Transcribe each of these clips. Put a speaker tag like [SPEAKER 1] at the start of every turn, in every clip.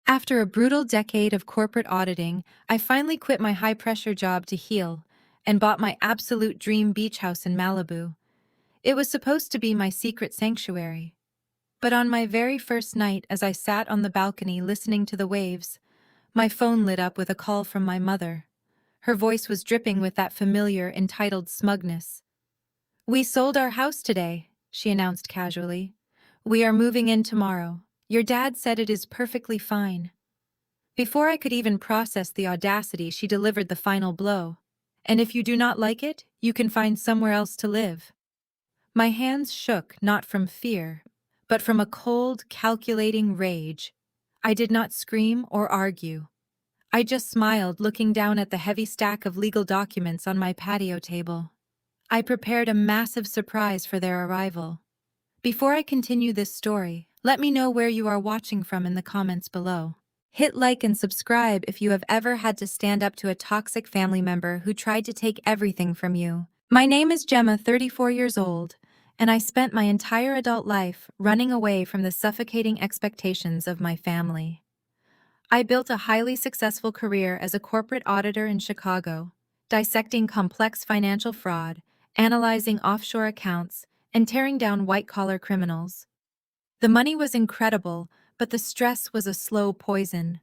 [SPEAKER 1] After a brutal decade of corporate auditing, I finally quit my high-pressure job to heal and bought my absolute dream beach house in Malibu. It was supposed to be my secret sanctuary. But on my very first night, as I sat on the balcony listening to the waves, my phone lit up with a call from my mother. Her voice was dripping with that familiar, entitled smugness. "We sold our house today," she announced casually. "We are moving in tomorrow. Your dad said it is perfectly fine." Before I could even process the audacity, she delivered the final blow. "And if you do not like it, you can find somewhere else to live." My hands shook, not from fear, but from a cold, calculating rage. I did not scream or argue. I just smiled, looking down at the heavy stack of legal documents on my patio table. I prepared a massive surprise for their arrival. Before I continue this story, let me know where you are watching from in the comments below. Hit like and subscribe if you have ever had to stand up to a toxic family member who tried to take everything from you. My name is Gemma, 34 years old, and I spent my entire adult life running away from the suffocating expectations of my family. I built a highly successful career as a corporate auditor in Chicago, dissecting complex financial fraud, analyzing offshore accounts, and tearing down white-collar criminals. The money was incredible, but the stress was a slow poison.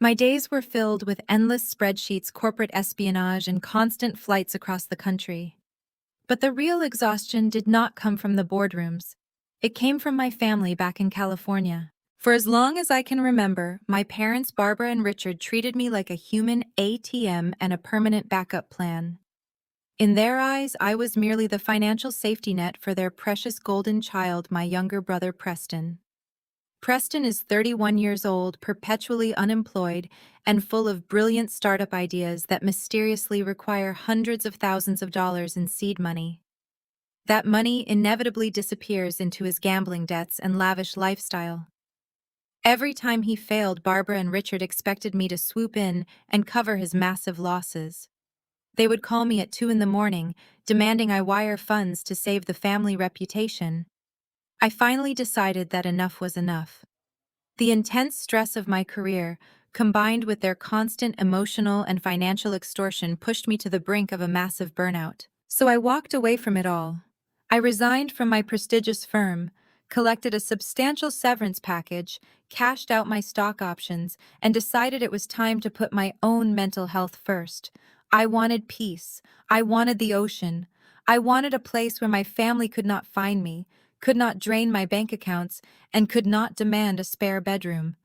[SPEAKER 1] My days were filled with endless spreadsheets, corporate espionage, and constant flights across the country. But the real exhaustion did not come from the boardrooms. It came from my family back in California. For as long as I can remember, my parents, Barbara and Richard, treated me like a human ATM and a permanent backup plan. In their eyes, I was merely the financial safety net for their precious golden child, my younger brother Preston. Preston is 31 years old, perpetually unemployed, and full of brilliant startup ideas that mysteriously require hundreds of thousands of dollars in seed money. That money inevitably disappears into his gambling debts and lavish lifestyle. Every time he failed, Barbara and Richard expected me to swoop in and cover his massive losses. They would call me at 2 in the morning, demanding I wire funds to save the family reputation. I finally decided that enough was enough. The intense stress of my career, combined with their constant emotional and financial extortion, pushed me to the brink of a massive burnout. So I walked away from it all. I resigned from my prestigious firm, collected a substantial severance package, cashed out my stock options, and decided it was time to put my own mental health first. I wanted peace. I wanted the ocean. I wanted a place where my family could not find me, could not drain my bank accounts, and could not demand a spare bedroom.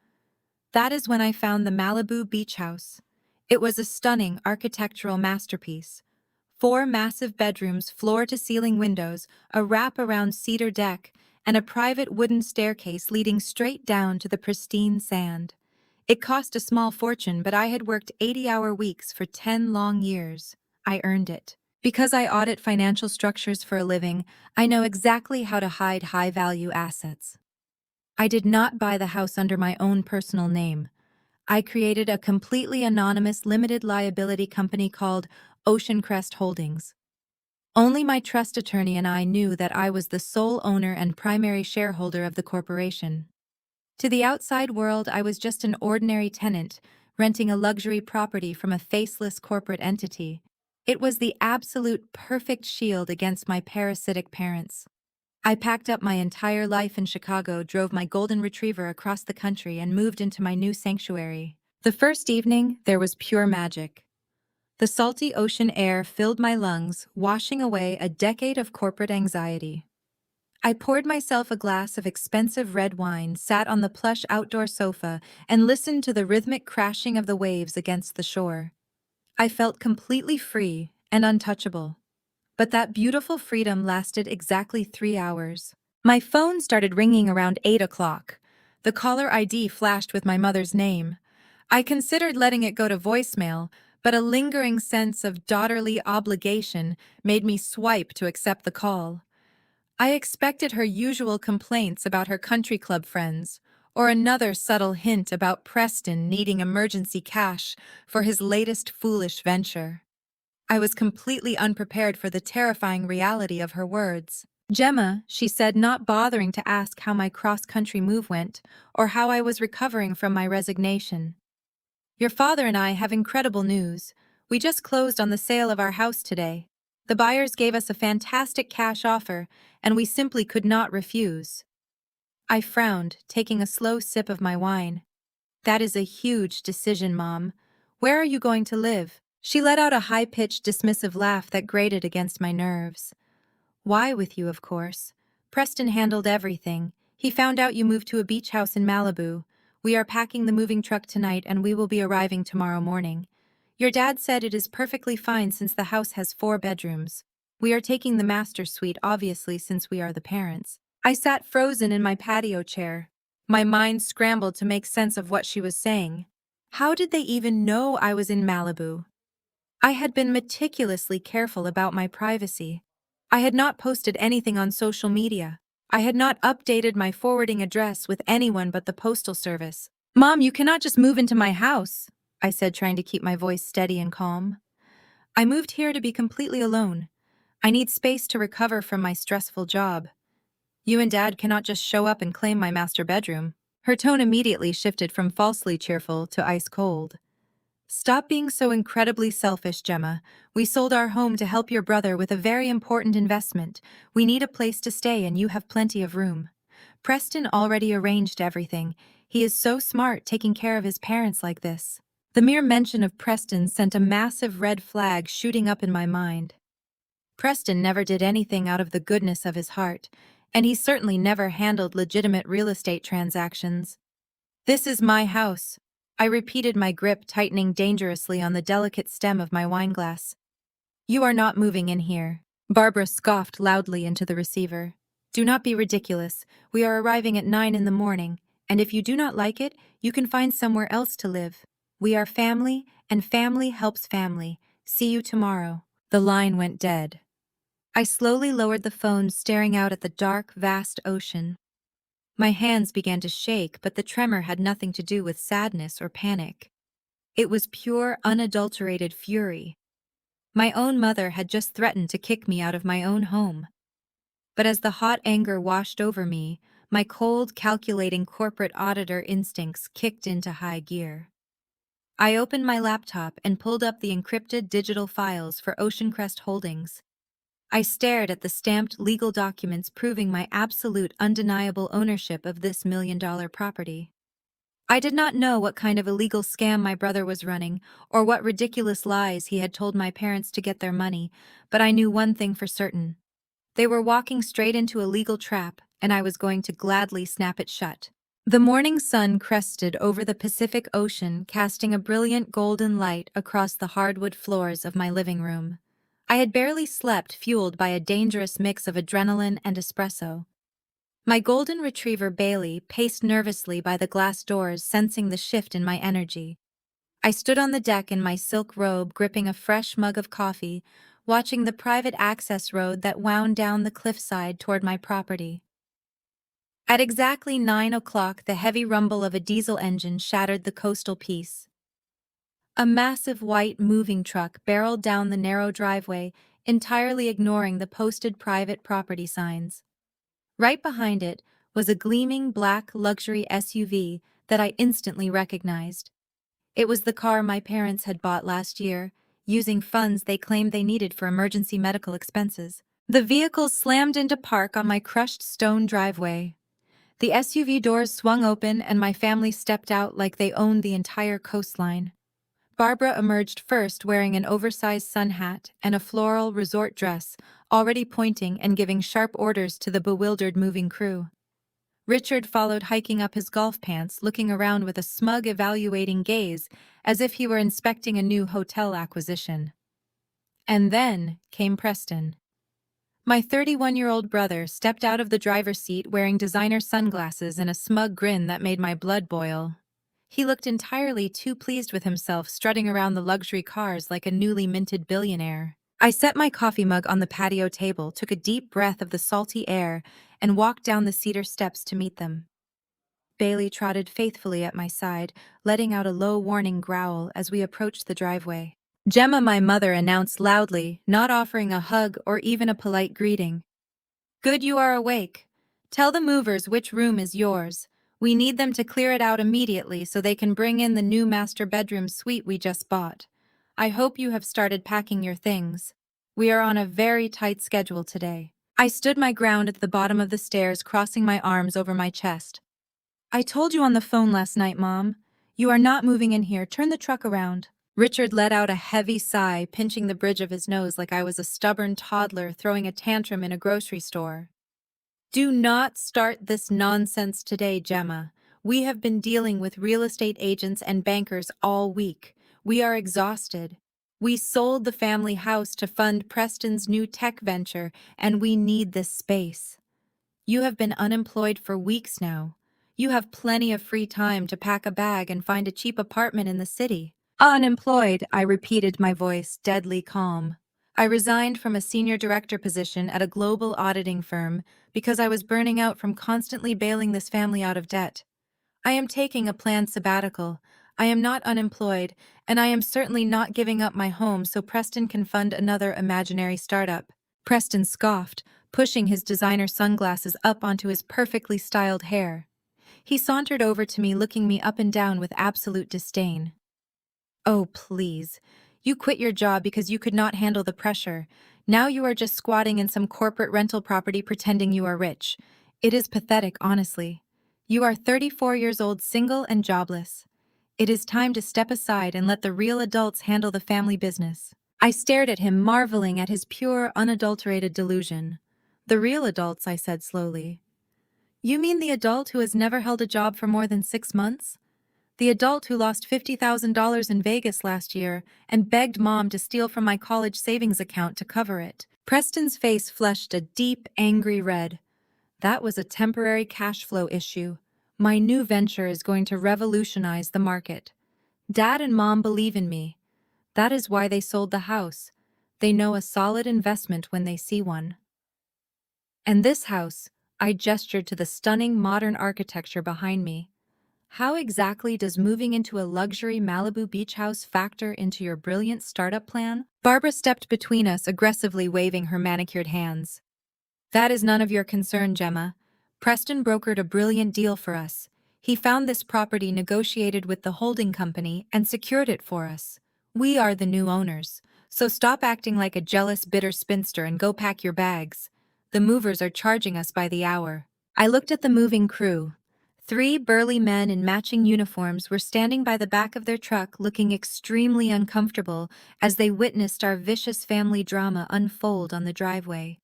[SPEAKER 1] That is when I found the Malibu beach house. It was a stunning architectural masterpiece. 4 massive bedrooms, floor-to-ceiling windows, a wrap-around cedar deck, and a private wooden staircase leading straight down to the pristine sand. It cost a small fortune, but I had worked 80-hour weeks for 10 long years. I earned it. Because I audit financial structures for a living, I know exactly how to hide high-value assets. I did not buy the house under my own personal name. I created a completely anonymous limited liability company called Ocean Crest Holdings. Only my trust attorney and I knew that I was the sole owner and primary shareholder of the corporation. To the outside world, I was just an ordinary tenant, renting a luxury property from a faceless corporate entity. It was the absolute perfect shield against my parasitic parents. I packed up my entire life in Chicago, drove my golden retriever across the country, and moved into my new sanctuary. The first evening, there was pure magic. The salty ocean air filled my lungs, washing away a decade of corporate anxiety. I poured myself a glass of expensive red wine, sat on the plush outdoor sofa, and listened to the rhythmic crashing of the waves against the shore. I felt completely free and untouchable. But that beautiful freedom lasted exactly 3 hours. My phone started ringing around 8 o'clock. The caller ID flashed with my mother's name. I considered letting it go to voicemail, but a lingering sense of daughterly obligation made me swipe to accept the call. I expected her usual complaints about her country club friends, or another subtle hint about Preston needing emergency cash for his latest foolish venture. I was completely unprepared for the terrifying reality of her words. Gemma, she said, not bothering to ask how my cross-country move went or how I was recovering from my resignation. Your father and I have incredible news. We just closed on the sale of our house today. The buyers gave us a fantastic cash offer, and we simply could not refuse. I frowned, taking a slow sip of my wine. That is a huge decision, Mom. Where are you going to live? She let out a high-pitched, dismissive laugh that grated against my nerves. Why with you, of course. Preston handled everything. He found out you moved to a beach house in Malibu. We are packing the moving truck tonight and we will be arriving tomorrow morning. Your dad said it is perfectly fine since the house has 4 bedrooms. We are taking the master suite, obviously, since we are the parents. I sat frozen in my patio chair. My mind scrambled to make sense of what she was saying. How did they even know I was in Malibu? I had been meticulously careful about my privacy. I had not posted anything on social media. I had not updated my forwarding address with anyone but the postal service. Mom, you cannot just move into my house, I said, trying to keep my voice steady and calm. I moved here to be completely alone. I need space to recover from my stressful job. You and Dad cannot just show up and claim my master bedroom. Her tone immediately shifted from falsely cheerful to ice cold. Stop being so incredibly selfish, Gemma. We sold our home to help your brother with a very important investment. We need a place to stay and you have plenty of room. Preston already arranged everything. He is so smart taking care of his parents like this. The mere mention of Preston sent a massive red flag shooting up in my mind. Preston never did anything out of the goodness of his heart, and he certainly never handled legitimate real estate transactions. This is my house. I repeated, my grip tightening dangerously on the delicate stem of my wineglass. You are not moving in here. Barbara scoffed loudly into the receiver. Do not be ridiculous. We are arriving at 9 in the morning, and if you do not like it, you can find somewhere else to live. We are family, and family helps family. See you tomorrow. The line went dead. I slowly lowered the phone, staring out at the dark, vast ocean. My hands began to shake, but the tremor had nothing to do with sadness or panic. It was pure, unadulterated fury. My own mother had just threatened to kick me out of my own home. But as the hot anger washed over me, my cold, calculating corporate auditor instincts kicked into high gear. I opened my laptop and pulled up the encrypted digital files for Oceancrest Holdings. I stared at the stamped legal documents proving my absolute, undeniable ownership of this million-dollar property. I did not know what kind of illegal scam my brother was running, or what ridiculous lies he had told my parents to get their money, but I knew one thing for certain. They were walking straight into a legal trap, and I was going to gladly snap it shut. The morning sun crested over the Pacific Ocean, casting a brilliant golden light across the hardwood floors of my living room. I had barely slept, fueled by a dangerous mix of adrenaline and espresso. My golden retriever Bailey paced nervously by the glass doors, sensing the shift in my energy. I stood on the deck in my silk robe, gripping a fresh mug of coffee, watching the private access road that wound down the cliffside toward my property. At exactly 9 o'clock, the heavy rumble of a diesel engine shattered the coastal peace. A massive white moving truck barreled down the narrow driveway, entirely ignoring the posted private property signs. Right behind it was a gleaming black luxury SUV that I instantly recognized. It was the car my parents had bought last year, using funds they claimed they needed for emergency medical expenses. The vehicle slammed into park on my crushed stone driveway. The SUV doors swung open and my family stepped out like they owned the entire coastline. Barbara emerged first, wearing an oversized sun hat and a floral resort dress, already pointing and giving sharp orders to the bewildered moving crew. Richard followed, hiking up his golf pants, looking around with a smug, evaluating gaze, as if he were inspecting a new hotel acquisition. And then came Preston. My 31-year-old brother stepped out of the driver's seat wearing designer sunglasses and a smug grin that made my blood boil. He looked entirely too pleased with himself, strutting around the luxury cars like a newly minted billionaire. I set my coffee mug on the patio table, took a deep breath of the salty air, and walked down the cedar steps to meet them. Bailey trotted faithfully at my side, letting out a low warning growl as we approached the driveway. Gemma, my mother, announced loudly, not offering a hug or even a polite greeting. Good you are awake. Tell the movers which room is yours. We need them to clear it out immediately so they can bring in the new master bedroom suite we just bought. I hope you have started packing your things. We are on a very tight schedule today. I stood my ground at the bottom of the stairs, crossing my arms over my chest. I told you on the phone last night, Mom. You are not moving in here. Turn the truck around. Richard let out a heavy sigh, pinching the bridge of his nose like I was a stubborn toddler throwing a tantrum in a grocery store. Do not start this nonsense today, Gemma. We have been dealing with real estate agents and bankers all week. We are exhausted. We sold the family house to fund Preston's new tech venture, and we need this space. You have been unemployed for weeks now. You have plenty of free time to pack a bag and find a cheap apartment in the city. Unemployed, I repeated, my voice deadly calm. I resigned from a senior director position at a global auditing firm because I was burning out from constantly bailing this family out of debt. I am taking a planned sabbatical. I am not unemployed, and I am certainly not giving up my home so Preston can fund another imaginary startup. Preston scoffed, pushing his designer sunglasses up onto his perfectly styled hair. He sauntered over to me, looking me up and down with absolute disdain. Oh, please. You quit your job because you could not handle the pressure. Now you are just squatting in some corporate rental property pretending you are rich. It is pathetic, honestly. You are 34 years old, single and jobless. It is time to step aside and let the real adults handle the family business. I stared at him, marveling at his pure, unadulterated delusion. The real adults, I said slowly. You mean the adult who has never held a job for more than 6 months? The adult who lost $50,000 in Vegas last year and begged Mom to steal from my college savings account to cover it. Preston's face flushed a deep, angry red. That was a temporary cash flow issue. My new venture is going to revolutionize the market. Dad and Mom believe in me. That is why they sold the house. They know a solid investment when they see one. And this house, I gestured to the stunning modern architecture behind me. How exactly does moving into a luxury Malibu beach house factor into your brilliant startup plan? Barbara stepped between us, aggressively waving her manicured hands. That is none of your concern, Gemma. Preston brokered a brilliant deal for us. He found this property, negotiated with the holding company, and secured it for us. We are the new owners. So stop acting like a jealous, bitter spinster and go pack your bags. The movers are charging us by the hour. I looked at the moving crew. 3 burly men in matching uniforms were standing by the back of their truck, looking extremely uncomfortable as they witnessed our vicious family drama unfold on the driveway.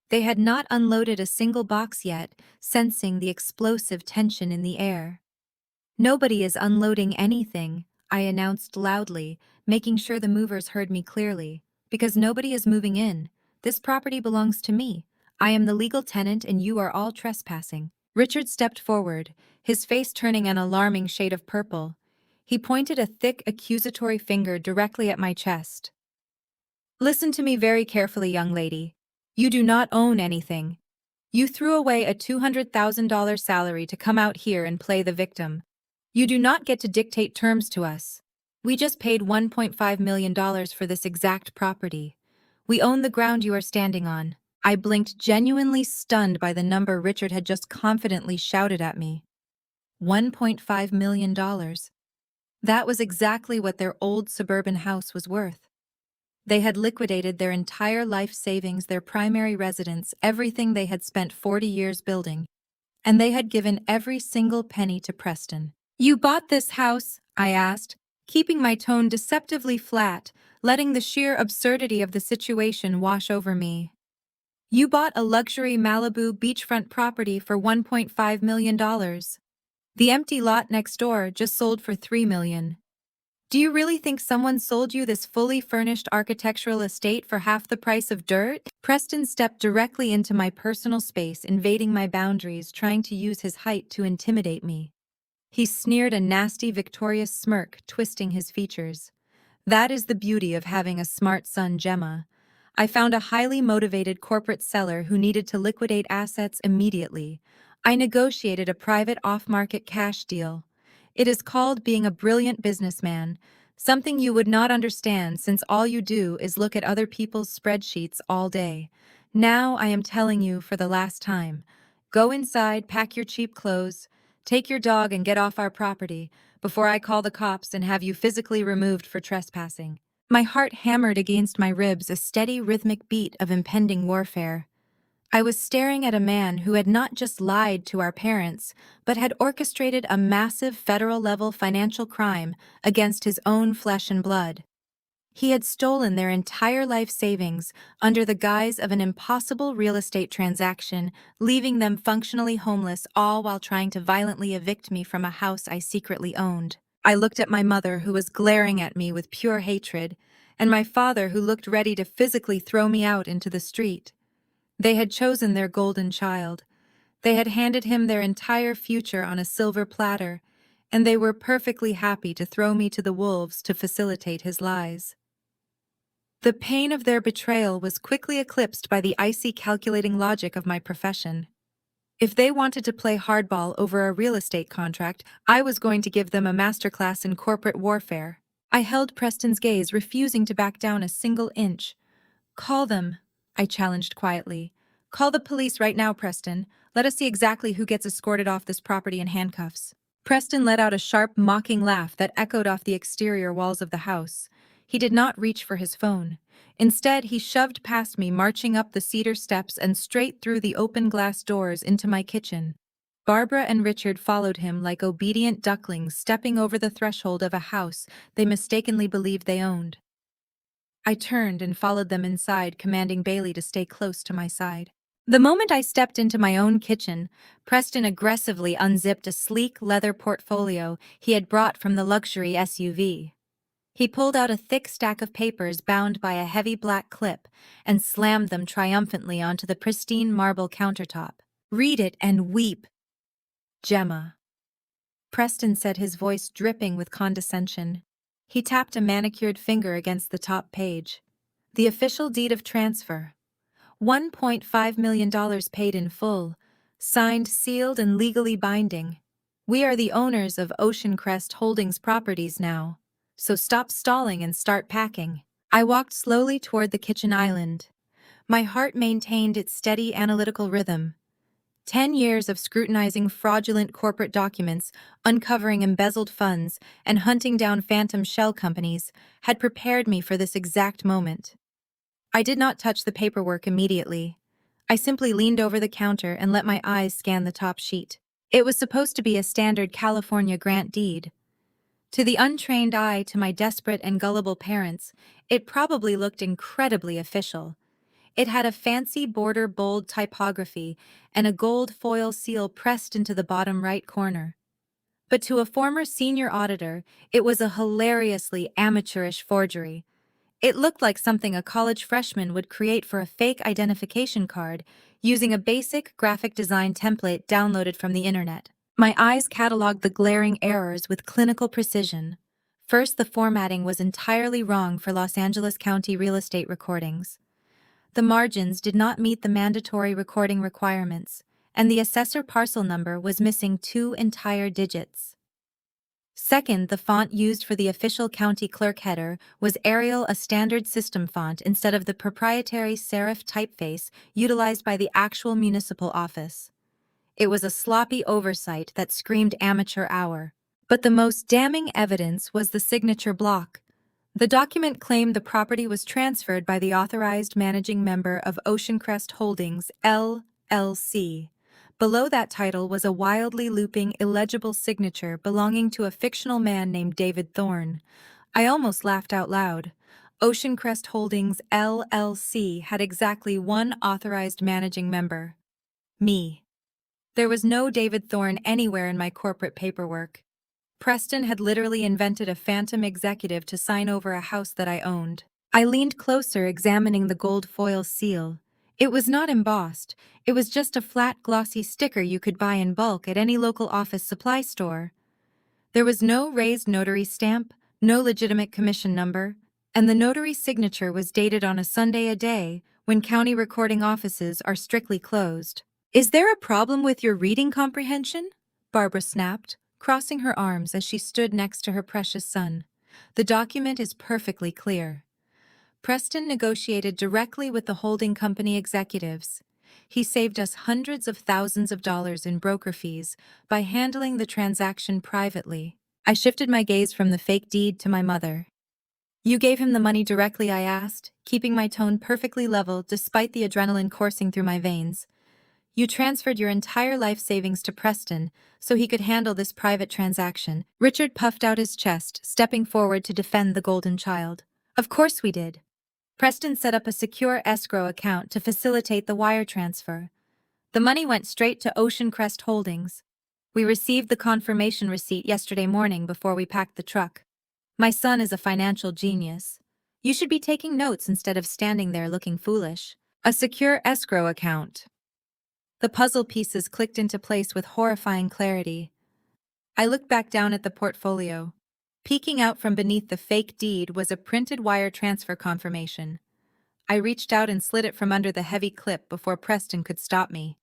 [SPEAKER 1] They had not unloaded a single box yet, sensing the explosive tension in the air. Nobody is unloading anything, I announced loudly, making sure the movers heard me clearly. Because nobody is moving in. This property belongs to me. I am the legal tenant and you are all trespassing. Richard stepped forward, his face turning an alarming shade of purple. He pointed a thick, accusatory finger directly at my chest. Listen to me very carefully, young lady. You do not own anything. You threw away a $200,000 salary to come out here and play the victim. You do not get to dictate terms to us. We just paid $1.5 million for this exact property. We own the ground you are standing on. I blinked, genuinely stunned by the number Richard had just confidently shouted at me. $1.5 million. That was exactly what their old suburban house was worth. They had liquidated their entire life savings, their primary residence, everything they had spent 40 years building. And they had given every single penny to Preston. You bought this house? I asked, keeping my tone deceptively flat, letting the sheer absurdity of the situation wash over me. You bought a luxury Malibu beachfront property for $1.5 million. The empty lot next door just sold for $3 million. Do you really think someone sold you this fully furnished architectural estate for half the price of dirt? Preston stepped directly into my personal space, invading my boundaries, trying to use his height to intimidate me. He sneered, a nasty, victorious smirk twisting his features. That is the beauty of having a smart son, Gemma. I found a highly motivated corporate seller who needed to liquidate assets immediately. I negotiated a private off-market cash deal. It is called being a brilliant businessman, something you would not understand since all you do is look at other people's spreadsheets all day. Now I am telling you for the last time. Go inside, pack your cheap clothes, take your dog and get off our property before I call the cops and have you physically removed for trespassing." My heart hammered against my ribs, a steady rhythmic beat of impending warfare. I was staring at a man who had not just lied to our parents, but had orchestrated a massive federal-level financial crime against his own flesh and blood. He had stolen their entire life savings under the guise of an impossible real estate transaction, leaving them functionally homeless, all while trying to violently evict me from a house I secretly owned. I looked at my mother, who was glaring at me with pure hatred, and my father, who looked ready to physically throw me out into the street. They had chosen their golden child. They had handed him their entire future on a silver platter, and they were perfectly happy to throw me to the wolves to facilitate his lies. The pain of their betrayal was quickly eclipsed by the icy calculating logic of my profession. If they wanted to play hardball over a real estate contract, I was going to give them a masterclass in corporate warfare. I held Preston's gaze, refusing to back down a single inch. "Call them," I challenged quietly. "Call the police right now, Preston. Let us see exactly who gets escorted off this property in handcuffs." Preston let out a sharp, mocking laugh that echoed off the exterior walls of the house. He did not reach for his phone. Instead, he shoved past me, marching up the cedar steps and straight through the open glass doors into my kitchen. Barbara and Richard followed him like obedient ducklings, stepping over the threshold of a house they mistakenly believed they owned. I turned and followed them inside, commanding Bailey to stay close to my side. The moment I stepped into my own kitchen, Preston aggressively unzipped a sleek leather portfolio he had brought from the luxury SUV. He pulled out a thick stack of papers bound by a heavy black clip and slammed them triumphantly onto the pristine marble countertop. "Read it and weep, Gemma," Preston said, his voice dripping with condescension. He tapped a manicured finger against the top page. "The official deed of transfer. $1.5 million paid in full, signed, sealed, and legally binding. We are the owners of Ocean Crest Holdings properties now, so stop stalling and start packing." I walked slowly toward the kitchen island. My heart maintained its steady analytical rhythm. 10 years of scrutinizing fraudulent corporate documents, uncovering embezzled funds, and hunting down phantom shell companies had prepared me for this exact moment. I did not touch the paperwork immediately. I simply leaned over the counter and let my eyes scan the top sheet. It was supposed to be a standard California grant deed. To the untrained eye, to my desperate and gullible parents, it probably looked incredibly official. It had a fancy border bold typography and a gold foil seal pressed into the bottom right corner. But to a former senior auditor, it was a hilariously amateurish forgery. It looked like something a college freshman would create for a fake identification card using a basic graphic design template downloaded from the internet. My eyes cataloged the glaring errors with clinical precision. First, the formatting was entirely wrong for Los Angeles County real estate recordings. The margins did not meet the mandatory recording requirements, and the assessor parcel number was missing 2 entire digits. Second, the font used for the official county clerk header was Arial, a standard system font, instead of the proprietary serif typeface utilized by the actual municipal office. It was a sloppy oversight that screamed amateur hour. But the most damning evidence was the signature block. The document claimed the property was transferred by the authorized managing member of Ocean Crest Holdings, LLC. Below that title was a wildly looping, illegible signature belonging to a fictional man named David Thorne. I almost laughed out loud. Ocean Crest Holdings, LLC had exactly one authorized managing member. Me. There was no David Thorne anywhere in my corporate paperwork. Preston had literally invented a phantom executive to sign over a house that I owned. I leaned closer, examining the gold foil seal. It was not embossed. It was just a flat, glossy sticker you could buy in bulk at any local office supply store. There was no raised notary stamp, no legitimate commission number, and the notary signature was dated on a Sunday a day, when county recording offices are strictly closed. "Is there a problem with your reading comprehension?" Barbara snapped, crossing her arms as she stood next to her precious son. "The document is perfectly clear." Preston negotiated directly with the holding company executives. He saved us hundreds of thousands of dollars in broker fees by handling the transaction privately. I shifted my gaze from the fake deed to my mother. You gave him the money directly, I asked, keeping my tone perfectly level despite the adrenaline coursing through my veins. You transferred your entire life savings to Preston so he could handle this private transaction. Richard puffed out his chest, stepping forward to defend the golden child. Of course we did. Preston set up a secure escrow account to facilitate the wire transfer. The money went straight to Ocean Crest Holdings. We received the confirmation receipt yesterday morning before we packed the truck. My son is a financial genius. You should be taking notes instead of standing there looking foolish. A secure escrow account. The puzzle pieces clicked into place with horrifying clarity. I looked back down at the portfolio. Peeking out from beneath the fake deed was a printed wire transfer confirmation. I reached out and slid it from under the heavy clip before Preston could stop me.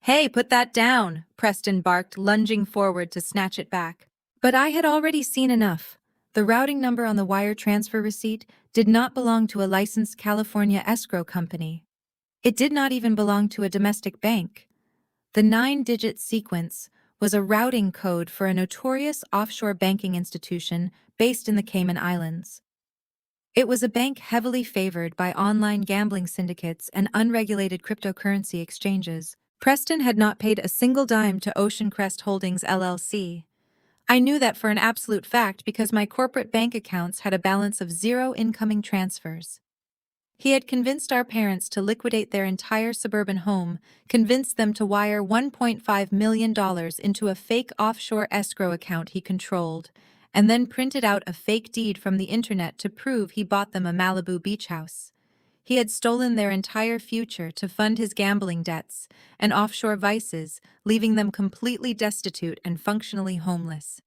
[SPEAKER 1] Hey, put that down, Preston barked, lunging forward to snatch it back. But I had already seen enough. The routing number on the wire transfer receipt did not belong to a licensed California escrow company. It did not even belong to a domestic bank. The 9-digit sequence was a routing code for a notorious offshore banking institution based in the Cayman Islands. It was a bank heavily favored by online gambling syndicates and unregulated cryptocurrency exchanges. Preston had not paid a single dime to Ocean Crest Holdings LLC. I knew that for an absolute fact because my corporate bank accounts had a balance of 0 incoming transfers. He had convinced our parents to liquidate their entire suburban home, convinced them to wire $1.5 million into a fake offshore escrow account he controlled, and then printed out a fake deed from the internet to prove he bought them a Malibu beach house. He had stolen their entire future to fund his gambling debts and offshore vices, leaving them completely destitute and functionally homeless.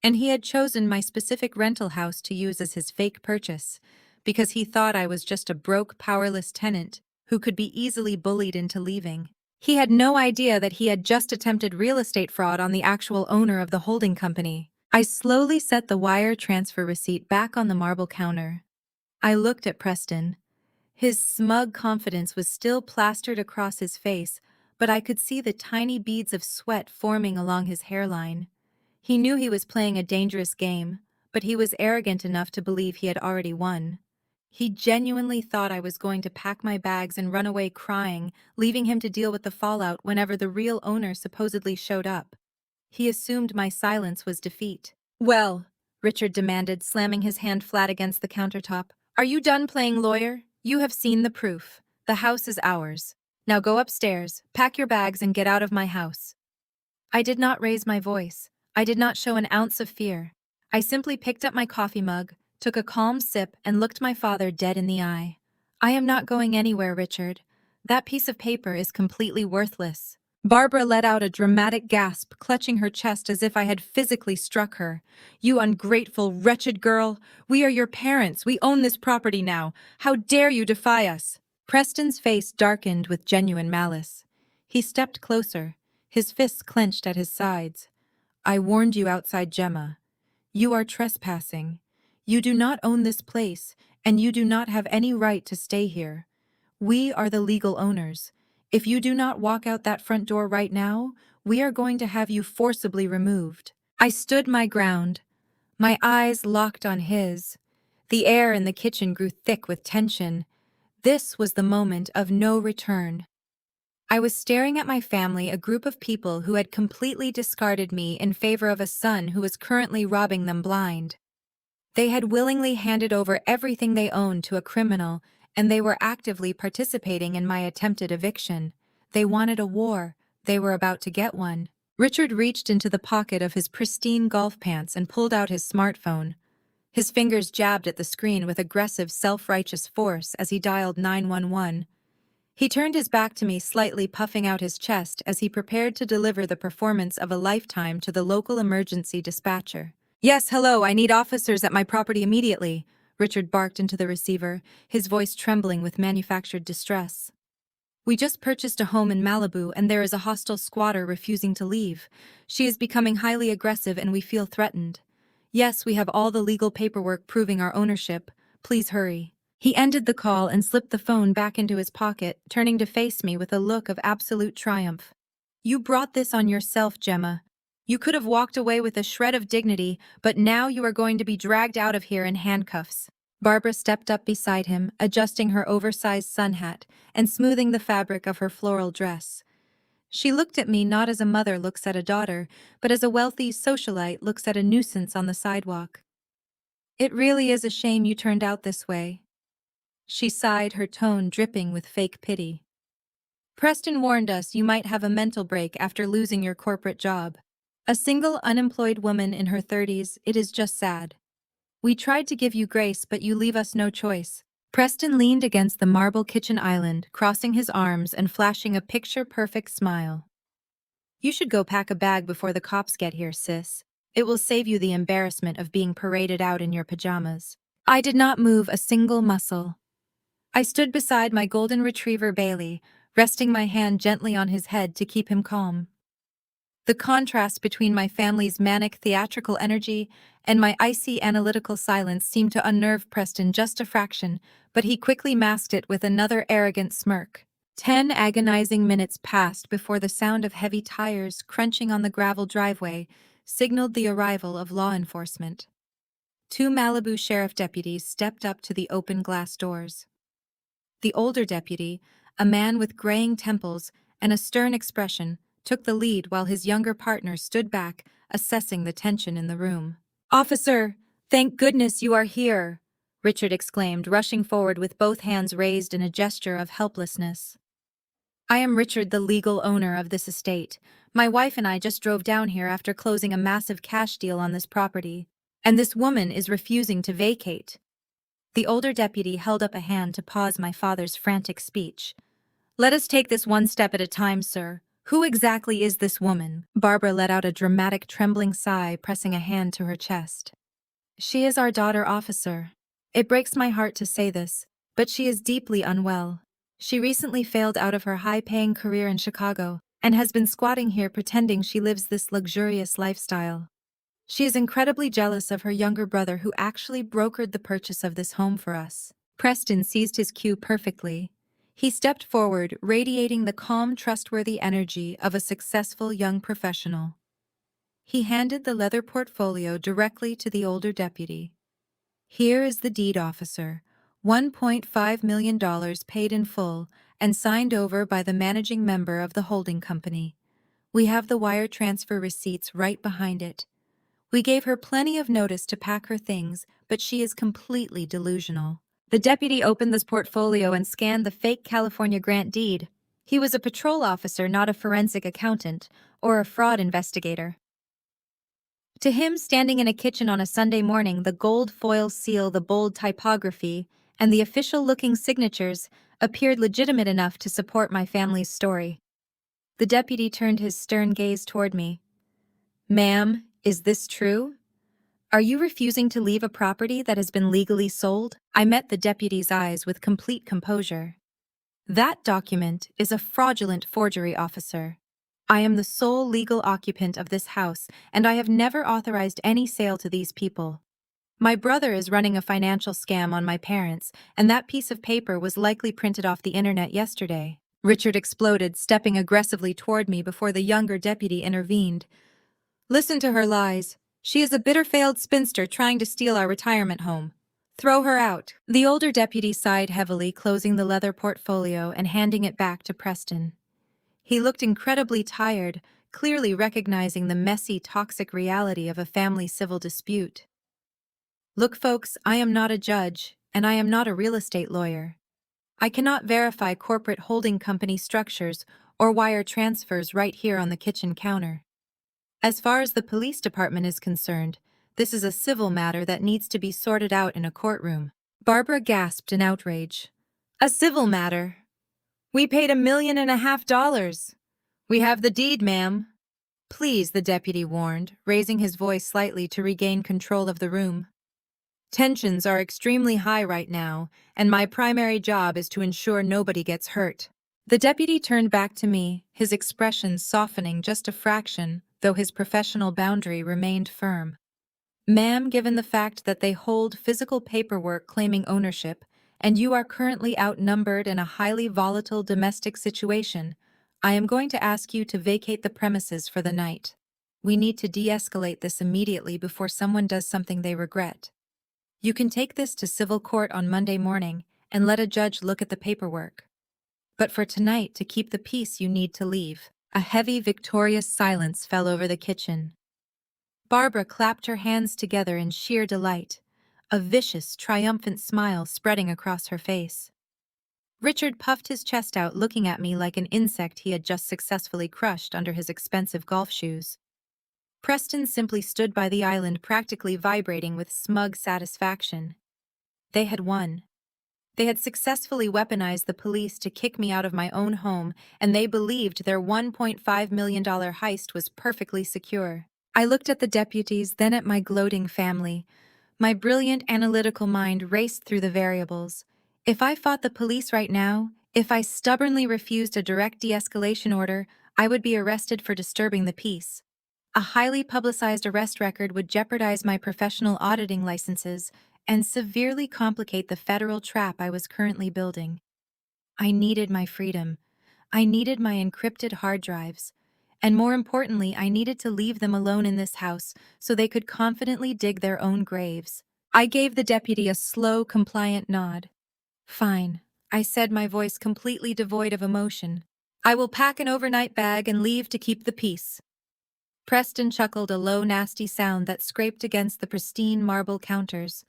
[SPEAKER 1] And he had chosen my specific rental house to use as his fake purchase, because he thought I was just a broke, powerless tenant who could be easily bullied into leaving. He had no idea that he had just attempted real estate fraud on the actual owner of the holding company. I slowly set the wire transfer receipt back on the marble counter. I looked at Preston. His smug confidence was still plastered across his face, but I could see the tiny beads of sweat forming along his hairline. He knew he was playing a dangerous game, but he was arrogant enough to believe he had already won. He genuinely thought I was going to pack my bags and run away crying, leaving him to deal with the fallout whenever the real owner supposedly showed up. He assumed my silence was defeat. Well, Richard demanded, slamming his hand flat against the countertop, are you done playing lawyer? You have seen the proof. The house is ours. Now go upstairs, pack your bags, and get out of my house. I did not raise my voice. I did not show an ounce of fear. I simply picked up my coffee mug, took a calm sip, and looked my father dead in the eye. I am not going anywhere, Richard. That piece of paper is completely worthless. Barbara let out a dramatic gasp, clutching her chest as if I had physically struck her. You ungrateful, wretched girl! We are your parents. We own this property now. How dare you defy us? Preston's face darkened with genuine malice. He stepped closer, his fists clenched at his sides. I warned you outside, Gemma. You are trespassing. You do not own this place, and you do not have any right to stay here. We are the legal owners. If you do not walk out that front door right now, we are going to have you forcibly removed. I stood my ground. My eyes locked on his. The air in the kitchen grew thick with tension. This was the moment of no return. I was staring at my family, a group of people who had completely discarded me in favor of a son who was currently robbing them blind. They had willingly handed over everything they owned to a criminal, and they were actively participating in my attempted eviction. They wanted a war. They were about to get one. Richard reached into the pocket of his pristine golf pants and pulled out his smartphone. His fingers jabbed at the screen with aggressive, self-righteous force as he dialed 911. He turned his back to me, slightly puffing out his chest as he prepared to deliver the performance of a lifetime to the local emergency dispatcher. Yes, hello, I need officers at my property immediately, Richard barked into the receiver, his voice trembling with manufactured distress. We just purchased a home in Malibu and there is a hostile squatter refusing to leave. She is becoming highly aggressive and we feel threatened. Yes, we have all the legal paperwork proving our ownership. Please hurry. He ended the call and slipped the phone back into his pocket, turning to face me with a look of absolute triumph. You brought this on yourself, Gemma. You could have walked away with a shred of dignity, but now you are going to be dragged out of here in handcuffs. Barbara stepped up beside him, adjusting her oversized sun hat and smoothing the fabric of her floral dress. She looked at me not as a mother looks at a daughter, but as a wealthy socialite looks at a nuisance on the sidewalk. It really is a shame you turned out this way. She sighed, her tone dripping with fake pity. Preston warned us you might have a mental break after losing your corporate job. A single unemployed woman in her 30s, it is just sad. We tried to give you grace, but you leave us no choice. Preston leaned against the marble kitchen island, crossing his arms and flashing a picture-perfect smile. You should go pack a bag before the cops get here, sis. It will save you the embarrassment of being paraded out in your pajamas. I did not move a single muscle. I stood beside my golden retriever Bailey, resting my hand gently on his head to keep him calm. The contrast between my family's manic theatrical energy and my icy analytical silence seemed to unnerve Preston just a fraction, but he quickly masked it with another arrogant smirk. 10 agonizing minutes passed before the sound of heavy tires crunching on the gravel driveway signaled the arrival of law enforcement. 2 Malibu sheriff deputies stepped up to the open glass doors. The older deputy, a man with graying temples and a stern expression, took the lead while his younger partner stood back, assessing the tension in the room. "Officer, thank goodness you are here," Richard exclaimed, rushing forward with both hands raised in a gesture of helplessness. "I am Richard, the legal owner of this estate. My wife and I just drove down here after closing a massive cash deal on this property, and this woman is refusing to vacate." The older deputy held up a hand to pause my father's frantic speech. "Let us take this one step at a time, sir. Who exactly is this woman?" Barbara let out a dramatic trembling sigh, pressing a hand to her chest. "She is our daughter, officer. It breaks my heart to say this, but she is deeply unwell. She recently failed out of her high-paying career in Chicago and has been squatting here pretending she lives this luxurious lifestyle. She is incredibly jealous of her younger brother who actually brokered the purchase of this home for us." Preston seized his cue perfectly. He stepped forward, radiating the calm, trustworthy energy of a successful young professional. He handed the leather portfolio directly to the older deputy. "Here is the deed, officer. $1.5 million paid in full and signed over by the managing member of the holding company. We have the wire transfer receipts right behind it. We gave her plenty of notice to pack her things, but she is completely delusional." The deputy opened this portfolio and scanned the fake California grant deed. He was a patrol officer, not a forensic accountant or a fraud investigator. To him, standing in a kitchen on a Sunday morning, the gold foil seal, the bold typography, and the official-looking signatures appeared legitimate enough to support my family's story. The deputy turned his stern gaze toward me. "Ma'am, is this true? Are you refusing to leave a property that has been legally sold?" I met the deputy's eyes with complete composure. "That document is a fraudulent forgery, officer. I am the sole legal occupant of this house, and I have never authorized any sale to these people. My brother is running a financial scam on my parents, and that piece of paper was likely printed off the internet yesterday." Richard exploded, stepping aggressively toward me before the younger deputy intervened. "Listen to her lies. She is a bitter failed spinster trying to steal our retirement home. Throw her out." The older deputy sighed heavily, closing the leather portfolio and handing it back to Preston. He looked incredibly tired, clearly recognizing the messy, toxic reality of a family civil dispute. "Look, folks, I am not a judge, and I am not a real estate lawyer. I cannot verify corporate holding company structures or wire transfers right here on the kitchen counter. As far as the police department is concerned, this is a civil matter that needs to be sorted out in a courtroom." Barbara gasped in outrage. "A civil matter? We paid $1.5 million. We have the deed, ma'am." "Please," the deputy warned, raising his voice slightly to regain control of the room. "Tensions are extremely high right now, and my primary job is to ensure nobody gets hurt." The deputy turned back to me, his expression softening just a fraction, though his professional boundary remained firm. "Ma'am, given the fact that they hold physical paperwork claiming ownership, and you are currently outnumbered in a highly volatile domestic situation, I am going to ask you to vacate the premises for the night. We need to de-escalate this immediately before someone does something they regret. You can take this to civil court on Monday morning and let a judge look at the paperwork. But for tonight, to keep the peace, you need to leave. A heavy, victorious silence fell over the kitchen. Barbara clapped her hands together in sheer delight, a vicious, triumphant smile spreading across her face. Richard puffed his chest out, looking at me like an insect he had just successfully crushed under his expensive golf shoes. Preston simply stood by the island, practically vibrating with smug satisfaction. They had won. They had successfully weaponized the police to kick me out of my own home, and they believed their $1.5 million heist was perfectly secure. I looked at the deputies, then at my gloating family. My brilliant analytical mind raced through the variables. If I fought the police right now, if I stubbornly refused a direct de-escalation order, I would be arrested for disturbing the peace. A highly publicized arrest record would jeopardize my professional auditing licenses and severely complicate the federal trap I was currently building. I needed my freedom. I needed my encrypted hard drives. And more importantly, I needed to leave them alone in this house so they could confidently dig their own graves. I gave the deputy a slow, compliant nod. Fine, I said, my voice completely devoid of emotion. I will pack an overnight bag and leave to keep the peace. Preston chuckled, a low, nasty sound that scraped against the pristine marble counters.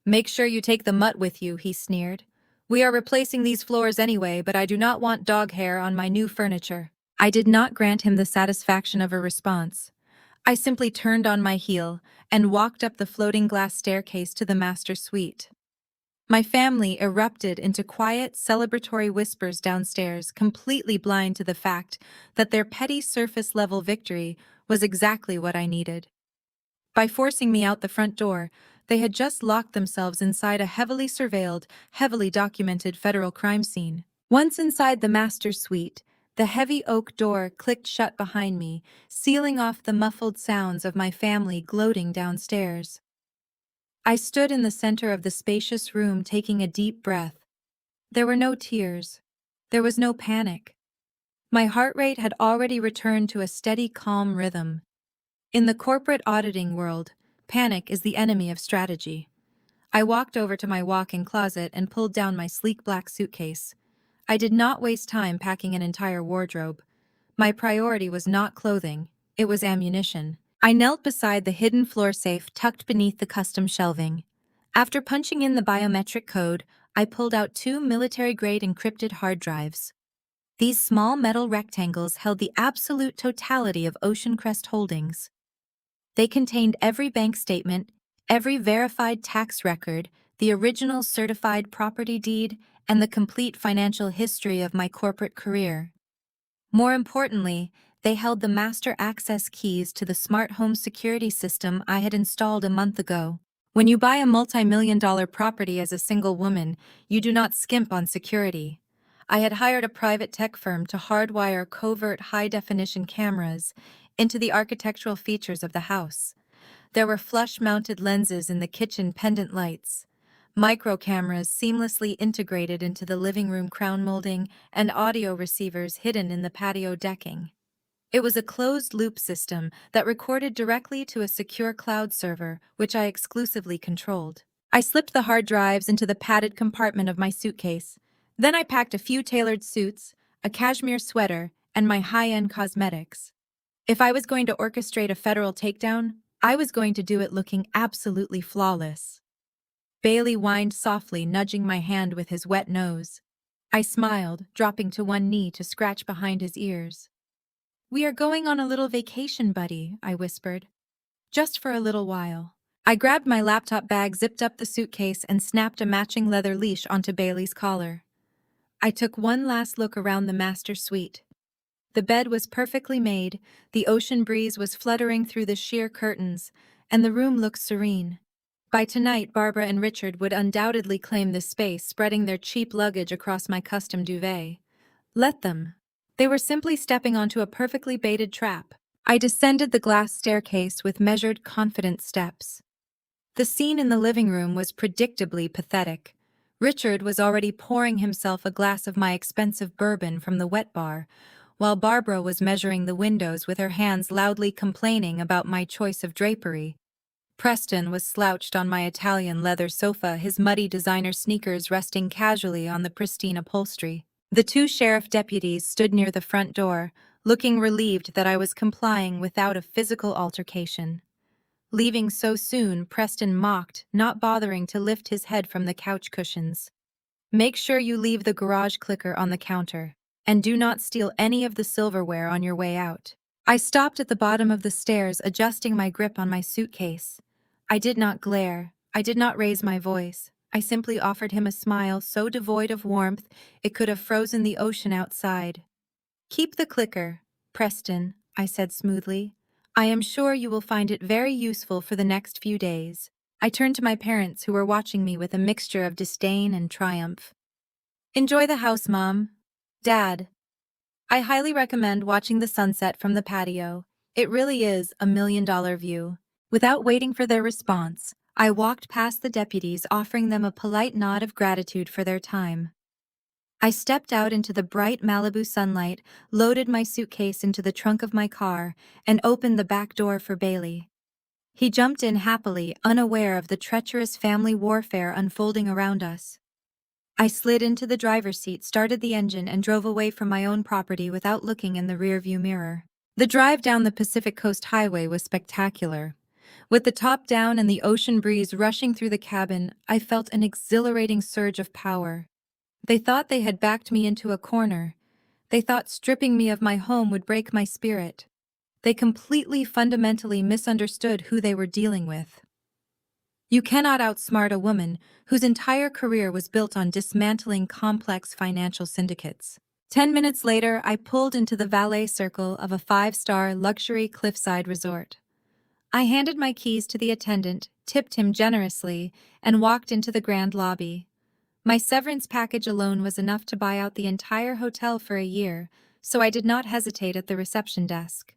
[SPEAKER 1] Make sure you take the mutt with you, he sneered. We are replacing these floors anyway, but I do not want dog hair on my new furniture. I did not grant him the satisfaction of a response. I simply turned on my heel and walked up the floating glass staircase to the master suite. My family erupted into quiet, celebratory whispers downstairs, completely blind to the fact that their petty surface-level victory was exactly what I needed. By forcing me out the front door, they had just locked themselves inside a heavily surveilled, heavily documented federal crime scene. Once inside the master suite, the heavy oak door clicked shut behind me, sealing off the muffled sounds of my family gloating downstairs. I stood in the center of the spacious room, taking a deep breath. There were no tears. There was no panic. My heart rate had already returned to a steady, calm rhythm. In the corporate auditing world, panic is the enemy of strategy. I walked over to my walk-in closet and pulled down my sleek black suitcase. I did not waste time packing an entire wardrobe. My priority was not clothing, it was ammunition. I knelt beside the hidden floor safe tucked beneath the custom shelving. After punching in the biometric code, I pulled out 2 military-grade encrypted hard drives. These small metal rectangles held the absolute totality of Ocean Crest Holdings. They contained every bank statement, every verified tax record, the original certified property deed, and the complete financial history of my corporate career. More importantly, they held the master access keys to the smart home security system I had installed a month ago. When you buy a multi-million-dollar property as a single woman, you do not skimp on security. I had hired a private tech firm to hardwire covert high-definition cameras into the architectural features of the house. There were flush-mounted lenses in the kitchen pendant lights, micro cameras seamlessly integrated into the living room crown molding, and audio receivers hidden in the patio decking. It was a closed-loop system that recorded directly to a secure cloud server, which I exclusively controlled. I slipped the hard drives into the padded compartment of my suitcase. Then I packed a few tailored suits, a cashmere sweater, and my high-end cosmetics. If I was going to orchestrate a federal takedown, I was going to do it looking absolutely flawless. Bailey whined softly, nudging my hand with his wet nose. I smiled, dropping to one knee to scratch behind his ears. "We are going on a little vacation, buddy," I whispered. "Just for a little while." I grabbed my laptop bag, zipped up the suitcase, and snapped a matching leather leash onto Bailey's collar. I took one last look around the master suite. The bed was perfectly made, the ocean breeze was fluttering through the sheer curtains, and the room looked serene. By tonight, Barbara and Richard would undoubtedly claim this space, spreading their cheap luggage across my custom duvet. Let them. They were simply stepping onto a perfectly baited trap. I descended the glass staircase with measured, confident steps. The scene in the living room was predictably pathetic. Richard was already pouring himself a glass of my expensive bourbon from the wet bar, while Barbara was measuring the windows with her hands loudly complaining about my choice of drapery. Preston was slouched on my Italian leather sofa, his muddy designer sneakers resting casually on the pristine upholstery. The two sheriff deputies stood near the front door, looking relieved that I was complying without a physical altercation. Leaving so soon, Preston mocked, not bothering to lift his head from the couch cushions. Make sure you leave the garage clicker on the counter, and do not steal any of the silverware on your way out. I stopped at the bottom of the stairs, adjusting my grip on my suitcase. I did not glare. I did not raise my voice. I simply offered him a smile so devoid of warmth it could have frozen the ocean outside. Keep the clicker, Preston, I said smoothly. I am sure you will find it very useful for the next few days. I turned to my parents, who were watching me with a mixture of disdain and triumph. Enjoy the house, Mom. Dad. I highly recommend watching the sunset from the patio. It really is a $1,000,000 view. Without waiting for their response, I walked past the deputies, offering them a polite nod of gratitude for their time. I stepped out into the bright Malibu sunlight, loaded my suitcase into the trunk of my car, and opened the back door for Bailey. He jumped in happily, unaware of the treacherous family warfare unfolding around us. I slid into the driver's seat, started the engine, and drove away from my own property without looking in the rearview mirror. The drive down the Pacific Coast Highway was spectacular. With the top down and the ocean breeze rushing through the cabin, I felt an exhilarating surge of power. They thought they had backed me into a corner. They thought stripping me of my home would break my spirit. They completely, fundamentally misunderstood who they were dealing with. You cannot outsmart a woman whose entire career was built on dismantling complex financial syndicates. 10 minutes later, I pulled into the valet circle of a 5-star luxury cliffside resort. I handed my keys to the attendant, tipped him generously, and walked into the grand lobby. My severance package alone was enough to buy out the entire hotel for a year, so I did not hesitate at the reception desk.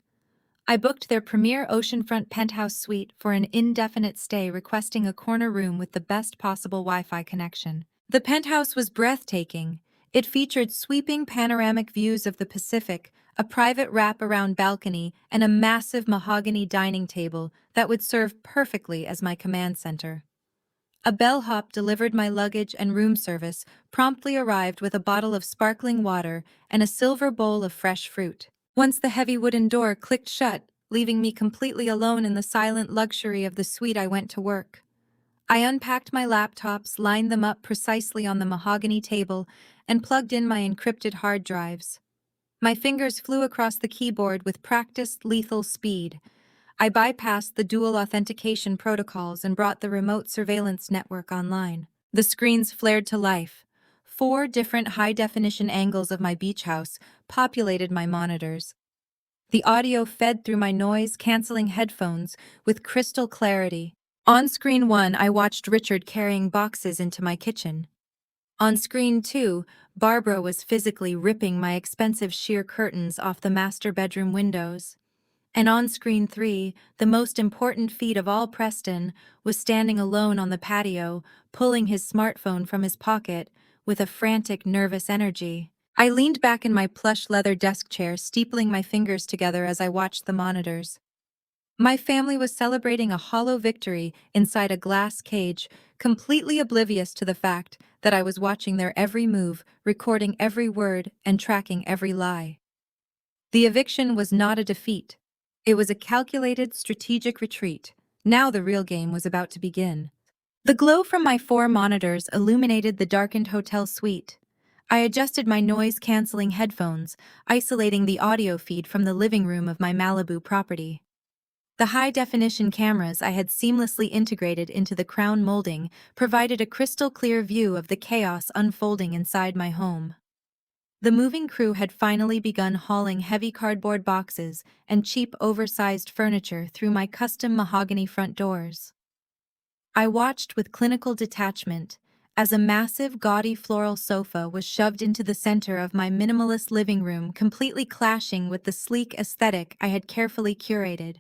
[SPEAKER 1] I booked their premier oceanfront penthouse suite for an indefinite stay, requesting a corner room with the best possible Wi-Fi connection. The penthouse was breathtaking. It featured sweeping panoramic views of the Pacific, a private wrap-around balcony, and a massive mahogany dining table that would serve perfectly as my command center. A bellhop delivered my luggage, and room service promptly arrived with a bottle of sparkling water and a silver bowl of fresh fruit. Once the heavy wooden door clicked shut, leaving me completely alone in the silent luxury of the suite, I went to work. I unpacked my laptops, lined them up precisely on the mahogany table, and plugged in my encrypted hard drives. My fingers flew across the keyboard with practiced, lethal speed. I bypassed the dual authentication protocols and brought the remote surveillance network online. The screens flared to life. 4 different high-definition angles of my beach house populated my monitors. The audio fed through my noise-canceling headphones with crystal clarity. On screen 1, I watched Richard carrying boxes into my kitchen. On screen 2, Barbara was physically ripping my expensive sheer curtains off the master bedroom windows. And on screen 3, the most important feat of all, Preston was standing alone on the patio, pulling his smartphone from his pocket with a frantic, nervous energy. I leaned back in my plush leather desk chair, steepling my fingers together as I watched the monitors. My family was celebrating a hollow victory inside a glass cage, completely oblivious to the fact that I was watching their every move, recording every word, and tracking every lie. The eviction was not a defeat. It was a calculated, strategic retreat. Now the real game was about to begin. The glow from my 4 monitors illuminated the darkened hotel suite. I adjusted my noise-canceling headphones, isolating the audio feed from the living room of my Malibu property. The high-definition cameras I had seamlessly integrated into the crown molding provided a crystal-clear view of the chaos unfolding inside my home. The moving crew had finally begun hauling heavy cardboard boxes and cheap, oversized furniture through my custom mahogany front doors. I watched with clinical detachment as a massive, gaudy floral sofa was shoved into the center of my minimalist living room, completely clashing with the sleek aesthetic I had carefully curated.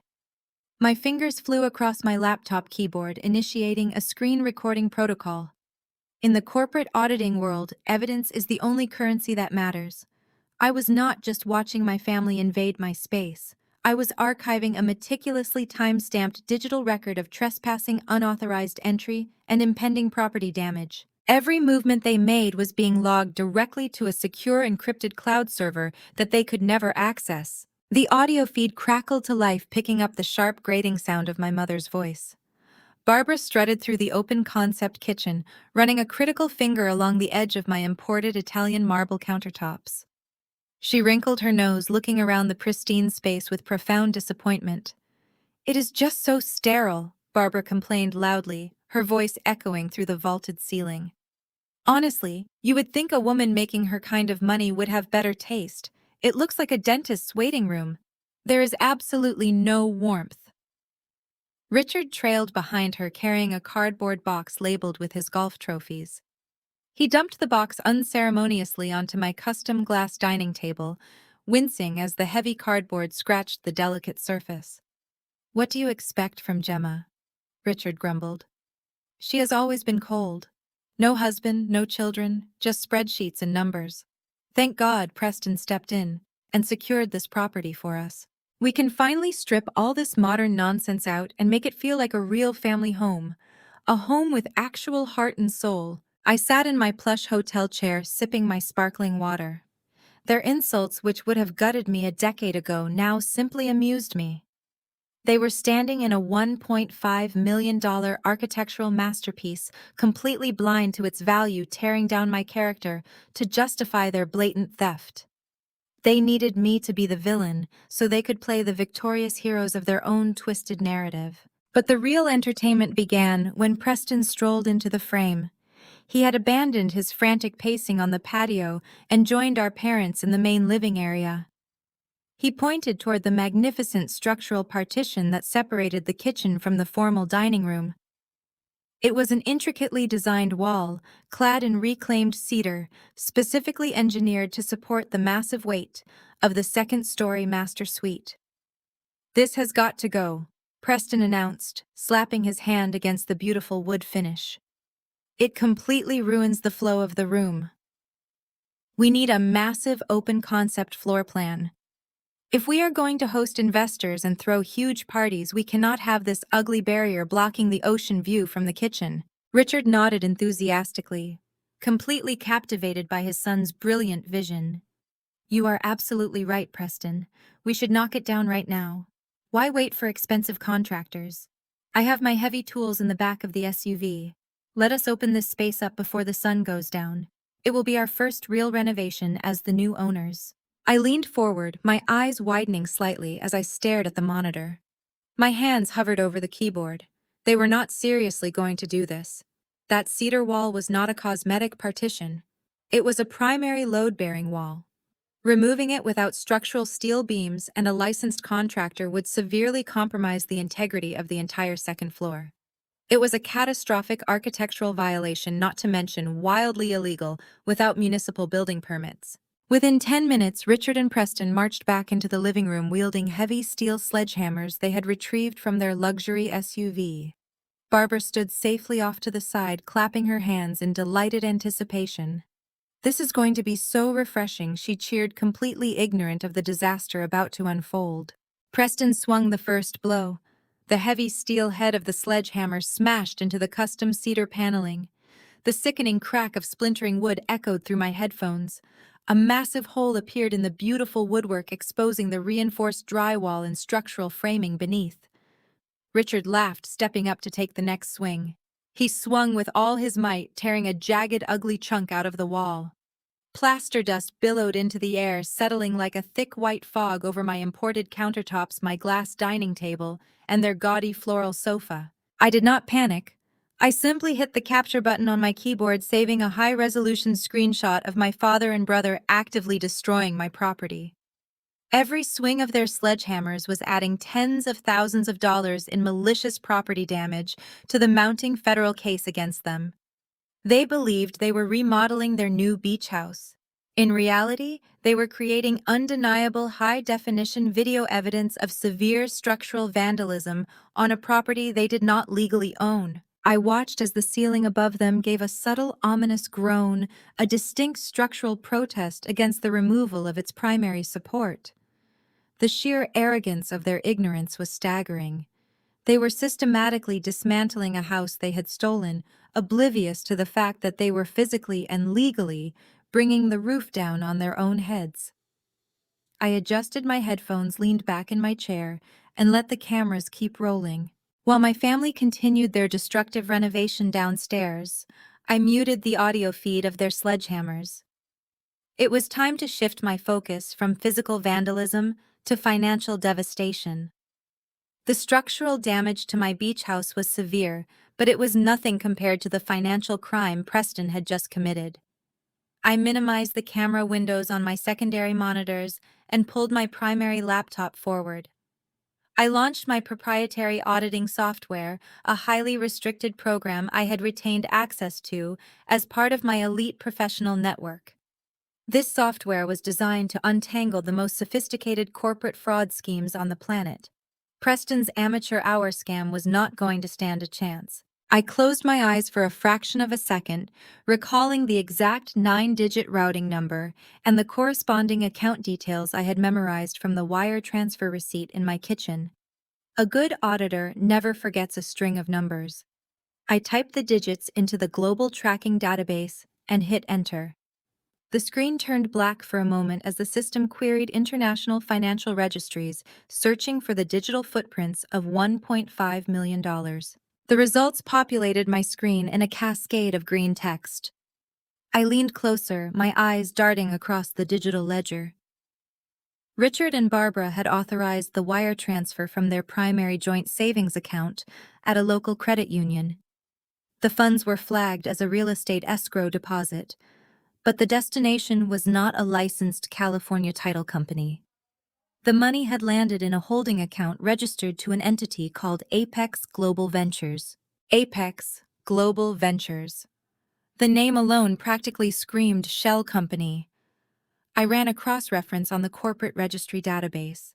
[SPEAKER 1] My fingers flew across my laptop keyboard, initiating a screen recording protocol. In the corporate auditing world, evidence is the only currency that matters. I was not just watching my family invade my space. I was archiving a meticulously time-stamped digital record of trespassing, unauthorized entry, and impending property damage. Every movement they made was being logged directly to a secure encrypted cloud server that they could never access. The audio feed crackled to life, picking up the sharp grating sound of my mother's voice. Barbara strutted through the open-concept kitchen, running a critical finger along the edge of my imported Italian marble countertops. She wrinkled her nose, looking around the pristine space with profound disappointment. "It is just so sterile," Barbara complained loudly, her voice echoing through the vaulted ceiling. "Honestly, you would think a woman making her kind of money would have better taste. It looks like a dentist's waiting room. There is absolutely no warmth." Richard trailed behind her, carrying a cardboard box labeled with his golf trophies. He dumped the box unceremoniously onto my custom glass dining table, wincing as the heavy cardboard scratched the delicate surface. "What do you expect from Gemma?" Richard grumbled. "She has always been cold. No husband, no children, just spreadsheets and numbers. Thank God Preston stepped in and secured this property for us. We can finally strip all this modern nonsense out and make it feel like a real family home. A home with actual heart and soul." I sat in my plush hotel chair, sipping my sparkling water. Their insults, which would have gutted me a decade ago, now simply amused me. They were standing in a $1.5 million architectural masterpiece, completely blind to its value, tearing down my character to justify their blatant theft. They needed me to be the villain, so they could play the victorious heroes of their own twisted narrative. But the real entertainment began when Preston strolled into the frame. He had abandoned his frantic pacing on the patio and joined our parents in the main living area. He pointed toward the magnificent structural partition that separated the kitchen from the formal dining room. It was an intricately designed wall, clad in reclaimed cedar, specifically engineered to support the massive weight of the second-story master suite. "This has got to go," Preston announced, slapping his hand against the beautiful wood finish. "It completely ruins the flow of the room. We need a massive open-concept floor plan. If we are going to host investors and throw huge parties, we cannot have this ugly barrier blocking the ocean view from the kitchen." Richard nodded enthusiastically, completely captivated by his son's brilliant vision. "You are absolutely right, Preston. We should knock it down right now. Why wait for expensive contractors? I have my heavy tools in the back of the SUV. Let us open this space up before the sun goes down. It will be our first real renovation as the new owners." I leaned forward, my eyes widening slightly as I stared at the monitor. My hands hovered over the keyboard. They were not seriously going to do this. That cedar wall was not a cosmetic partition. It was a primary load-bearing wall. Removing it without structural steel beams and a licensed contractor would severely compromise the integrity of the entire second floor. It was a catastrophic architectural violation, not to mention wildly illegal, without municipal building permits. Within 10 minutes, Richard and Preston marched back into the living room wielding heavy steel sledgehammers they had retrieved from their luxury SUV. Barbara stood safely off to the side, clapping her hands in delighted anticipation. "This is going to be so refreshing," she cheered, completely ignorant of the disaster about to unfold. Preston swung the first blow. The heavy steel head of the sledgehammer smashed into the custom cedar paneling. The sickening crack of splintering wood echoed through my headphones. A massive hole appeared in the beautiful woodwork, exposing the reinforced drywall and structural framing beneath. Richard laughed, stepping up to take the next swing. He swung with all his might, tearing a jagged, ugly chunk out of the wall. Plaster dust billowed into the air, settling like a thick white fog over my imported countertops, my glass dining table, and their gaudy floral sofa. I did not panic. I simply hit the capture button on my keyboard, saving a high-resolution screenshot of my father and brother actively destroying my property. Every swing of their sledgehammers was adding tens of thousands of dollars in malicious property damage to the mounting federal case against them. They believed they were remodeling their new beach house. In reality, they were creating undeniable high-definition video evidence of severe structural vandalism on a property they did not legally own. I watched as the ceiling above them gave a subtle, ominous groan, a distinct structural protest against the removal of its primary support. The sheer arrogance of their ignorance was staggering. They were systematically dismantling a house they had stolen, oblivious to the fact that they were physically and legally bringing the roof down on their own heads. I adjusted my headphones, leaned back in my chair, and let the cameras keep rolling. While my family continued their destructive renovation downstairs, I muted the audio feed of their sledgehammers. It was time to shift my focus from physical vandalism to financial devastation. The structural damage to my beach house was severe, but it was nothing compared to the financial crime Preston had just committed. I minimized the camera windows on my secondary monitors and pulled my primary laptop forward. I launched my proprietary auditing software, a highly restricted program I had retained access to as part of my elite professional network. This software was designed to untangle the most sophisticated corporate fraud schemes on the planet. Preston's amateur hour scam was not going to stand a chance. I closed my eyes for a fraction of a second, recalling the exact 9-digit routing number and the corresponding account details I had memorized from the wire transfer receipt in my kitchen. A good auditor never forgets a string of numbers. I typed the digits into the global tracking database and hit enter. The screen turned black for a moment as the system queried international financial registries, searching for the digital footprints of $1.5 million. The results populated my screen in a cascade of green text. I leaned closer, my eyes darting across the digital ledger. Richard and Barbara had authorized the wire transfer from their primary joint savings account at a local credit union. The funds were flagged as a real estate escrow deposit, but the destination was not a licensed California title company. The money had landed in a holding account registered to an entity called Apex Global Ventures. Apex Global Ventures. The name alone practically screamed shell company. I ran a cross-reference on the corporate registry database.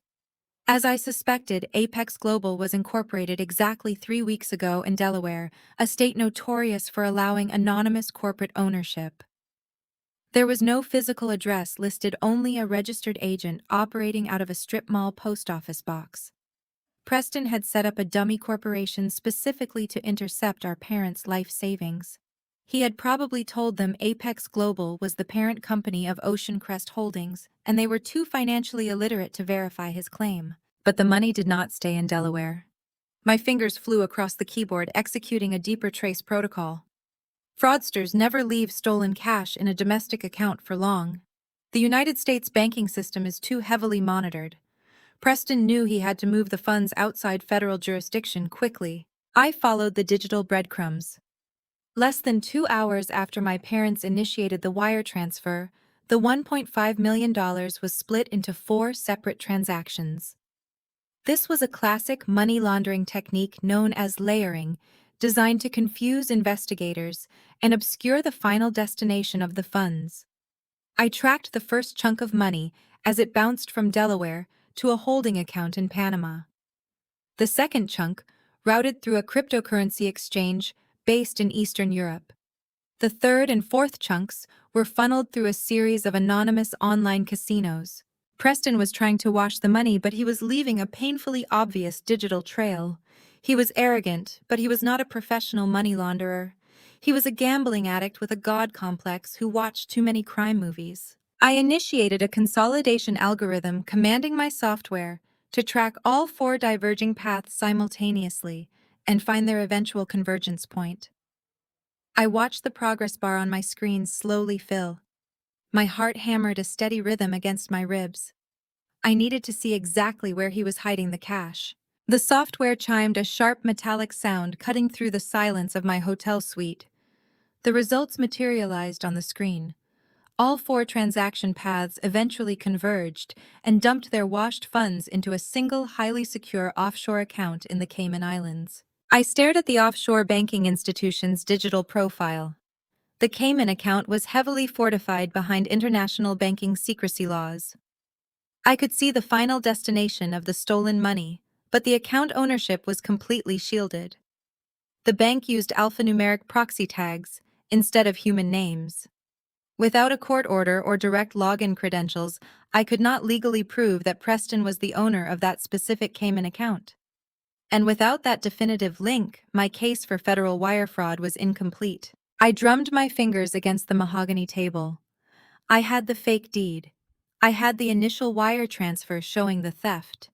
[SPEAKER 1] As I suspected, Apex Global was incorporated exactly 3 weeks ago in Delaware, a state notorious for allowing anonymous corporate ownership. There was no physical address listed, only a registered agent operating out of a strip mall post office box. Preston had set up a dummy corporation specifically to intercept our parents' life savings. He had probably told them Apex Global was the parent company of Ocean Crest Holdings, and they were too financially illiterate to verify his claim. But the money did not stay in Delaware. My fingers flew across the keyboard, executing a deeper trace protocol. Fraudsters never leave stolen cash in a domestic account for long. The United States banking system is too heavily monitored. Preston knew he had to move the funds outside federal jurisdiction quickly. I followed the digital breadcrumbs. Less than 2 hours after my parents initiated the wire transfer, the $1.5 million was split into 4 separate transactions. This was a classic money laundering technique known as layering, designed to confuse investigators and obscure the final destination of the funds. I tracked the first chunk of money as it bounced from Delaware to a holding account in Panama. The second chunk routed through a cryptocurrency exchange based in Eastern Europe. The third and fourth chunks were funneled through a series of anonymous online casinos. Preston was trying to wash the money, but he was leaving a painfully obvious digital trail. He was arrogant, but he was not a professional money launderer. He was a gambling addict with a god complex who watched too many crime movies. I initiated a consolidation algorithm commanding my software to track all 4 diverging paths simultaneously and find their eventual convergence point. I watched the progress bar on my screen slowly fill. My heart hammered a steady rhythm against my ribs. I needed to see exactly where he was hiding the cash. The software chimed a sharp metallic sound cutting through the silence of my hotel suite. The results materialized on the screen. All 4 transaction paths eventually converged and dumped their washed funds into a single highly secure offshore account in the Cayman Islands. I stared at the offshore banking institution's digital profile. The Cayman account was heavily fortified behind international banking secrecy laws. I could see the final destination of the stolen money, but the account ownership was completely shielded. The bank used alphanumeric proxy tags instead of human names. Without a court order or direct login credentials, I could not legally prove that Preston was the owner of that specific Cayman account. And without that definitive link, my case for federal wire fraud was incomplete. I drummed my fingers against the mahogany table. I had the fake deed. I had the initial wire transfer showing the theft.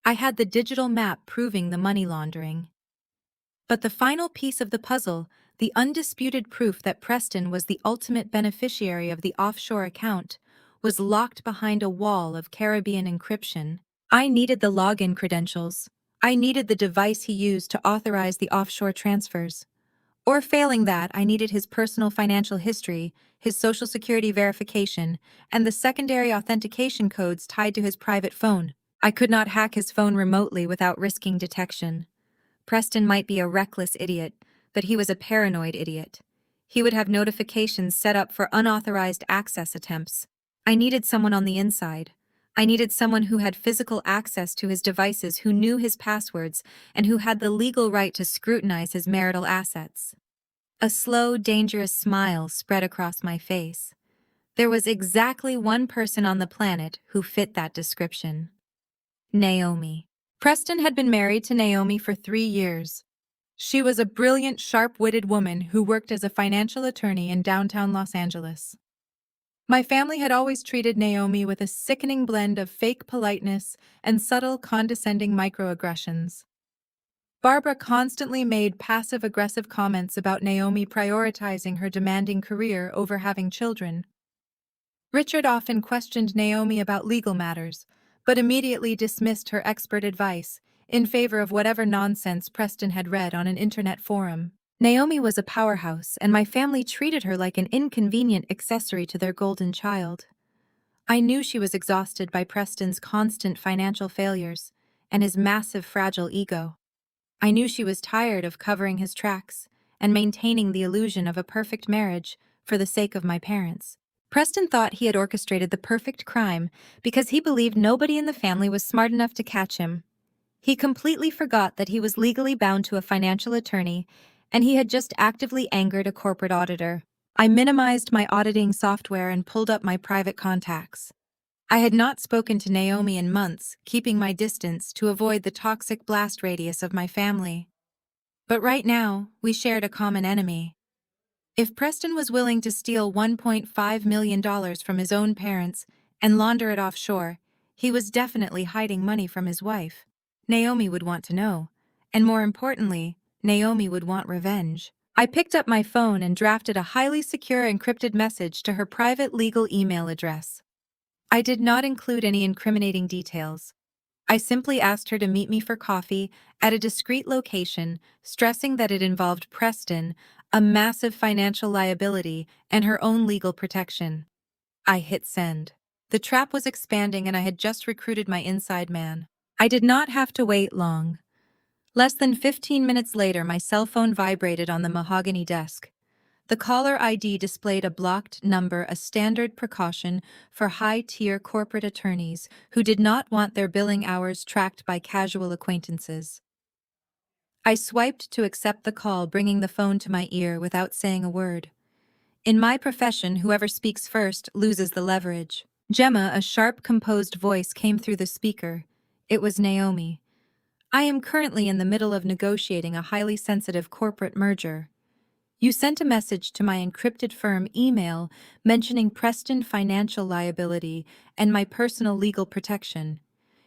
[SPEAKER 1] I had the digital map proving the money laundering. But the final piece of the puzzle, the undisputed proof that Preston was the ultimate beneficiary of the offshore account, was locked behind a wall of Caribbean encryption. I needed the login credentials. I needed the device he used to authorize the offshore transfers. Or failing that, I needed his personal financial history, his social security verification, and the secondary authentication codes tied to his private phone. I could not hack his phone remotely without risking detection. Preston might be a reckless idiot, but he was a paranoid idiot. He would have notifications set up for unauthorized access attempts. I needed someone on the inside. I needed someone who had physical access to his devices, who knew his passwords, and who had the legal right to scrutinize his marital assets. A slow, dangerous smile spread across my face. There was exactly one person on the planet who fit that description. Naomi. Preston had been married to Naomi for 3 years. She was a brilliant, sharp-witted woman who worked as a financial attorney in downtown Los Angeles. My family had always treated Naomi with a sickening blend of fake politeness and subtle, condescending microaggressions. Barbara constantly made passive-aggressive comments about Naomi prioritizing her demanding career over having children. Richard often questioned Naomi about legal matters, but immediately dismissed her expert advice in favor of whatever nonsense Preston had read on an internet forum. Naomi was a powerhouse, and my family treated her like an inconvenient accessory to their golden child. I knew she was exhausted by Preston's constant financial failures and his massive fragile ego. I knew she was tired of covering his tracks and maintaining the illusion of a perfect marriage for the sake of my parents. Preston thought he had orchestrated the perfect crime because he believed nobody in the family was smart enough to catch him. He completely forgot that he was legally bound to a financial attorney, and he had just actively angered a corporate auditor. I minimized my auditing software and pulled up my private contacts. I had not spoken to Naomi in months, keeping my distance to avoid the toxic blast radius of my family. But right now, we shared a common enemy. If Preston was willing to steal $1.5 million from his own parents and launder it offshore, he was definitely hiding money from his wife. Naomi would want to know. And more importantly, Naomi would want revenge. I picked up my phone and drafted a highly secure encrypted message to her private legal email address. I did not include any incriminating details. I simply asked her to meet me for coffee at a discreet location, stressing that it involved Preston, a massive financial liability, and her own legal protection. I hit send. The trap was expanding, and I had just recruited my inside man. I did not have to wait long. Less than 15 minutes later, my cell phone vibrated on the mahogany desk. The caller ID displayed a blocked number, a standard precaution for high-tier corporate attorneys who did not want their billing hours tracked by casual acquaintances. I swiped to accept the call, bringing the phone to my ear without saying a word. In my profession, whoever speaks first loses the leverage. Gemma, a sharp, composed voice came through the speaker. It was Naomi. I am currently in the middle of negotiating a highly sensitive corporate merger. You sent a message to my encrypted firm email mentioning Preston financial liability and my personal legal protection.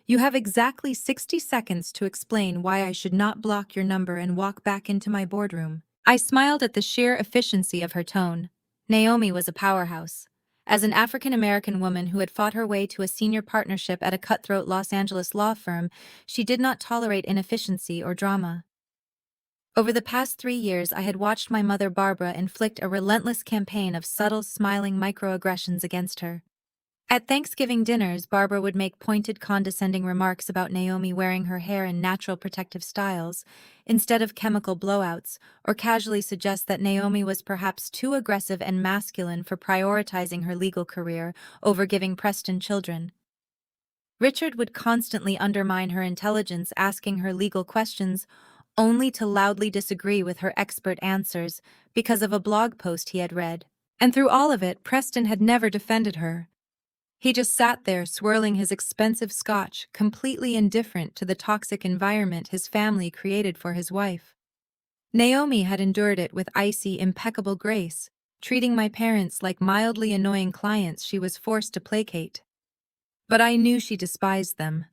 [SPEAKER 1] You have exactly 60 seconds to explain why I should not block your number and walk back into my boardroom. I smiled at the sheer efficiency of her tone. Naomi was a powerhouse. As an African-American woman who had fought her way to a senior partnership at a cutthroat Los Angeles law firm, she did not tolerate inefficiency or drama. Over the past 3 years, I had watched my mother Barbara inflict a relentless campaign of subtle, smiling microaggressions against her. At Thanksgiving dinners, Barbara would make pointed, condescending remarks about Naomi wearing her hair in natural protective styles, instead of chemical blowouts, or casually suggest that Naomi was perhaps too aggressive and masculine for prioritizing her legal career over giving Preston children. Richard would constantly undermine her intelligence, asking her legal questions only to loudly disagree with her expert answers because of a blog post he had read. And through all of it, Preston had never defended her. He just sat there swirling his expensive scotch, completely indifferent to the toxic environment his family created for his wife. Naomi had endured it with icy, impeccable grace, treating my parents like mildly annoying clients she was forced to placate. But I knew she despised them.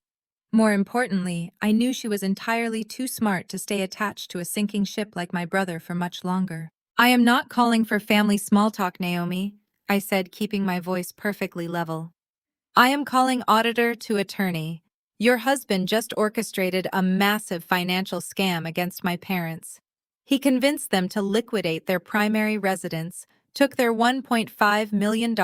[SPEAKER 1] More importantly, I knew she was entirely too smart to stay attached to a sinking ship like my brother for much longer. "I am not calling for family small talk, Naomi," I said, keeping my voice perfectly level. "I am calling auditor to attorney. Your husband just orchestrated a massive financial scam against my parents. He convinced them to liquidate their primary residence, took their $1.5 million,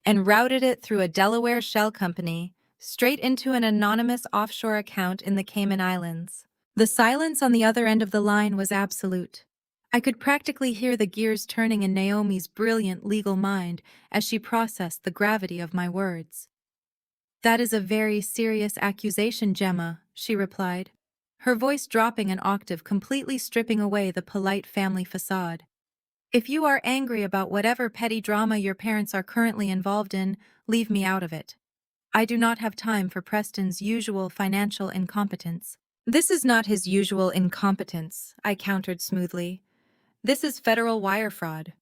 [SPEAKER 1] and routed it through a Delaware shell company straight into an anonymous offshore account in the Cayman Islands." The silence on the other end of the line was absolute. I could practically hear the gears turning in Naomi's brilliant legal mind as she processed the gravity of my words. "That is a very serious accusation, Gemma," she replied, her voice dropping an octave, completely stripping away the polite family facade. "If you are angry about whatever petty drama your parents are currently involved in, leave me out of it. I do not have time for Preston's usual financial incompetence." "This is not his usual incompetence," I countered smoothly. "This is federal wire fraud.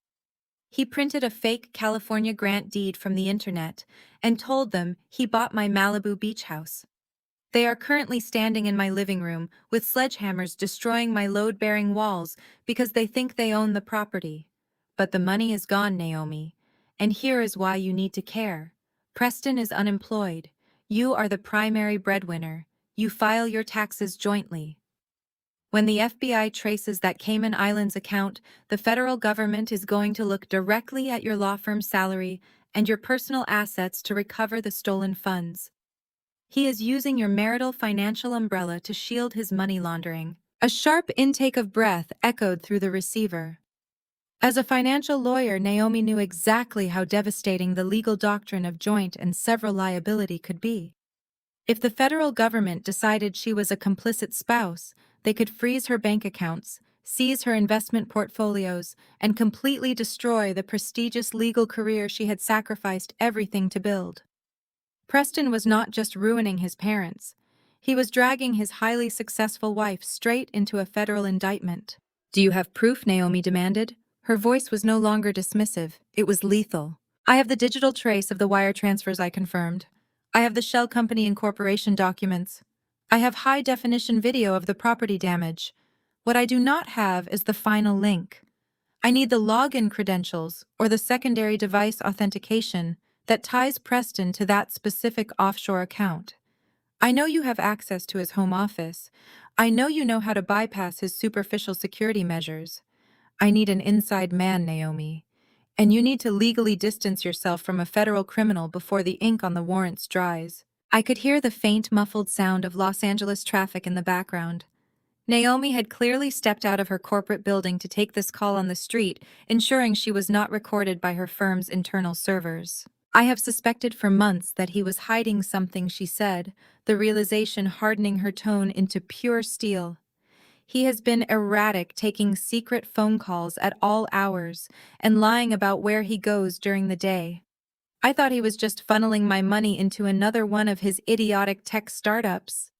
[SPEAKER 1] He printed a fake California grant deed from the internet and told them he bought my Malibu beach house. They are currently standing in my living room with sledgehammers destroying my load-bearing walls because they think they own the property. But the money is gone, Naomi. And here is why you need to care. Preston is unemployed. You are the primary breadwinner. You file your taxes jointly. When the FBI traces that Cayman Islands account, the federal government is going to look directly at your law firm's salary and your personal assets to recover the stolen funds. He is using your marital financial umbrella to shield his money laundering." A sharp intake of breath echoed through the receiver. As a financial lawyer, Naomi knew exactly how devastating the legal doctrine of joint and several liability could be. If the federal government decided she was a complicit spouse, they could freeze her bank accounts, seize her investment portfolios, and completely destroy the prestigious legal career she had sacrificed everything to build. Preston was not just ruining his parents. He was dragging his highly successful wife straight into a federal indictment. "Do you have proof?" Naomi demanded. Her voice was no longer dismissive, it was lethal. "I have the digital trace of the wire transfers I confirmed. I have the shell company incorporation documents. I have high-definition video of the property damage. What I do not have is the final link. I need the login credentials or the secondary device authentication that ties Preston to that specific offshore account. I know you have access to his home office. I know you know how to bypass his superficial security measures. I need an inside man, Naomi. And you need to legally distance yourself from a federal criminal before the ink on the warrants dries." I could hear the faint, muffled sound of Los Angeles traffic in the background. Naomi had clearly stepped out of her corporate building to take this call on the street, ensuring she was not recorded by her firm's internal servers. "I have suspected for months that he was hiding something," she said, the realization hardening her tone into pure steel. "He has been erratic, taking secret phone calls at all hours and lying about where he goes during the day. I thought he was just funneling my money into another one of his idiotic tech startups.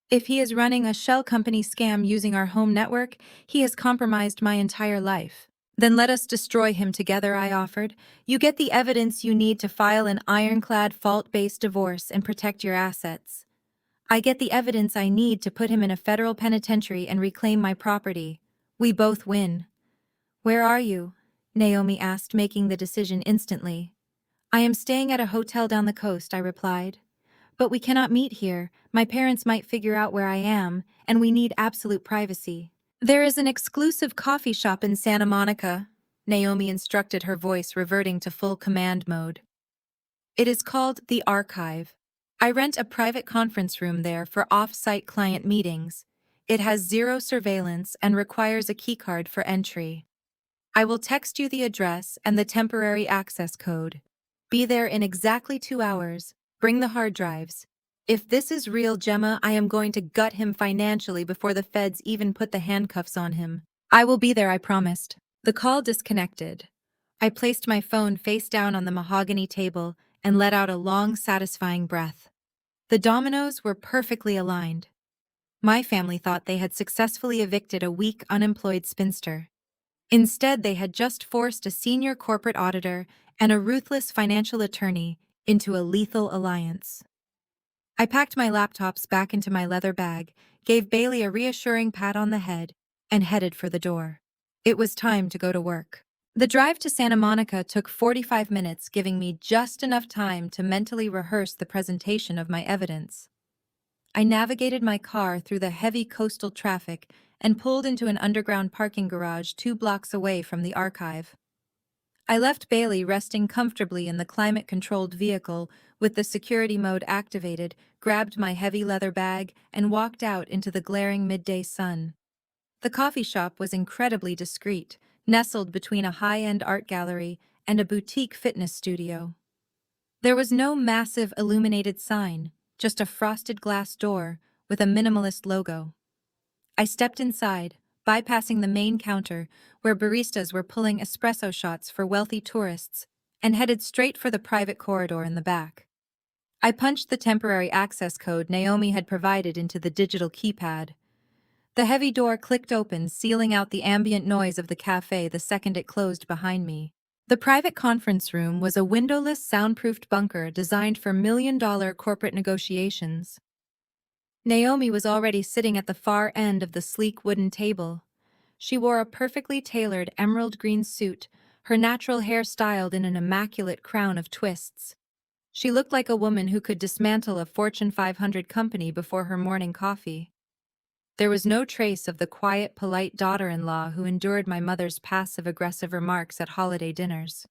[SPEAKER 1] If he is running a shell company scam using our home network, he has compromised my entire life." "Then let us destroy him together," I offered. "You get the evidence you need to file an ironclad fault-based divorce and protect your assets. I get the evidence I need to put him in a federal penitentiary and reclaim my property. We both win." "Where are you?" Naomi asked, making the decision instantly. "I am staying at a hotel down the coast," I replied. "But we cannot meet here. My parents might figure out where I am, and we need absolute privacy." "There is an exclusive coffee shop in Santa Monica," Naomi instructed, her voice reverting to full command mode. "It is called The Archive. I rent a private conference room there for off-site client meetings. It has zero surveillance and requires a keycard for entry. I will text you the address and the temporary access code. Be there in exactly 2 hours. Bring the hard drives." If this is real, Gemma, I am going to gut him financially before the feds even put the handcuffs on him. I will be there, I promised. The call disconnected. I placed my phone face down on the mahogany table and let out a long, satisfying breath. The dominoes were perfectly aligned. My family thought they had successfully evicted a weak, unemployed spinster. Instead, they had just forced a senior corporate auditor and a ruthless financial attorney into a lethal alliance. I packed my laptops back into my leather bag, gave Bailey a reassuring pat on the head, and headed for the door. It was time to go to work. The drive to Santa Monica took 45 minutes, giving me just enough time to mentally rehearse the presentation of my evidence. I navigated my car through the heavy coastal traffic and pulled into an underground parking garage 2 blocks away from the archive. I left Bailey resting comfortably in the climate-controlled vehicle with the security mode activated, grabbed my heavy leather bag, and walked out into the glaring midday sun. The coffee shop was incredibly discreet, nestled between a high-end art gallery and a boutique fitness studio. There was no massive illuminated sign, just a frosted glass door with a minimalist logo. I stepped inside, bypassing the main counter where baristas were pulling espresso shots for wealthy tourists, and headed straight for the private corridor in the back. I punched the temporary access code Naomi had provided into the digital keypad. The heavy door clicked open, sealing out the ambient noise of the cafe the second it closed behind me. The private conference room was a windowless, soundproofed bunker designed for million-dollar corporate negotiations. Naomi was already sitting at the far end of the sleek wooden table. She wore a perfectly tailored emerald green suit, her natural hair styled in an immaculate crown of twists. She looked like a woman who could dismantle a Fortune 500 company before her morning coffee. There was no trace of the quiet, polite daughter-in-law who endured my mother's passive-aggressive remarks at holiday dinners.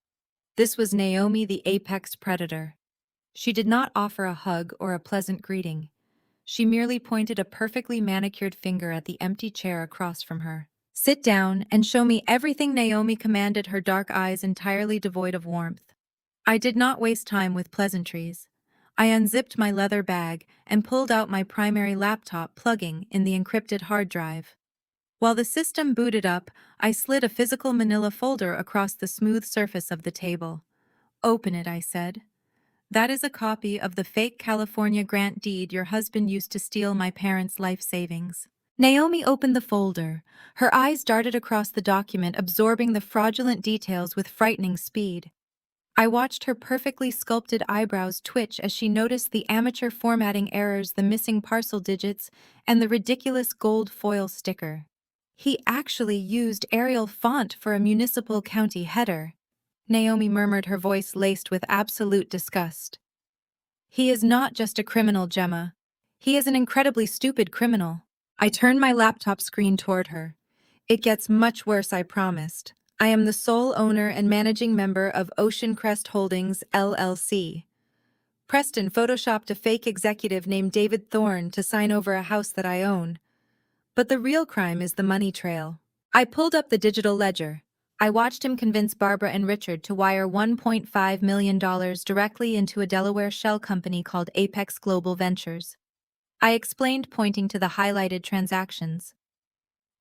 [SPEAKER 1] This was Naomi, the apex predator. She did not offer a hug or a pleasant greeting. She merely pointed a perfectly manicured finger at the empty chair across from her. "Sit down and show me everything," Naomi commanded, her dark eyes entirely devoid of warmth. I did not waste time with pleasantries. I unzipped my leather bag and pulled out my primary laptop, plugging in the encrypted hard drive. While the system booted up, I slid a physical manila folder across the smooth surface of the table. "Open it," I said. "That is a copy of the fake California grant deed your husband used to steal my parents' life savings." Naomi opened the folder. Her eyes darted across the document, absorbing the fraudulent details with frightening speed. I watched her perfectly sculpted eyebrows twitch as she noticed the amateur formatting errors, the missing parcel digits, and the ridiculous gold foil sticker. "He actually used Arial font for a municipal county header," Naomi murmured, her voice laced with absolute disgust. "He is not just a criminal, Gemma. He is an incredibly stupid criminal." I turned my laptop screen toward her. "It gets much worse, I promised. I am the sole owner and managing member of Ocean Crest Holdings, LLC. Preston photoshopped a fake executive named David Thorne to sign over a house that I own. But the real crime is the money trail." I pulled up the digital ledger. I watched him convince Barbara and Richard to wire $1.5 million directly into a Delaware shell company called Apex Global Ventures. I explained, pointing to the highlighted transactions.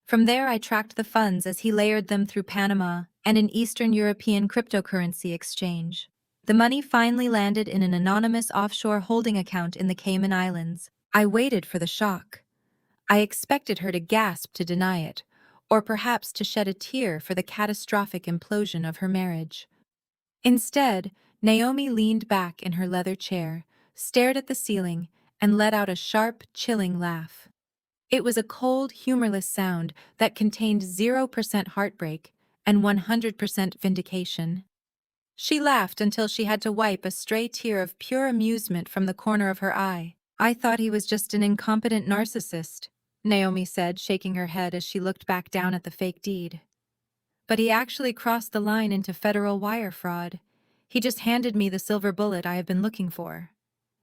[SPEAKER 1] From there, I tracked the funds as he layered them through Panama and an Eastern European cryptocurrency exchange. The money finally landed in an anonymous offshore holding account in the Cayman Islands. I waited for the shock. I expected her to gasp, to deny it, or perhaps to shed a tear for the catastrophic implosion of her marriage. Instead, Naomi leaned back in her leather chair, stared at the ceiling, and let out a sharp, chilling laugh. It was a cold, humorless sound that contained 0% heartbreak and 100% vindication. She laughed until she had to wipe a stray tear of pure amusement from the corner of her eye. "I thought he was just an incompetent narcissist," Naomi said, shaking her head as she looked back down at the fake deed. "But he actually crossed the line into federal wire fraud. He just handed me the silver bullet I have been looking for."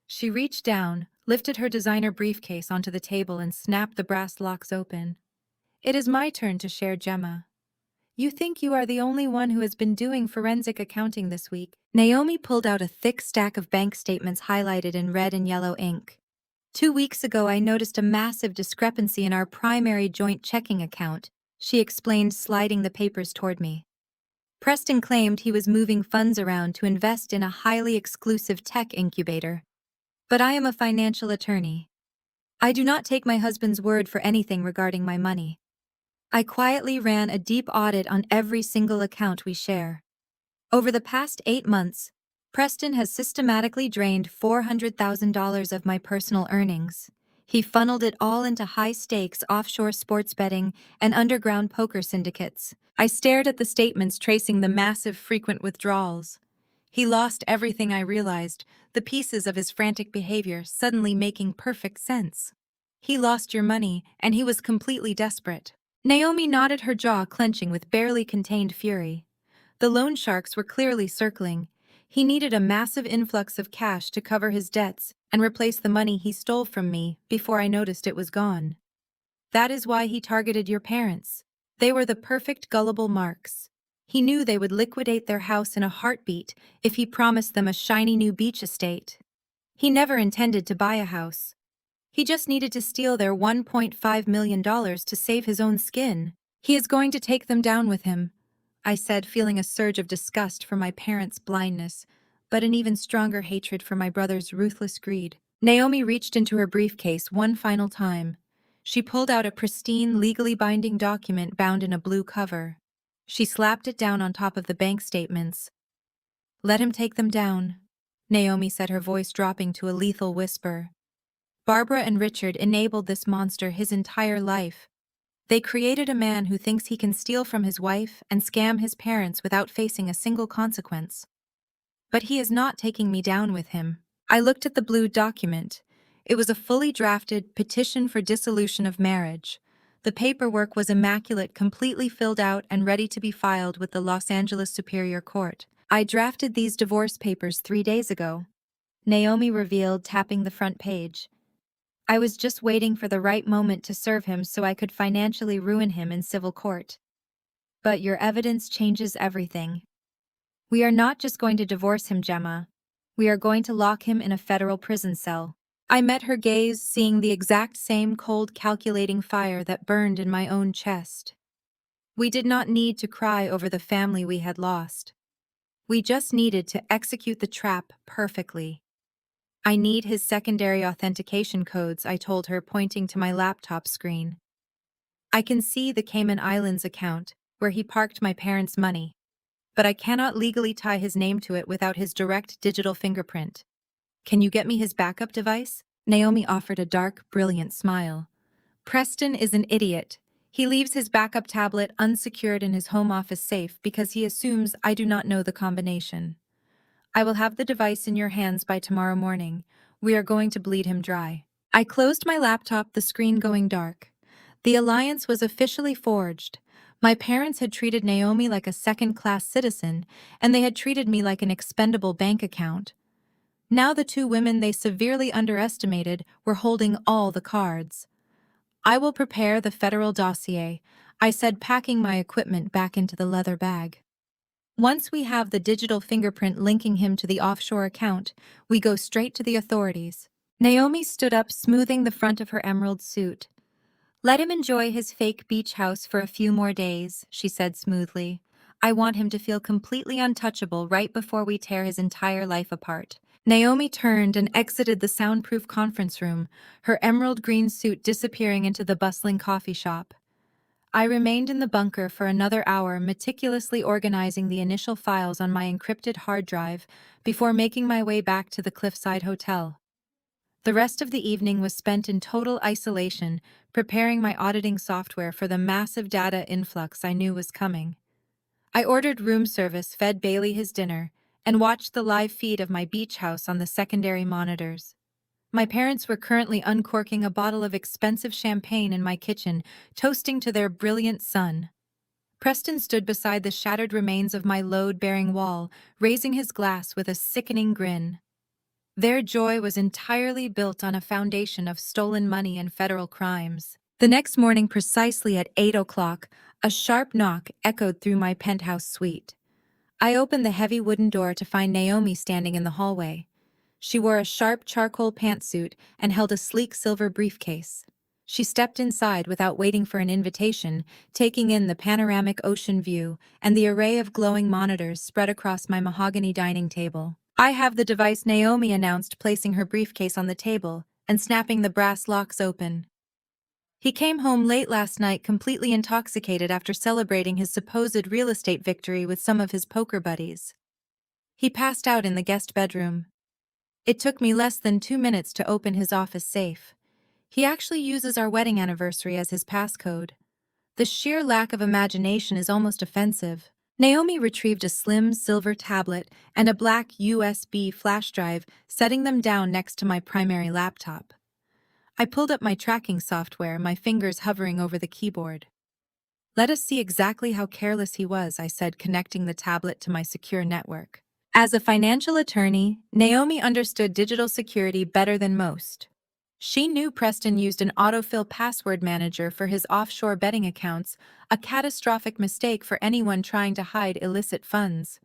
[SPEAKER 1] She reached down, lifted her designer briefcase onto the table, and snapped the brass locks open. "It is my turn to share, Gemma. You think you are the only one who has been doing forensic accounting this week." Naomi pulled out a thick stack of bank statements highlighted in red and yellow ink. 2 weeks ago, I noticed a massive discrepancy in our primary joint checking account, she explained, sliding the papers toward me. Preston claimed he was moving funds around to invest in a highly exclusive tech incubator. But I am a financial attorney. I do not take my husband's word for anything regarding my money. I quietly ran a deep audit on every single account we share. Over the past 8 months, Preston has systematically drained $400,000 of my personal earnings. He funneled it all into high-stakes offshore sports betting and underground poker syndicates. I stared at the statements tracing the massive frequent withdrawals. He lost everything, I realized, the pieces of his frantic behavior suddenly making perfect sense. He lost your money, and he was completely desperate. Naomi nodded, her jaw clenching with barely contained fury. The loan sharks were clearly circling. He needed a massive influx of cash to cover his debts and replace the money he stole from me before I noticed it was gone. That is why he targeted your parents. They were the perfect gullible marks. He knew they would liquidate their house in a heartbeat if he promised them a shiny new beach estate. He never intended to buy a house. He just needed to steal their $1.5 million to save his own skin. He is going to take them down with him, I said, feeling a surge of disgust for my parents' blindness, but an even stronger hatred for my brother's ruthless greed. Naomi reached into her briefcase one final time. She pulled out a pristine, legally binding document bound in a blue cover. She slapped it down on top of the bank statements. "Let him take them down," Naomi said, her voice dropping to a lethal whisper. "Barbara and Richard enabled this monster his entire life. They created a man who thinks he can steal from his wife and scam his parents without facing a single consequence. But he is not taking me down with him." I looked at the blue document. It was a fully drafted petition for dissolution of marriage. The paperwork was immaculate, completely filled out and ready to be filed with the Los Angeles Superior Court. "I drafted these divorce papers 3 days ago," Naomi revealed, tapping the front page. "I was just waiting for the right moment to serve him so I could financially ruin him in civil court. But your evidence changes everything. We are not just going to divorce him, Gemma. We are going to lock him in a federal prison cell." I met her gaze, seeing the exact same cold, calculating fire that burned in my own chest. We did not need to cry over the family we had lost. We just needed to execute the trap perfectly. "I need his secondary authentication codes," I told her, pointing to my laptop screen. "I can see the Cayman Islands account, where he parked my parents' money. But I cannot legally tie his name to it without his direct digital fingerprint. Can you get me his backup device?" Naomi offered a dark, brilliant smile. "Preston is an idiot. He leaves his backup tablet unsecured in his home office safe because he assumes I do not know the combination. I will have the device in your hands by tomorrow morning. We are going to bleed him dry." I closed my laptop, the screen going dark. The alliance was officially forged. My parents had treated Naomi like a second-class citizen, and they had treated me like an expendable bank account. Now the two women they severely underestimated were holding all the cards. "I will prepare the federal dossier," I said, packing my equipment back into the leather bag. "Once we have the digital fingerprint linking him to the offshore account, we go straight to the authorities." Naomi stood up, smoothing the front of her emerald suit. "Let him enjoy his fake beach house for a few more days," she said smoothly. "I want him to feel completely untouchable right before we tear his entire life apart." Naomi turned and exited the soundproof conference room, her emerald green suit disappearing into the bustling coffee shop. I remained in the bunker for another hour, meticulously organizing the initial files on my encrypted hard drive before making my way back to the Cliffside Hotel. The rest of the evening was spent in total isolation, preparing my auditing software for the massive data influx I knew was coming. I ordered room service, fed Bailey his dinner, and watched the live feed of my beach house on the secondary monitors. My parents were currently uncorking a bottle of expensive champagne in my kitchen, toasting to their brilliant son. Preston stood beside the shattered remains of my load-bearing wall, raising his glass with a sickening grin. Their joy was entirely built on a foundation of stolen money and federal crimes. The next morning, precisely at 8 o'clock, a sharp knock echoed through my penthouse suite. I opened the heavy wooden door to find Naomi standing in the hallway. She wore a sharp charcoal pantsuit and held a sleek silver briefcase. She stepped inside without waiting for an invitation, taking in the panoramic ocean view and the array of glowing monitors spread across my mahogany dining table. "I have the device," Naomi announced, placing her briefcase on the table and snapping the brass locks open. He came home late last night completely intoxicated after celebrating his supposed real estate victory with some of his poker buddies. He passed out in the guest bedroom. It took me less than 2 minutes to open his office safe. He actually uses our wedding anniversary as his passcode. The sheer lack of imagination is almost offensive. Naomi retrieved a slim silver tablet and a black USB flash drive, setting them down next to my primary laptop. I pulled up my tracking software, my fingers hovering over the keyboard. "Let us see exactly how careless he was," I said, connecting the tablet to my secure network. As a financial attorney, Naomi understood digital security better than most. She knew Preston used an autofill password manager for his offshore betting accounts, a catastrophic mistake for anyone trying to hide illicit funds.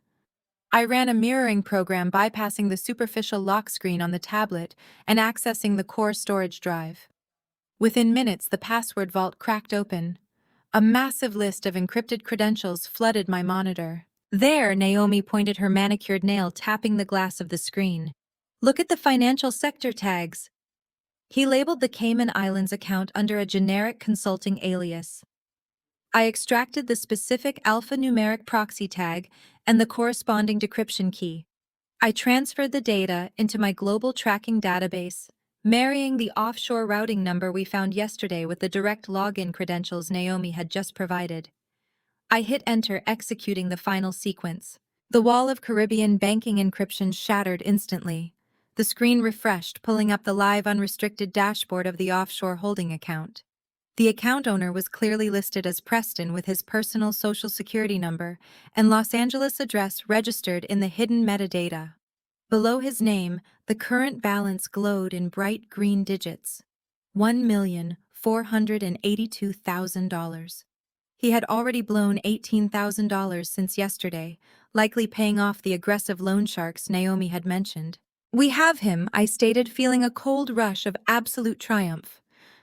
[SPEAKER 1] I ran a mirroring program bypassing the superficial lock screen on the tablet and accessing the core storage drive. Within minutes, the password vault cracked open. A massive list of encrypted credentials flooded my monitor. "There," Naomi pointed her manicured nail, tapping the glass of the screen. "Look at the financial sector tags." He labeled the Cayman Islands account under a generic consulting alias. I extracted the specific alphanumeric proxy tag and the corresponding decryption key. I transferred the data into my global tracking database, marrying the offshore routing number we found yesterday with the direct login credentials Naomi had just provided. I hit enter, executing the final sequence. The wall of Caribbean banking encryption shattered instantly. The screen refreshed, pulling up the live unrestricted dashboard of the offshore holding account. The account owner was clearly listed as Preston with his personal social security number and Los Angeles address registered in the hidden metadata. Below his name, the current balance glowed in bright green digits. $1,482,000. He had already blown $18,000 since yesterday, likely paying off the aggressive loan sharks Naomi had mentioned. "We have him," I stated, feeling a cold rush of absolute triumph.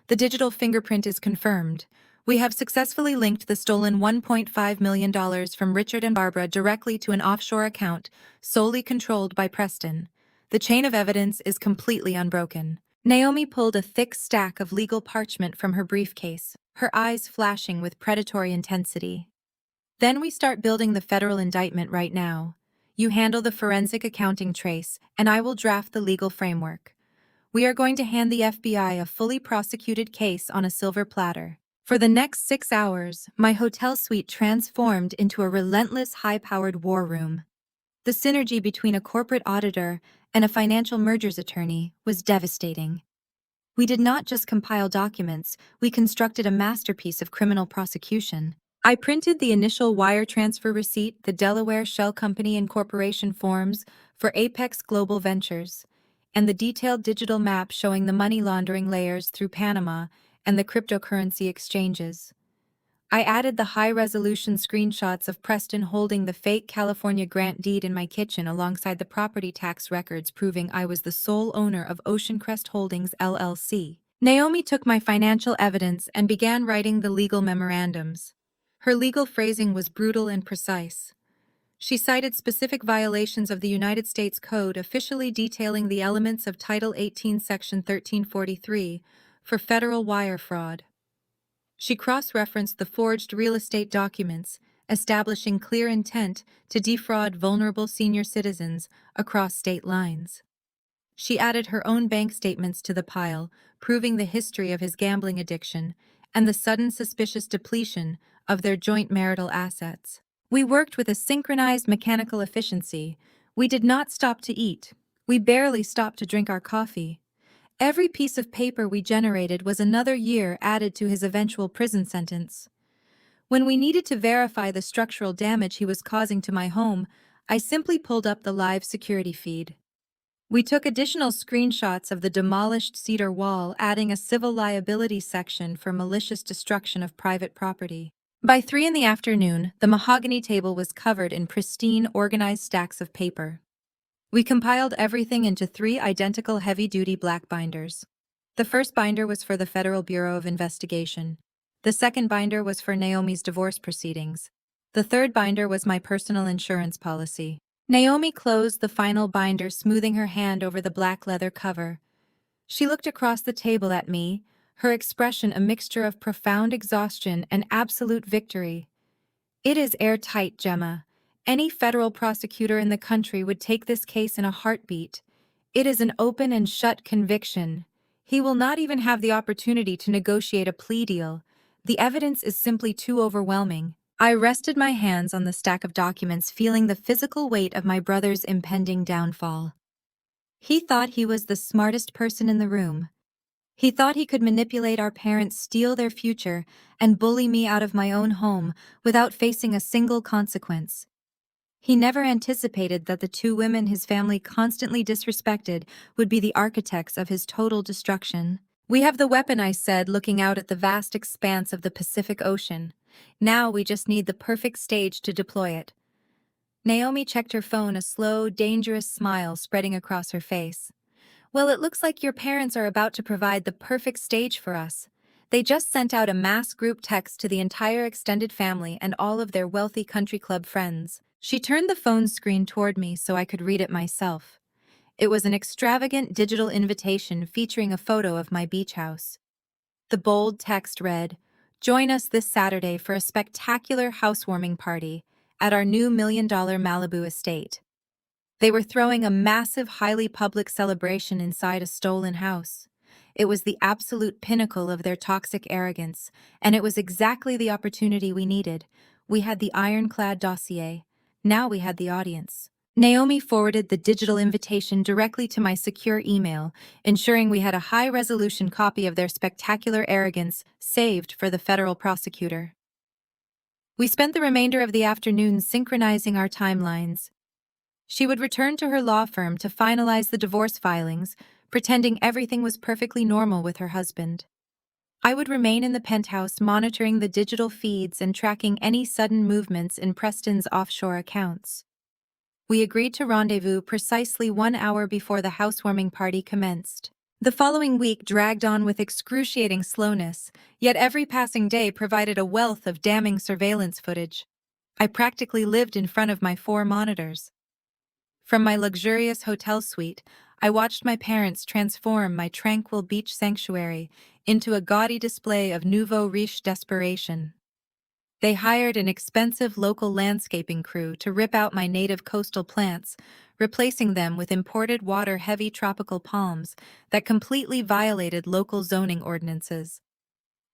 [SPEAKER 1] "The digital fingerprint is confirmed. We have successfully linked the stolen $1.5 million from Richard and Barbara directly to an offshore account solely controlled by Preston. The chain of evidence is completely unbroken." Naomi pulled a thick stack of legal parchment from her briefcase, her eyes flashing with predatory intensity. "Then we start building the federal indictment right now. You handle the forensic accounting trace, and I will draft the legal framework. We are going to hand the FBI a fully prosecuted case on a silver platter." For the next 6 hours, my hotel suite transformed into a relentless, high-powered war room. The synergy between a corporate auditor and a financial mergers attorney was devastating. We did not just compile documents, we constructed a masterpiece of criminal prosecution. I printed the initial wire transfer receipt, the Delaware Shell Company Incorporation forms for Apex Global Ventures, and the detailed digital map showing the money laundering layers through Panama and the cryptocurrency exchanges. I added the high-resolution screenshots of Preston holding the fake California grant deed in my kitchen alongside the property tax records proving I was the sole owner of Oceancrest Holdings, LLC. Naomi took my financial evidence and began writing the legal memorandums. Her legal phrasing was brutal and precise. She cited specific violations of the United States Code, officially detailing the elements of Title 18, Section 1343, for federal wire fraud. She cross-referenced the forged real estate documents, establishing clear intent to defraud vulnerable senior citizens across state lines. She added her own bank statements to the pile, proving the history of his gambling addiction and the sudden suspicious depletion of their joint marital assets. We worked with a synchronized mechanical efficiency. We did not stop to eat. We barely stopped to drink our coffee. Every piece of paper we generated was another year added to his eventual prison sentence. When we needed to verify the structural damage he was causing to my home, I simply pulled up the live security feed. We took additional screenshots of the demolished cedar wall, adding a civil liability section for malicious destruction of private property. By 3 in the afternoon, the mahogany table was covered in pristine, organized stacks of paper. We compiled everything into 3 identical heavy-duty black binders. The first binder was for the Federal Bureau of Investigation. The second binder was for Naomi's divorce proceedings. The third binder was my personal insurance policy. Naomi closed the final binder, smoothing her hand over the black leather cover. She looked across the table at me, her expression a mixture of profound exhaustion and absolute victory. "It is airtight, Gemma. Any federal prosecutor in the country would take this case in a heartbeat. It is an open and shut conviction. He will not even have the opportunity to negotiate a plea deal. The evidence is simply too overwhelming." I rested my hands on the stack of documents, feeling the physical weight of my brother's impending downfall. He thought he was the smartest person in the room. He thought he could manipulate our parents, steal their future, and bully me out of my own home without facing a single consequence. He never anticipated that the 2 women his family constantly disrespected would be the architects of his total destruction. "We have the weapon," I said, looking out at the vast expanse of the Pacific Ocean. "Now we just need the perfect stage to deploy it." Naomi checked her phone, a slow, dangerous smile spreading across her face. "Well, it looks like your parents are about to provide the perfect stage for us. They just sent out a mass group text to the entire extended family and all of their wealthy country club friends." She turned the phone screen toward me so I could read it myself. It was an extravagant digital invitation featuring a photo of my beach house. The bold text read, "Join us this Saturday for a spectacular housewarming party at our new $1 million Malibu estate." They were throwing a massive, highly public celebration inside a stolen house. It was the absolute pinnacle of their toxic arrogance, and it was exactly the opportunity we needed. We had the ironclad dossier. Now we had the audience. Naomi forwarded the digital invitation directly to my secure email, ensuring we had a high-resolution copy of their spectacular arrogance saved for the federal prosecutor. We spent the remainder of the afternoon synchronizing our timelines. She would return to her law firm to finalize the divorce filings, pretending everything was perfectly normal with her husband. I would remain in the penthouse monitoring the digital feeds and tracking any sudden movements in Preston's offshore accounts. We agreed to rendezvous precisely 1 hour before the housewarming party commenced. The following week dragged on with excruciating slowness, yet every passing day provided a wealth of damning surveillance footage. I practically lived in front of my 4 monitors. From my luxurious hotel suite, I watched my parents transform my tranquil beach sanctuary into a gaudy display of nouveau riche desperation. They hired an expensive local landscaping crew to rip out my native coastal plants, replacing them with imported water-heavy tropical palms that completely violated local zoning ordinances.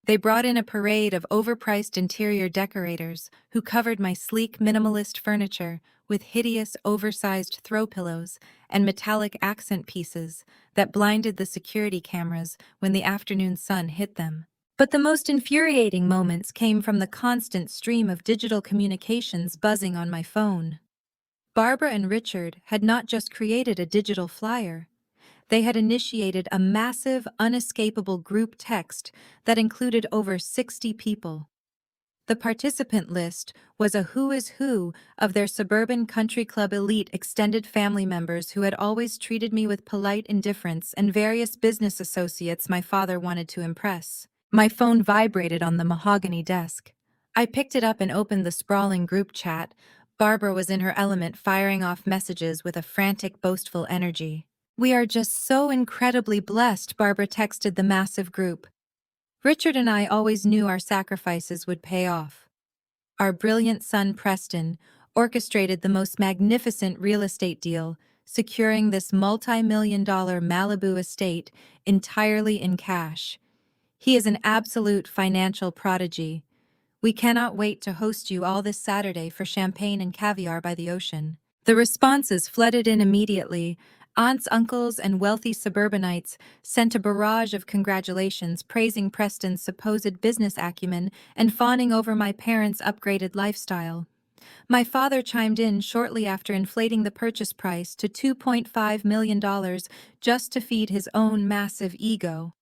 [SPEAKER 1] They brought in a parade of overpriced interior decorators who covered my sleek minimalist furniture with hideous oversized throw pillows and metallic accent pieces that blinded the security cameras when the afternoon sun hit them. But the most infuriating moments came from the constant stream of digital communications buzzing on my phone. Barbara and Richard had not just created a digital flyer. They had initiated a massive, unescapable group text that included over 60 people. The participant list was a who is who of their suburban country club elite extended family members who had always treated me with polite indifference and various business associates my father wanted to impress. My phone vibrated on the mahogany desk. I picked it up and opened the sprawling group chat. Barbara was in her element, firing off messages with a frantic, boastful energy. "We are just so incredibly blessed," Barbara texted the massive group. "Richard and I always knew our sacrifices would pay off. Our brilliant son Preston orchestrated the most magnificent real estate deal, securing this multi-million-dollar Malibu estate entirely in cash. He is an absolute financial prodigy. We cannot wait to host you all this Saturday for champagne and caviar by the ocean." The responses flooded in immediately. Aunts, uncles, and wealthy suburbanites sent a barrage of congratulations, praising Preston's supposed business acumen and fawning over my parents' upgraded lifestyle. My father chimed in shortly after, inflating the purchase price to $2.5 million just to feed his own massive ego.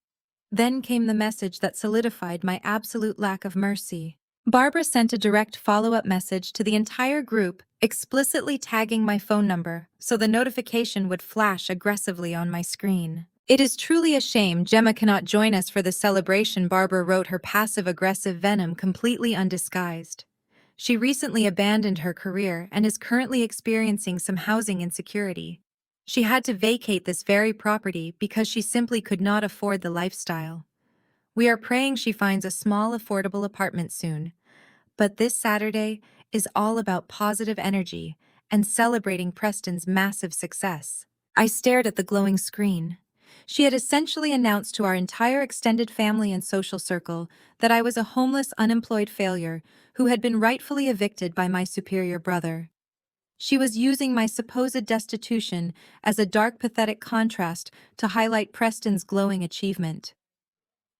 [SPEAKER 1] Then came the message that solidified my absolute lack of mercy. Barbara sent a direct follow-up message to the entire group, explicitly tagging my phone number so the notification would flash aggressively on my screen. It is truly a shame Gemma cannot join us for the celebration. Barbara wrote, her passive-aggressive venom completely undisguised. She recently abandoned her career and is currently experiencing some housing insecurity. She had to vacate this very property because she simply could not afford the lifestyle. We are praying she finds a small, affordable apartment soon. But this Saturday is all about positive energy and celebrating Preston's massive success. I stared at the glowing screen. She had essentially announced to our entire extended family and social circle that I was a homeless, unemployed failure who had been rightfully evicted by my superior brother. She was using my supposed destitution as a dark, pathetic contrast to highlight Preston's glowing achievement.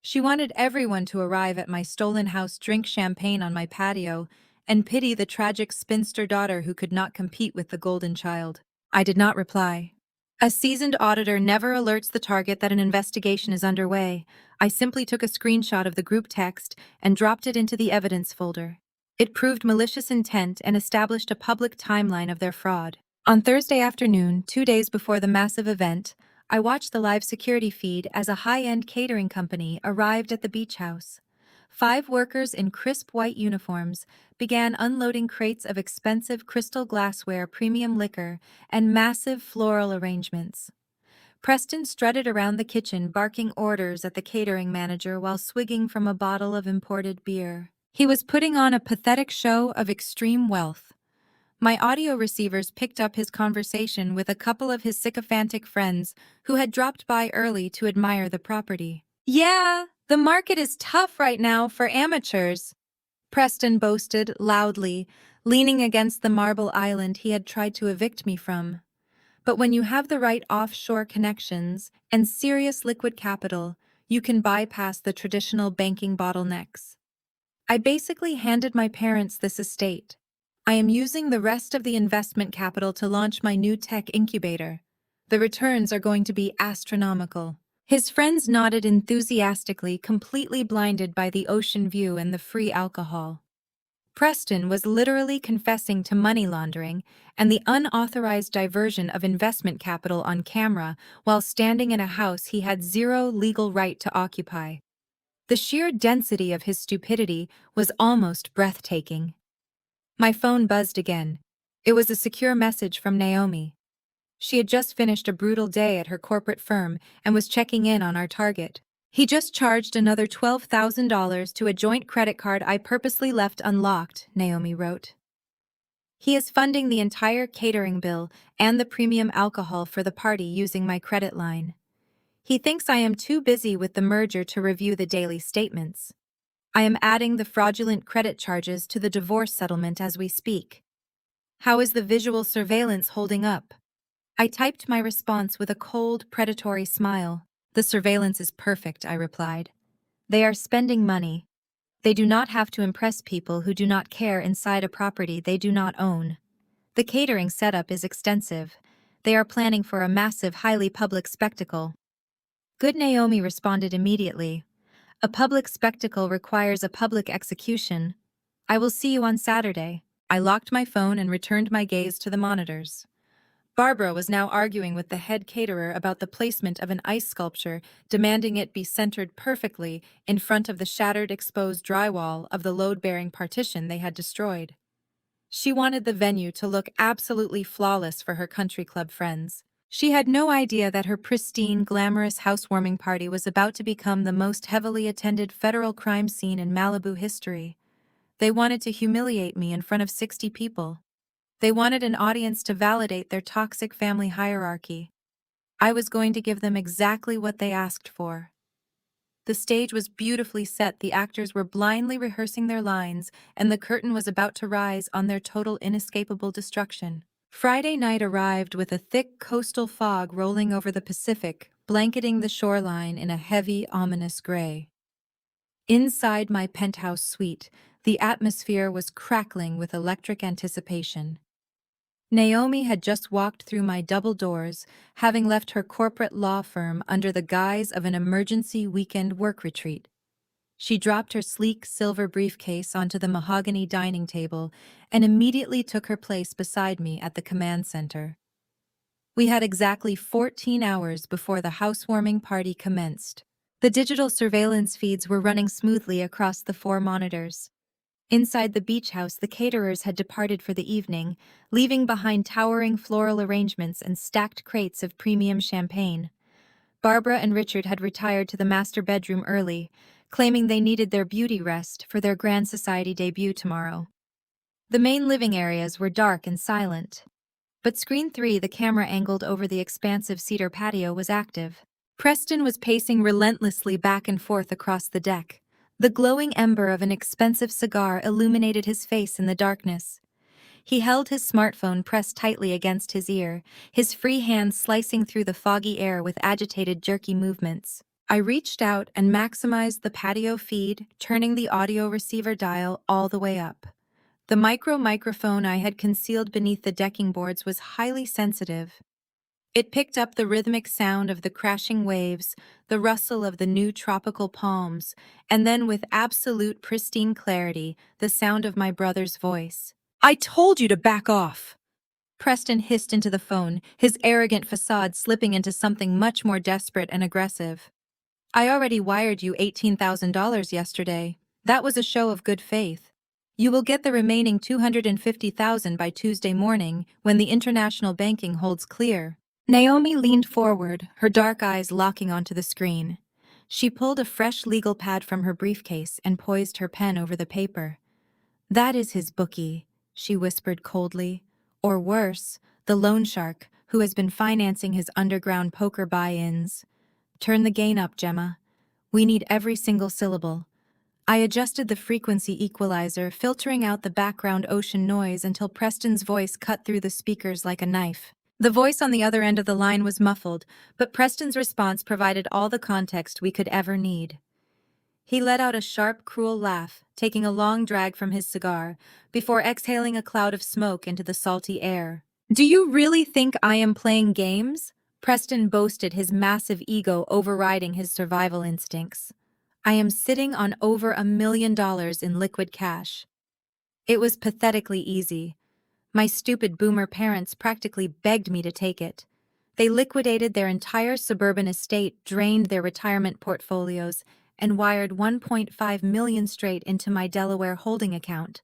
[SPEAKER 1] She wanted everyone to arrive at my stolen house, drink champagne on my patio, and pity the tragic spinster daughter who could not compete with the golden child. I did not reply. A seasoned auditor never alerts the target that an investigation is underway. I simply took a screenshot of the group text and dropped it into the evidence folder. It proved malicious intent and established a public timeline of their fraud. On Thursday afternoon, 2 days before the massive event, I watched the live security feed as a high-end catering company arrived at the beach house. 5 workers in crisp white uniforms began unloading crates of expensive crystal glassware, premium liquor, and massive floral arrangements. Preston strutted around the kitchen, barking orders at the catering manager while swigging from a bottle of imported beer. He was putting on a pathetic show of extreme wealth. My audio receivers picked up his conversation with a couple of his sycophantic friends who had dropped by early to admire the property. "Yeah, the market is tough right now for amateurs," Preston boasted loudly, leaning against the marble island he had tried to evict me from. "But when you have the right offshore connections and serious liquid capital, you can bypass the traditional banking bottlenecks." I basically handed my parents this estate. I am using the rest of the investment capital to launch my new tech incubator. The returns are going to be astronomical. His friends nodded enthusiastically, completely blinded by the ocean view and the free alcohol. Preston was literally confessing to money laundering and the unauthorized diversion of investment capital on camera while standing in a house he had zero legal right to occupy. The sheer density of his stupidity was almost breathtaking. My phone buzzed again. It was a secure message from Naomi. She had just finished a brutal day at her corporate firm and was checking in on our target. "He just charged another $12,000 to a joint credit card I purposely left unlocked," Naomi wrote. "He is funding the entire catering bill and the premium alcohol for the party using my credit line. He thinks I am too busy with the merger to review the daily statements. I am adding the fraudulent credit charges to the divorce settlement as we speak. How is the visual surveillance holding up?" I typed my response with a cold, predatory smile. "The surveillance is perfect," I replied. "They are spending money. They do not have to impress people who do not care inside a property they do not own. The catering setup is extensive. They are planning for a massive, highly public spectacle." "Good," Naomi responded immediately. "A public spectacle requires a public execution. I will see you on Saturday." I locked my phone and returned my gaze to the monitors. Barbara was now arguing with the head caterer about the placement of an ice sculpture, demanding it be centered perfectly in front of the shattered, exposed drywall of the load-bearing partition they had destroyed. She wanted the venue to look absolutely flawless for her country club friends. She had no idea that her pristine, glamorous housewarming party was about to become the most heavily attended federal crime scene in Malibu history. They wanted to humiliate me in front of 60 people. They wanted an audience to validate their toxic family hierarchy. I was going to give them exactly what they asked for. The stage was beautifully set, the actors were blindly rehearsing their lines, and the curtain was about to rise on their total, inescapable destruction. Friday night arrived with a thick coastal fog rolling over the Pacific, blanketing the shoreline in a heavy, ominous gray. Inside my penthouse suite, the atmosphere was crackling with electric anticipation. Naomi had just walked through my double doors, having left her corporate law firm under the guise of an emergency weekend work retreat. She dropped her sleek silver briefcase onto the mahogany dining table and immediately took her place beside me at the command center. We had exactly 14 hours before the housewarming party commenced. The digital surveillance feeds were running smoothly across the 4 monitors. Inside the beach house, the caterers had departed for the evening, leaving behind towering floral arrangements and stacked crates of premium champagne. Barbara and Richard had retired to the master bedroom early, claiming they needed their beauty rest for their grand society debut tomorrow. The main living areas were dark and silent. But screen 3, the camera angled over the expansive cedar patio, was active. Preston was pacing relentlessly back and forth across the deck. The glowing ember of an expensive cigar illuminated his face in the darkness. He held his smartphone pressed tightly against his ear, his free hand slicing through the foggy air with agitated, jerky movements. I reached out and maximized the patio feed, turning the audio receiver dial all the way up. The microphone I had concealed beneath the decking boards was highly sensitive. It picked up the rhythmic sound of the crashing waves, the rustle of the new tropical palms, and then with absolute pristine clarity, the sound of my brother's voice. "I told you to back off!" Preston hissed into the phone, his arrogant facade slipping into something much more desperate and aggressive. "I already wired you $18,000 yesterday. That was a show of good faith. You will get the remaining $250,000 by Tuesday morning when the international banking holds clear." Naomi leaned forward, her dark eyes locking onto the screen. She pulled a fresh legal pad from her briefcase and poised her pen over the paper. "That is his bookie," she whispered coldly. "Or worse, the loan shark who has been financing his underground poker buy-ins. Turn the gain up, Gemma. We need every single syllable." I adjusted the frequency equalizer, filtering out the background ocean noise until Preston's voice cut through the speakers like a knife. The voice on the other end of the line was muffled, but Preston's response provided all the context we could ever need. He let out a sharp, cruel laugh, taking a long drag from his cigar, before exhaling a cloud of smoke into the salty air. "Do you really think I am playing games?" Preston boasted, his massive ego overriding his survival instincts. "I am sitting on over $1 million in liquid cash." It was pathetically easy. My stupid boomer parents practically begged me to take it. They liquidated their entire suburban estate, drained their retirement portfolios, and wired $1.5 million straight into my Delaware holding account.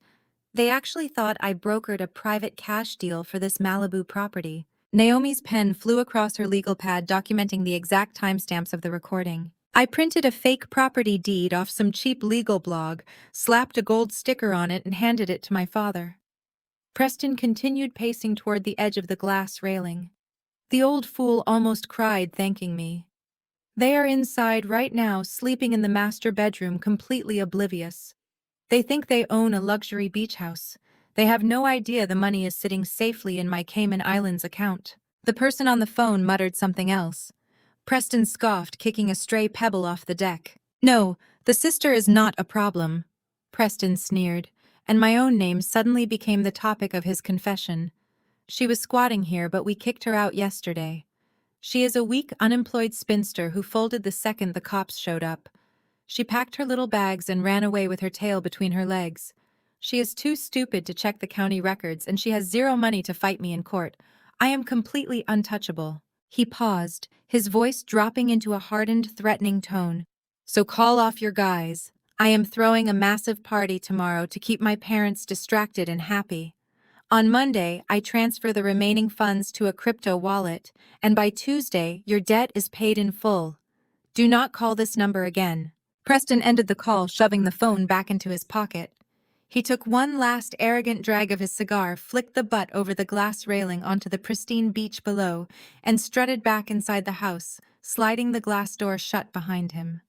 [SPEAKER 1] They actually thought I brokered a private cash deal for this Malibu property. Naomi's pen flew across her legal pad, documenting the exact timestamps of the recording. "I printed a fake property deed off some cheap legal blog, slapped a gold sticker on it, and handed it to my father." Preston continued pacing toward the edge of the glass railing. "The old fool almost cried, thanking me. They are inside right now, sleeping in the master bedroom, completely oblivious. They think they own a luxury beach house. They have no idea the money is sitting safely in my Cayman Islands account." The person on the phone muttered something else. Preston scoffed, kicking a stray pebble off the deck. "No, the sister is not a problem," Preston sneered, and my own name suddenly became the topic of his confession. "She was squatting here, but we kicked her out yesterday. She is a weak, unemployed spinster who folded the second the cops showed up. She packed her little bags and ran away with her tail between her legs. She is too stupid to check the county records, and she has zero money to fight me in court. I am completely untouchable." He paused, his voice dropping into a hardened, threatening tone. "So call off your guys. I am throwing a massive party tomorrow to keep my parents distracted and happy. On Monday, I transfer the remaining funds to a crypto wallet, and by Tuesday, your debt is paid in full. Do not call this number again." Preston ended the call, shoving the phone back into his pocket. He took one last arrogant drag of his cigar, flicked the butt over the glass railing onto the pristine beach below, and strutted back inside the house, sliding the glass door shut behind him.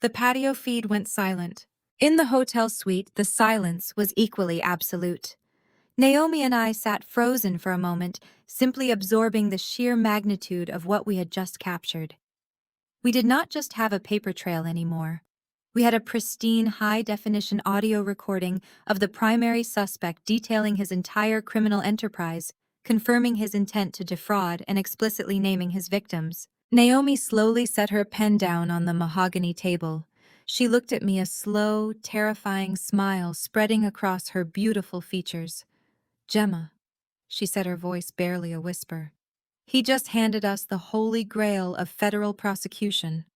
[SPEAKER 1] The patio feed went silent. In the hotel suite, the silence was equally absolute. Naomi and I sat frozen for a moment, simply absorbing the sheer magnitude of what we had just captured. We did not just have a paper trail anymore. We had a pristine, high-definition audio recording of the primary suspect detailing his entire criminal enterprise, confirming his intent to defraud and explicitly naming his victims. Naomi slowly set her pen down on the mahogany table. She looked at me, a slow, terrifying smile spreading across her beautiful features. "Gemma," she said, her voice barely a whisper. "He just handed us the holy grail of federal prosecution."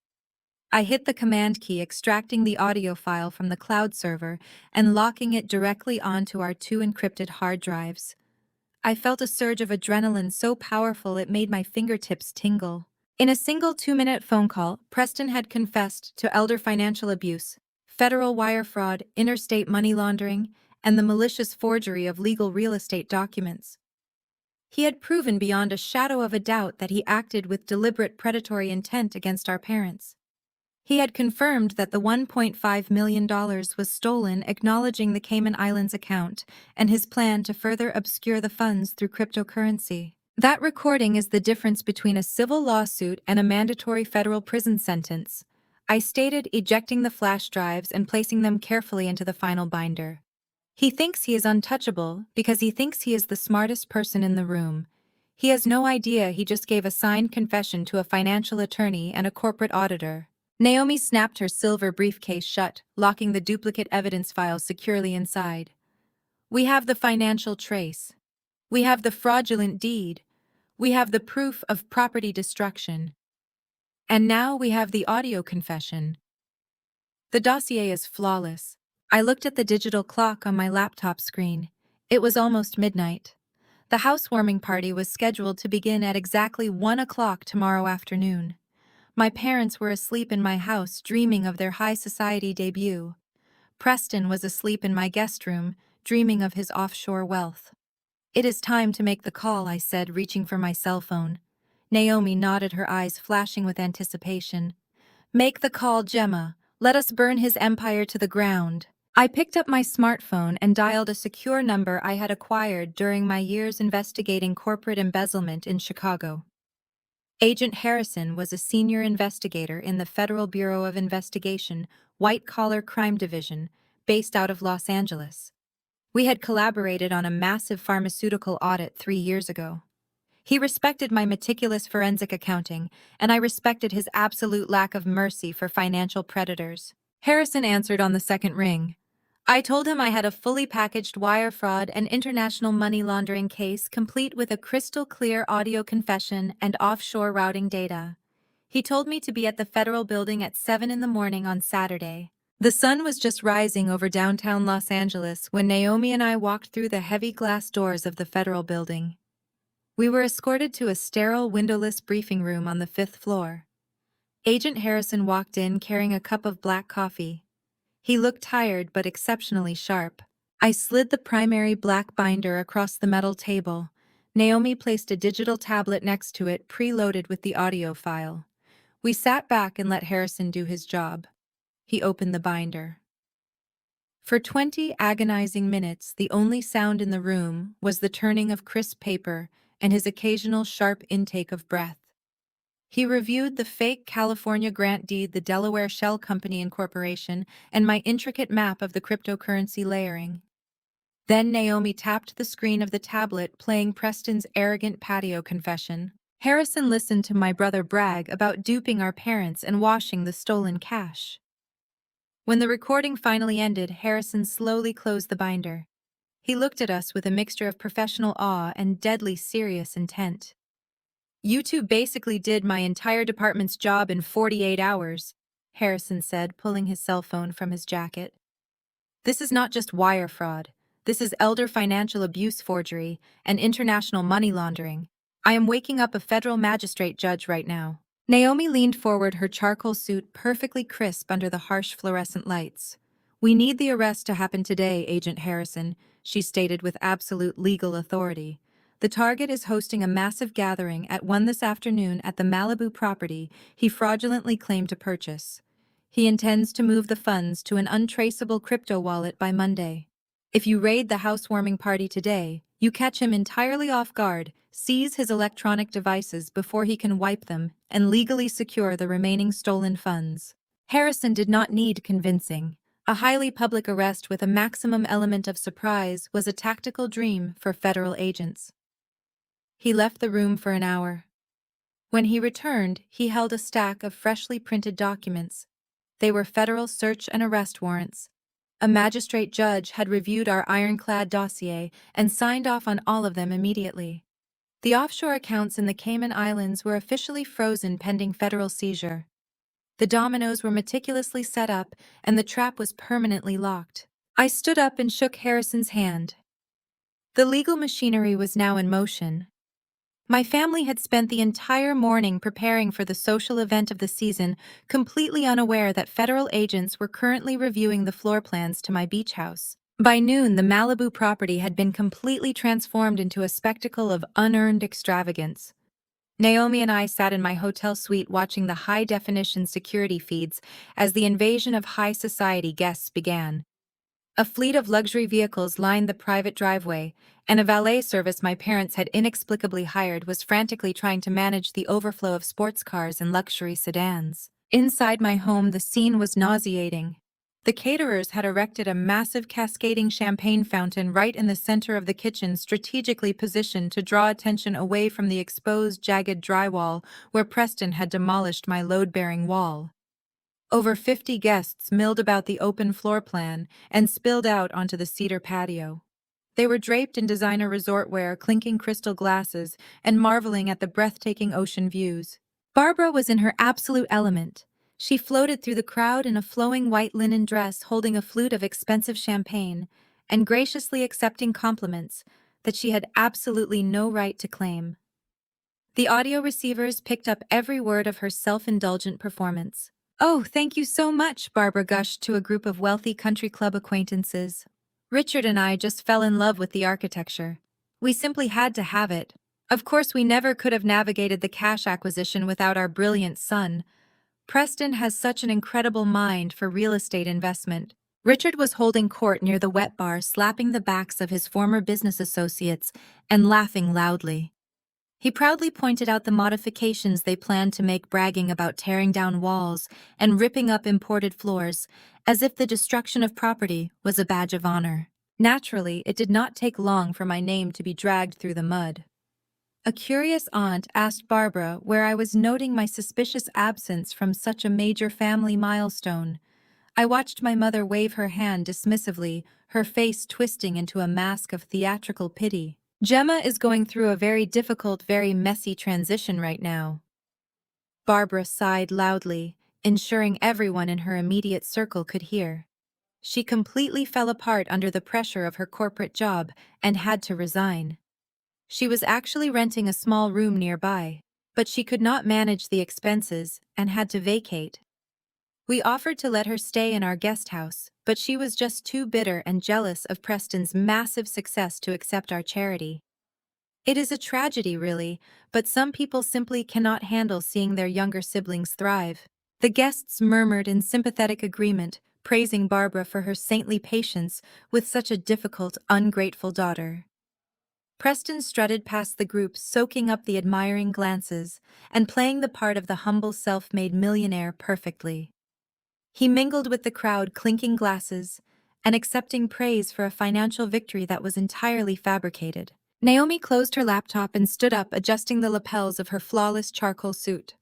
[SPEAKER 1] I hit the command key, extracting the audio file from the cloud server and locking it directly onto our two encrypted hard drives. I felt a surge of adrenaline so powerful it made my fingertips tingle. In a single 2-minute phone call, Preston had confessed to elder financial abuse, federal wire fraud, interstate money laundering, and the malicious forgery of legal real estate documents. He had proven beyond a shadow of a doubt that he acted with deliberate predatory intent against our parents. He had confirmed that the $1.5 million was stolen, acknowledging the Cayman Islands account and his plan to further obscure the funds through cryptocurrency. That recording is the difference between a civil lawsuit and a mandatory federal prison sentence, I stated, ejecting the flash drives and placing them carefully into the final binder. He thinks he is untouchable because he thinks he is the smartest person in the room. He has no idea he just gave a signed confession to a financial attorney and a corporate auditor. Naomi snapped her silver briefcase shut, locking the duplicate evidence files securely inside. "We have the financial trace. We have the fraudulent deed. We have the proof of property destruction. And now we have the audio confession. The dossier is flawless." I looked at the digital clock on my laptop screen. It was almost midnight. The housewarming party was scheduled to begin at exactly 1 o'clock tomorrow afternoon. My parents were asleep in my house, dreaming of their high society debut. Preston was asleep in my guest room, dreaming of his offshore wealth. "It is time to make the call," I said, reaching for my cell phone. Naomi nodded, her eyes flashing with anticipation. "Make the call, Gemma. Let us burn his empire to the ground." I picked up my smartphone and dialed a secure number I had acquired during my years investigating corporate embezzlement in Chicago. Agent Harrison was a senior investigator in the Federal Bureau of Investigation, White-Collar Crime Division, based out of Los Angeles. We had collaborated on a massive pharmaceutical audit 3 years ago. He respected my meticulous forensic accounting, and I respected his absolute lack of mercy for financial predators. Harrison answered on the second ring. I told him I had a fully packaged wire fraud and international money laundering case, complete with a crystal-clear audio confession and offshore routing data. He told me to be at the federal building at 7 in the morning on Saturday. The sun was just rising over downtown Los Angeles when Naomi and I walked through the heavy glass doors of the federal building. We were escorted to a sterile, windowless briefing room on the 5th floor. Agent Harrison walked in carrying a cup of black coffee. He looked tired but exceptionally sharp. I slid the primary black binder across the metal table. Naomi placed a digital tablet next to it, preloaded with the audio file. We sat back and let Harrison do his job. He opened the binder. For 20 agonizing minutes, the only sound in the room was the turning of crisp paper and his occasional sharp intake of breath. He reviewed the fake California grant deed, the Delaware Shell Company Incorporation, and my intricate map of the cryptocurrency layering. Then Naomi tapped the screen of the tablet, playing Preston's arrogant patio confession. Harrison listened to my brother brag about duping our parents and washing the stolen cash. When the recording finally ended, Harrison slowly closed the binder. He looked at us with a mixture of professional awe and deadly serious intent. "You two basically did my entire department's job in 48 hours, Harrison said, pulling his cell phone from his jacket. "This is not just wire fraud. This is elder financial abuse, forgery, and international money laundering. I am waking up a federal magistrate judge right now." Naomi leaned forward, her charcoal suit perfectly crisp under the harsh fluorescent lights. "We need the arrest to happen today, Agent Harrison," she stated with absolute legal authority. "The target is hosting a massive gathering at 1 this afternoon at the Malibu property he fraudulently claimed to purchase. He intends to move the funds to an untraceable crypto wallet by Monday. If you raid the housewarming party today, you catch him entirely off guard, seize his electronic devices before he can wipe them, and legally secure the remaining stolen funds." Harrison did not need convincing. A highly public arrest with a maximum element of surprise was a tactical dream for federal agents. He left the room for an hour. When he returned, he held a stack of freshly printed documents. They were federal search and arrest warrants. A magistrate judge had reviewed our ironclad dossier and signed off on all of them immediately. The offshore accounts in the Cayman Islands were officially frozen pending federal seizure. The dominoes were meticulously set up, and the trap was permanently locked. I stood up and shook Harrison's hand. The legal machinery was now in motion. My family had spent the entire morning preparing for the social event of the season, completely unaware that federal agents were currently reviewing the floor plans to my beach house. By noon, the Malibu property had been completely transformed into a spectacle of unearned extravagance. Naomi and I sat in my hotel suite watching the high-definition security feeds as the invasion of high society guests began. A fleet of luxury vehicles lined the private driveway, and a valet service my parents had inexplicably hired was frantically trying to manage the overflow of sports cars and luxury sedans. Inside my home, the scene was nauseating. The caterers had erected a massive cascading champagne fountain right in the center of the kitchen, strategically positioned to draw attention away from the exposed, jagged drywall where Preston had demolished my load-bearing wall. Over 50 guests milled about the open floor plan and spilled out onto the cedar patio. They were draped in designer resort wear, clinking crystal glasses, and marveling at the breathtaking ocean views. Barbara was in her absolute element. She floated through the crowd in a flowing white linen dress, holding a flute of expensive champagne, and graciously accepting compliments that she had absolutely no right to claim. The audio receivers picked up every word of her self-indulgent performance. "Oh, thank you so much," Barbara gushed to a group of wealthy country club acquaintances. "Richard and I just fell in love with the architecture. We simply had to have it. Of course, we never could have navigated the cash acquisition without our brilliant son. Preston has such an incredible mind for real estate investment." Richard was holding court near the wet bar, slapping the backs of his former business associates and laughing loudly. He proudly pointed out the modifications they planned to make, bragging about tearing down walls and ripping up imported floors, as if the destruction of property was a badge of honor. Naturally, it did not take long for my name to be dragged through the mud. A curious aunt asked Barbara where I was noting my suspicious absence from such a major family milestone. I watched my mother wave her hand dismissively, her face twisting into a mask of theatrical pity. "Gemma is going through a very difficult, very messy transition right now." Barbara sighed loudly, ensuring everyone in her immediate circle could hear. She completely fell apart under the pressure of her corporate job and had to resign. She was actually renting a small room nearby, but she could not manage the expenses and had to vacate. We offered to let her stay in our guest house, but she was just too bitter and jealous of Preston's massive success to accept our charity. It is a tragedy, really, but some people simply cannot handle seeing their younger siblings thrive. The guests murmured in sympathetic agreement, praising Barbara for her saintly patience with such a difficult, ungrateful daughter. Preston strutted past the group, soaking up the admiring glances and playing the part of the humble self-made millionaire perfectly. He mingled with the crowd, clinking glasses and accepting praise for a financial victory that was entirely fabricated. Naomi closed her laptop and stood up, adjusting the lapels of her flawless charcoal suit.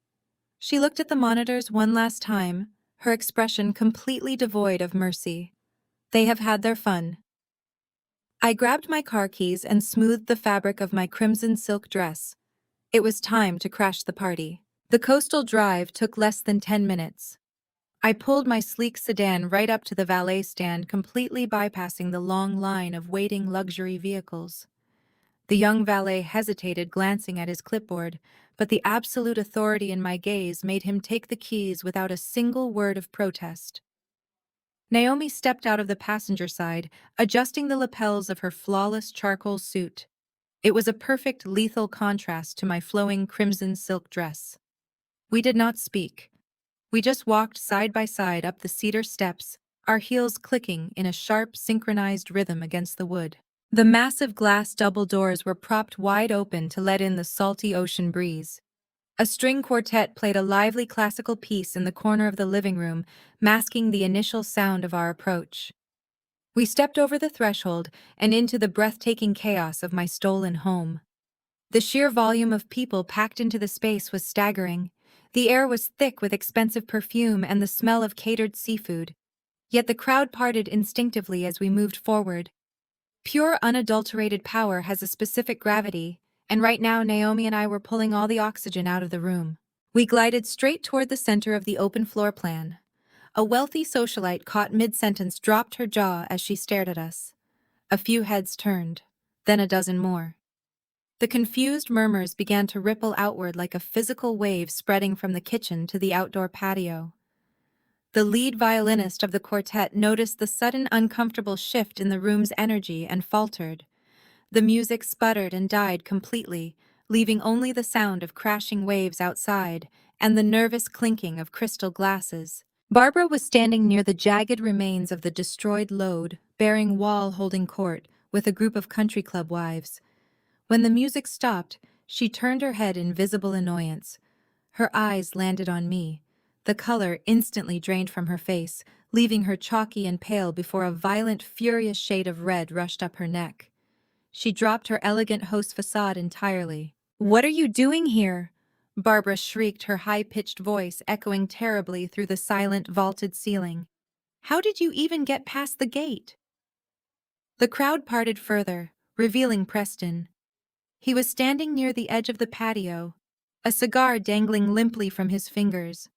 [SPEAKER 1] She looked at the monitors one last time, her expression completely devoid of mercy. They have had their fun. I grabbed my car keys and smoothed the fabric of my crimson silk dress. It was time to crash the party. The coastal drive took less than 10 minutes. I pulled my sleek sedan right up to the valet stand, completely bypassing the long line of waiting luxury vehicles. The young valet hesitated, glancing at his clipboard, but the absolute authority in my gaze made him take the keys without a single word of protest. Naomi stepped out of the passenger side, adjusting the lapels of her flawless charcoal suit. It was a perfect, lethal contrast to my flowing crimson silk dress. We did not speak. We just walked side by side up the cedar steps, our heels clicking in a sharp, synchronized rhythm against the wood. The massive glass double doors were propped wide open to let in the salty ocean breeze. A string quartet played a lively classical piece in the corner of the living room, masking the initial sound of our approach. We stepped over the threshold and into the breathtaking chaos of my stolen home. The sheer volume of people packed into the space was staggering. The air was thick with expensive perfume and the smell of catered seafood, yet the crowd parted instinctively as we moved forward. Pure unadulterated power has a specific gravity, and right now Naomi and I were pulling all the oxygen out of the room. We glided straight toward the center of the open floor plan. A wealthy socialite caught mid-sentence dropped her jaw as she stared at us. A few heads turned, then a dozen more. The confused murmurs began to ripple outward like a physical wave spreading from the kitchen to the outdoor patio. The lead violinist of the quartet noticed the sudden uncomfortable shift in the room's energy and faltered. The music sputtered and died completely, leaving only the sound of crashing waves outside and the nervous clinking of crystal glasses. Barbara was standing near the jagged remains of the destroyed lode, bearing wall holding court, with a group of country club wives. When the music stopped, she turned her head in visible annoyance. Her eyes landed on me. The color instantly drained from her face, leaving her chalky and pale before a violent, furious shade of red rushed up her neck. She dropped her elegant host facade entirely. "What are you doing here?" Barbara shrieked, her high-pitched voice echoing terribly through the silent, vaulted ceiling. "How did you even get past the gate?" The crowd parted further, revealing Preston. He was standing near the edge of the patio, a cigar dangling limply from his fingers.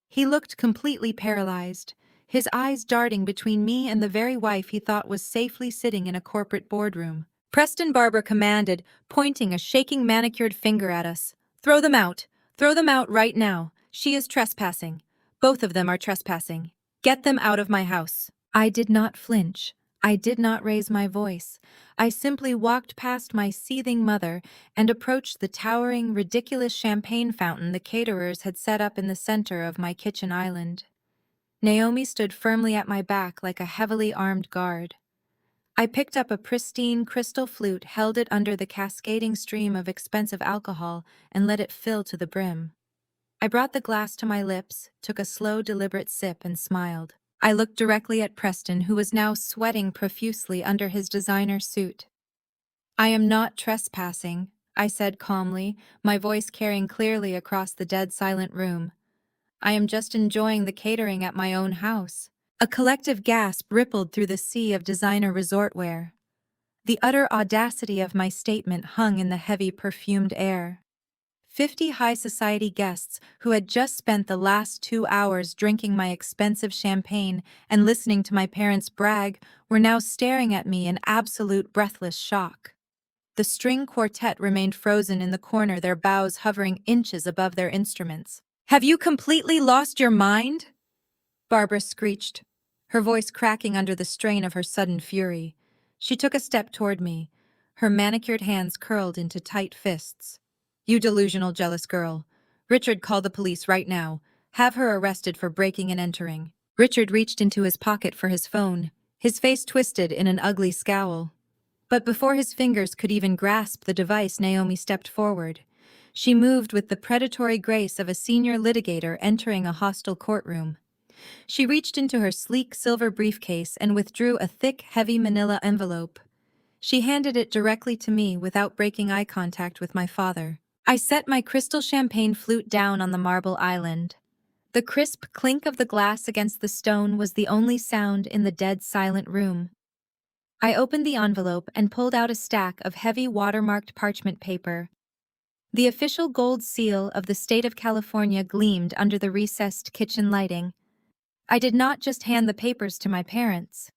[SPEAKER 1] He looked completely paralyzed, his eyes darting between me and the very wife he thought was safely sitting in a corporate boardroom. "Preston," Barbara commanded, pointing a shaking manicured finger at us. "Throw them out! Throw them out right now! She is trespassing. Both of them are trespassing. Get them out of my house." I did not flinch. I did not raise my voice. I simply walked past my seething mother and approached the towering, ridiculous champagne fountain the caterers had set up in the center of my kitchen island. Naomi stood firmly at my back like a heavily armed guard. I picked up a pristine crystal flute, held it under the cascading stream of expensive alcohol, and let it fill to the brim. I brought the glass to my lips, took a slow, deliberate sip, and smiled. I looked directly at Preston, who was now sweating profusely under his designer suit. "I am not trespassing," I said calmly, my voice carrying clearly across the dead silent room. "I am just enjoying the catering at my own house." A collective gasp rippled through the sea of designer resort wear. The utter audacity of my statement hung in the heavy perfumed air. 50 high society guests who had just spent the last 2 hours drinking my expensive champagne and listening to my parents brag were now staring at me in absolute breathless shock. The string quartet remained frozen in the corner, their bows hovering inches above their instruments. "Have you completely lost your mind?" Barbara screeched, her voice cracking under the strain of her sudden fury. She took a step toward me, her manicured hands curled into tight fists. "You delusional, jealous girl. Richard, call the police right now. Have her arrested for breaking and entering." Richard reached into his pocket for his phone, his face twisted in an ugly scowl. But before his fingers could even grasp the device, Naomi stepped forward. She moved with the predatory grace of a senior litigator entering a hostile courtroom. She reached into her sleek silver briefcase and withdrew a thick, heavy manila envelope. She handed it directly to me without breaking eye contact with my father. I set my crystal champagne flute down on the marble island. The crisp clink of the glass against the stone was the only sound in the dead silent room. I opened the envelope and pulled out a stack of heavy watermarked parchment paper. The official gold seal of the state of California gleamed under the recessed kitchen lighting. I did not just hand the papers to my parents.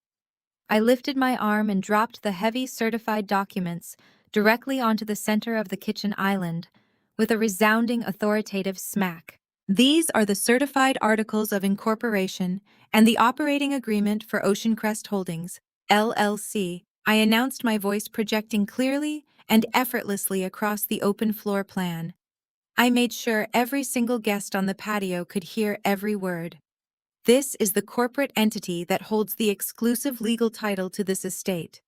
[SPEAKER 1] I lifted my arm and dropped the heavy certified documents directly onto the center of the kitchen island, with a resounding authoritative smack. "These are the certified articles of incorporation and the operating agreement for Ocean Crest Holdings, LLC," I announced, my voice projecting clearly and effortlessly across the open floor plan. I made sure every single guest on the patio could hear every word. "This is the corporate entity that holds the exclusive legal title to this estate.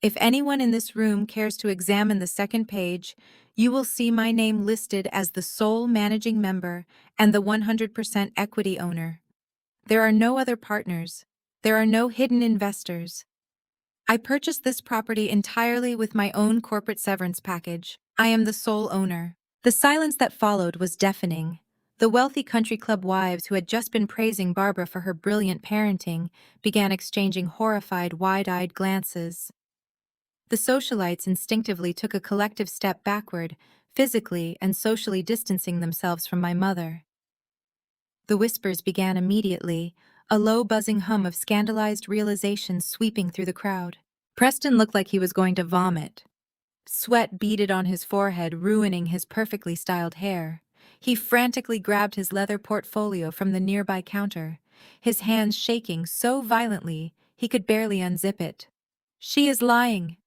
[SPEAKER 1] If anyone in this room cares to examine the second page, you will see my name listed as the sole managing member and the 100% equity owner. There are no other partners. There are no hidden investors. I purchased this property entirely with my own corporate severance package. I am the sole owner." The silence that followed was deafening. The wealthy country club wives who had just been praising Barbara for her brilliant parenting began exchanging horrified, wide-eyed glances. The socialites instinctively took a collective step backward, physically and socially distancing themselves from my mother. The whispers began immediately, a low buzzing hum of scandalized realization sweeping through the crowd. Preston looked like he was going to vomit. Sweat beaded on his forehead, ruining his perfectly styled hair. He frantically grabbed his leather portfolio from the nearby counter, his hands shaking so violently he could barely unzip it. "She is lying!"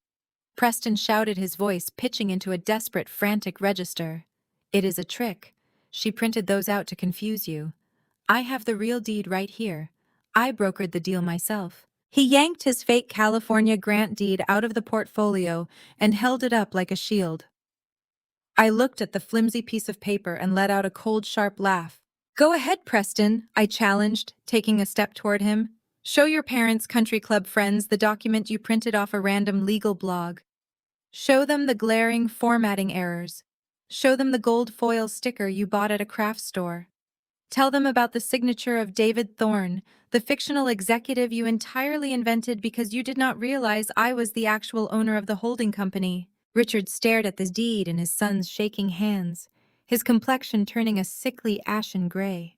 [SPEAKER 1] Preston shouted, his voice pitching into a desperate, frantic register. "It is a trick. She printed those out to confuse you. I have the real deed right here. I brokered the deal myself." He yanked his fake California grant deed out of the portfolio and held it up like a shield. I looked at the flimsy piece of paper and let out a cold, sharp laugh. "Go ahead, Preston," I challenged, taking a step toward him. "Show your parents' country club friends the document you printed off a random legal blog. Show them the glaring formatting errors. Show them the gold foil sticker you bought at a craft store. Tell them about the signature of David Thorne, the fictional executive you entirely invented because you did not realize I was the actual owner of the holding company." Richard stared at the deed in his son's shaking hands, his complexion turning a sickly ashen gray.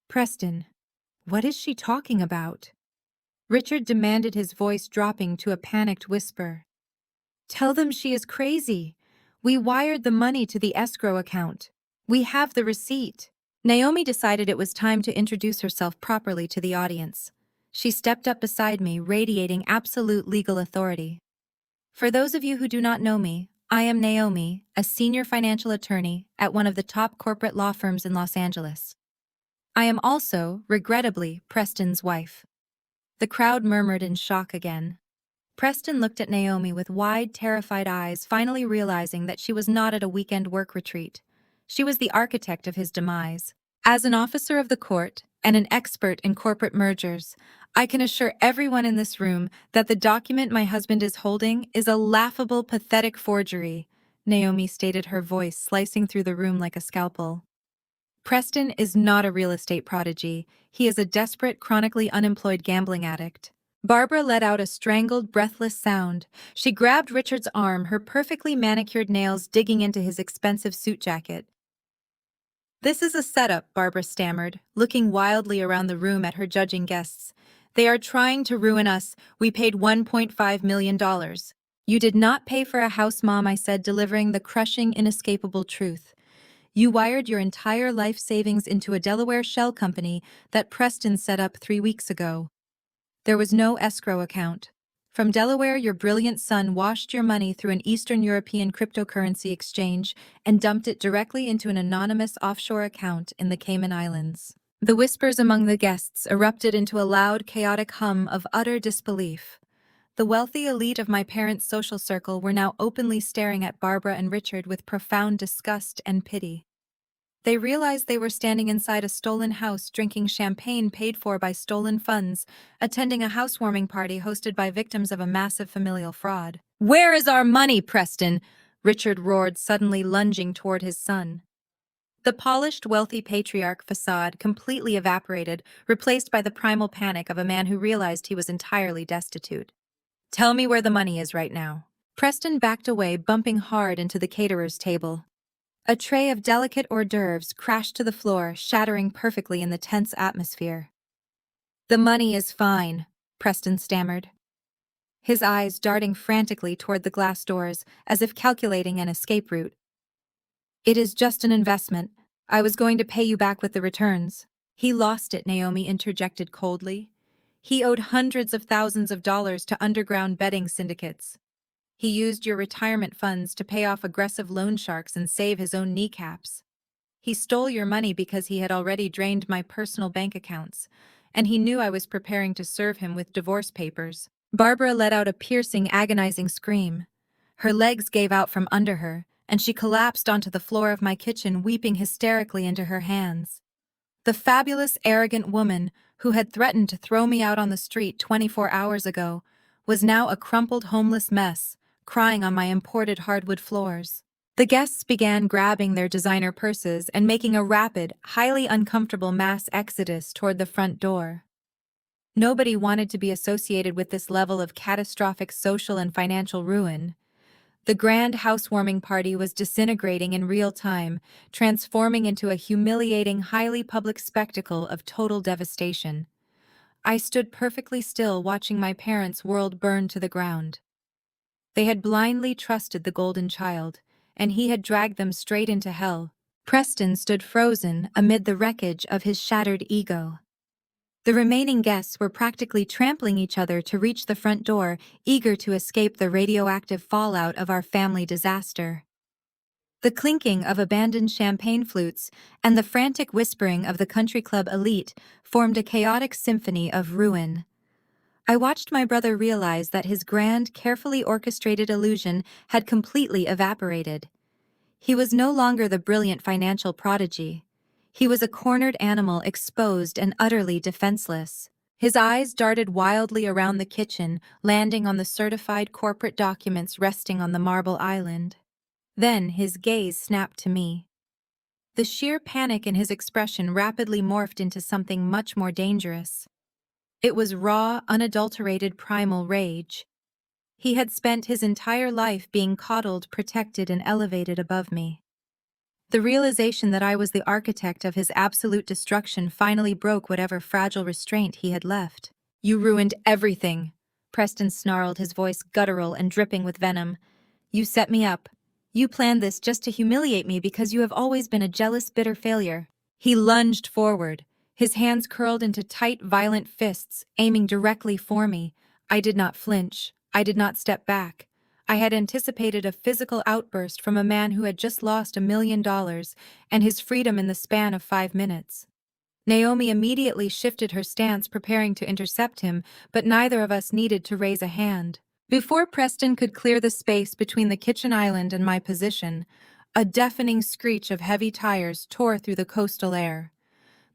[SPEAKER 1] "Preston, what is she talking about?" Richard demanded, his voice dropping to a panicked whisper. "Tell them she is crazy. We wired the money to the escrow account. We have the receipt." Naomi decided it was time to introduce herself properly to the audience. She stepped up beside me, radiating absolute legal authority. "For those of you who do not know me, I am Naomi, a senior financial attorney at one of the top corporate law firms in Los Angeles. I am also, regrettably, Preston's wife." The crowd murmured in shock again. Preston looked at Naomi with wide, terrified eyes, finally realizing that she was not at a weekend work retreat. She was the architect of his demise. As an officer of the court and an expert in corporate mergers, I can assure everyone in this room that the document my husband is holding is a laughable, pathetic forgery, Naomi stated, her voice slicing through the room like a scalpel. "Preston is not a real estate prodigy. He is a desperate, chronically unemployed gambling addict." Barbara let out a strangled, breathless sound. She grabbed Richard's arm, her perfectly manicured nails digging into his expensive suit jacket. "This is a setup," Barbara stammered, looking wildly around the room at her judging guests. "They are trying to ruin us. We paid $1.5 million. "You did not pay for a house, Mom," I said, delivering the crushing, inescapable truth. "You wired your entire life savings into a Delaware shell company that Preston set up 3 weeks ago. There was no escrow account. From Delaware, your brilliant son washed your money through an Eastern European cryptocurrency exchange and dumped it directly into an anonymous offshore account in the Cayman Islands." The whispers among the guests erupted into a loud, chaotic hum of utter disbelief. The wealthy elite of my parents' social circle were now openly staring at Barbara and Richard with profound disgust and pity. They realized they were standing inside a stolen house, drinking champagne paid for by stolen funds, attending a housewarming party hosted by victims of a massive familial fraud. "Where is our money, Preston?" Richard roared, suddenly lunging toward his son. The polished, wealthy patriarch facade completely evaporated, replaced by the primal panic of a man who realized he was entirely destitute. "Tell me where the money is right now." Preston backed away, bumping hard into the caterer's table. A tray of delicate hors d'oeuvres crashed to the floor, shattering perfectly in the tense atmosphere. "The money is fine," Preston stammered, his eyes darting frantically toward the glass doors, as if calculating an escape route. "It is just an investment. I was going to pay you back with the returns." "He lost it," Naomi interjected coldly. "He owed hundreds of thousands of dollars to underground betting syndicates. He used your retirement funds to pay off aggressive loan sharks and save his own kneecaps. He stole your money because he had already drained my personal bank accounts, and he knew I was preparing to serve him with divorce papers." Barbara let out a piercing, agonizing scream. Her legs gave out from under her, and she collapsed onto the floor of my kitchen, weeping hysterically into her hands. The fabulous, arrogant woman who had threatened to throw me out on the street 24 hours ago was now a crumpled, homeless mess, crying on my imported hardwood floors. The guests began grabbing their designer purses and making a rapid, highly uncomfortable mass exodus toward the front door. Nobody wanted to be associated with this level of catastrophic social and financial ruin. The grand housewarming party was disintegrating in real time, transforming into a humiliating, highly public spectacle of total devastation. I stood perfectly still watching my parents' world burn to the ground. They had blindly trusted the golden child, and he had dragged them straight into hell. Preston stood frozen amid the wreckage of his shattered ego. The remaining guests were practically trampling each other to reach the front door, eager to escape the radioactive fallout of our family disaster. The clinking of abandoned champagne flutes and the frantic whispering of the country club elite formed a chaotic symphony of ruin. I watched my brother realize that his grand, carefully orchestrated illusion had completely evaporated. He was no longer the brilliant financial prodigy. He was a cornered animal, exposed and utterly defenseless. His eyes darted wildly around the kitchen, landing on the certified corporate documents resting on the marble island. Then his gaze snapped to me. The sheer panic in his expression rapidly morphed into something much more dangerous. It was raw, unadulterated primal rage. He had spent his entire life being coddled, protected, and elevated above me. The realization that I was the architect of his absolute destruction finally broke whatever fragile restraint he had left. "You ruined everything," Preston snarled, his voice guttural and dripping with venom. "You set me up. You planned this just to humiliate me because you have always been a jealous, bitter failure." He lunged forward, his hands curled into tight, violent fists, aiming directly for me. I did not flinch. I did not step back. I had anticipated a physical outburst from a man who had just lost $1 million and his freedom in the span of 5 minutes. Naomi immediately shifted her stance, preparing to intercept him, but neither of us needed to raise a hand. Before Preston could clear the space between the kitchen island and my position, a deafening screech of heavy tires tore through the coastal air.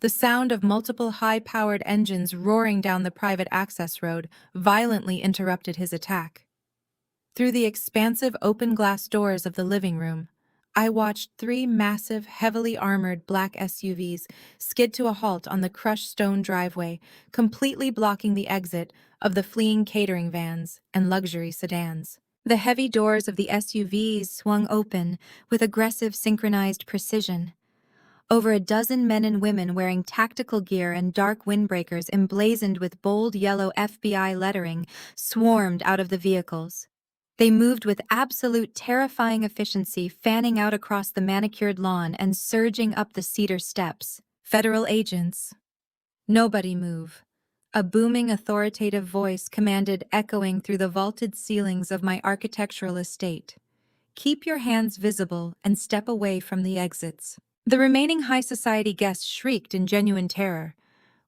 [SPEAKER 1] The sound of multiple high-powered engines roaring down the private access road violently interrupted his attack. Through the expansive open-glass doors of the living room, I watched 3 massive, heavily armored black SUVs skid to a halt on the crushed stone driveway, completely blocking the exit of the fleeing catering vans and luxury sedans. The heavy doors of the SUVs swung open with aggressive, synchronized precision. Over a dozen men and women wearing tactical gear and dark windbreakers emblazoned with bold yellow FBI lettering swarmed out of the vehicles. They moved with absolute terrifying efficiency, fanning out across the manicured lawn and surging up the cedar steps. "Federal agents. Nobody move." A booming, authoritative voice commanded, echoing through the vaulted ceilings of my architectural estate. "Keep your hands visible and step away from the exits." The remaining high society guests shrieked in genuine terror.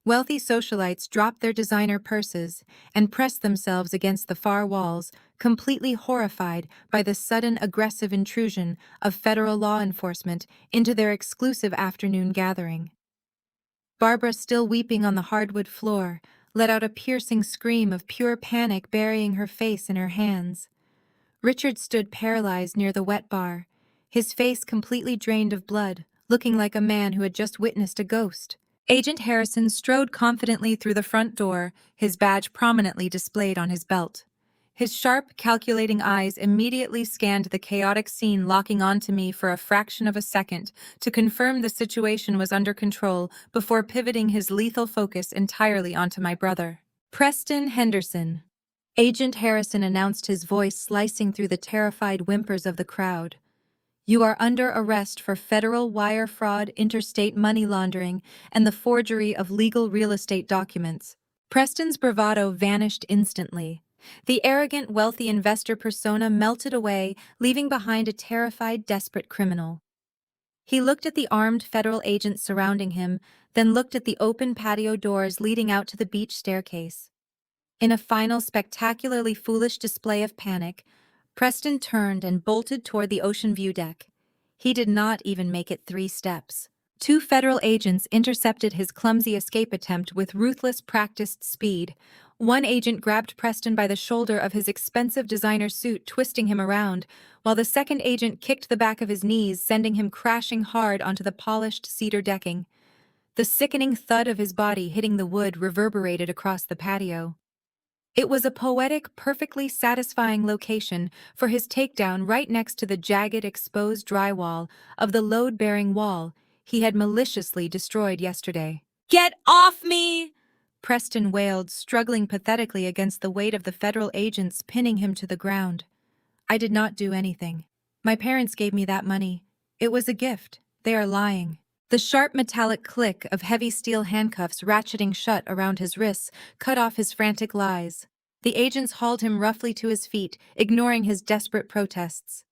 [SPEAKER 1] Wealthy socialites dropped their designer purses and pressed themselves against the far walls, completely horrified by the sudden aggressive intrusion of federal law enforcement into their exclusive afternoon gathering. Barbara, still weeping on the hardwood floor, let out a piercing scream of pure panic, burying her face in her hands. Richard stood paralyzed near the wet bar, his face completely drained of blood, looking like a man who had just witnessed a ghost. Agent Harrison strode confidently through the front door, his badge prominently displayed on his belt. His sharp, calculating eyes immediately scanned the chaotic scene, locking onto me for a fraction of a second to confirm the situation was under control before pivoting his lethal focus entirely onto my brother. "Preston Henderson," Agent Harrison announced, his voice slicing through the terrified whimpers of the crowd. "You are under arrest for federal wire fraud, interstate money laundering, and the forgery of legal real estate documents." Preston's bravado vanished instantly. The arrogant, wealthy investor persona melted away, leaving behind a terrified, desperate criminal. He looked at the armed federal agents surrounding him, then looked at the open patio doors leading out to the beach staircase. In a final, spectacularly foolish display of panic, Preston turned and bolted toward the ocean view deck. He did not even make it 3 steps. 2 federal agents intercepted his clumsy escape attempt with ruthless, practiced speed, One agent grabbed Preston by the shoulder of his expensive designer suit, twisting him around, while the second agent kicked the back of his knees, sending him crashing hard onto the polished cedar decking. The sickening thud of his body hitting the wood reverberated across the patio. It was a poetic, perfectly satisfying location for his takedown, right next to the jagged, exposed drywall of the load-bearing wall he had maliciously destroyed yesterday. "Get off me!" Preston wailed, struggling pathetically against the weight of the federal agents pinning him to the ground. "I did not do anything. My parents gave me that money. It was a gift. They are lying." The sharp metallic click of heavy steel handcuffs ratcheting shut around his wrists cut off his frantic lies. The agents hauled him roughly to his feet, ignoring his desperate protests.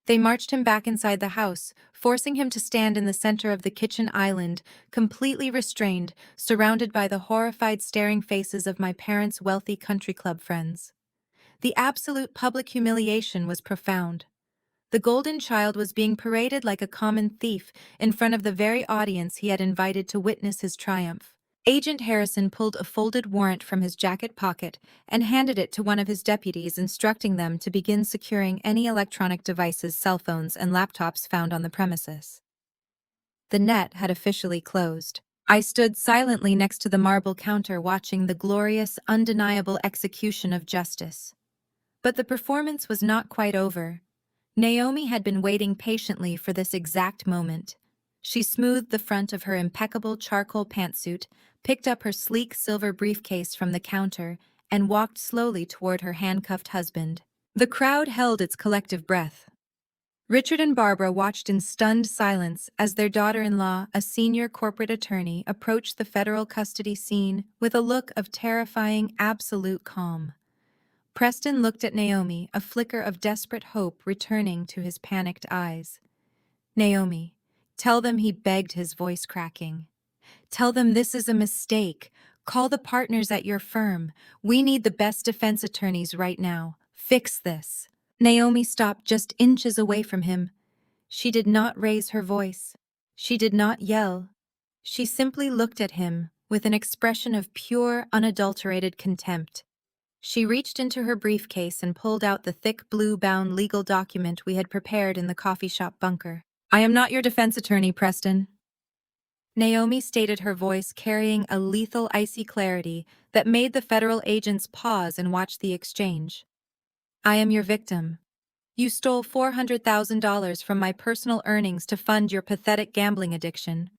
[SPEAKER 1] They marched him back inside the house, forcing him to stand in the center of the kitchen island, completely restrained, surrounded by the horrified staring faces of my parents' wealthy country club friends. The absolute public humiliation was profound. The golden child was being paraded like a common thief in front of the very audience he had invited to witness his triumph. Agent Harrison pulled a folded warrant from his jacket pocket and handed it to one of his deputies, instructing them to begin securing any electronic devices, cell phones, and laptops found on the premises. The net had officially closed. I stood silently next to the marble counter, watching the glorious, undeniable execution of justice. But the performance was not quite over. Naomi had been waiting patiently for this exact moment. She smoothed the front of her impeccable charcoal pantsuit, picked up her sleek silver briefcase from the counter, and walked slowly toward her handcuffed husband. The crowd held its collective breath. Richard and Barbara watched in stunned silence as their daughter-in-law, a senior corporate attorney, approached the federal custody scene with a look of terrifying, absolute calm. Preston looked at Naomi, a flicker of desperate hope returning to his panicked eyes. "Naomi, tell them," he begged, his voice cracking. "Tell them this is a mistake. Call the partners at your firm. We need the best defense attorneys right now. Fix this." Naomi stopped just inches away from him. She did not raise her voice. She did not yell. She simply looked at him with an expression of pure, unadulterated contempt. She reached into her briefcase and pulled out the thick blue-bound legal document we had prepared in the coffee shop bunker. "I am not your defense attorney, Preston." Naomi stated, her voice carrying a lethal, icy clarity that made the federal agents pause and watch the exchange. "I am your victim. You stole $400,000 from my personal earnings to fund your pathetic gambling addiction.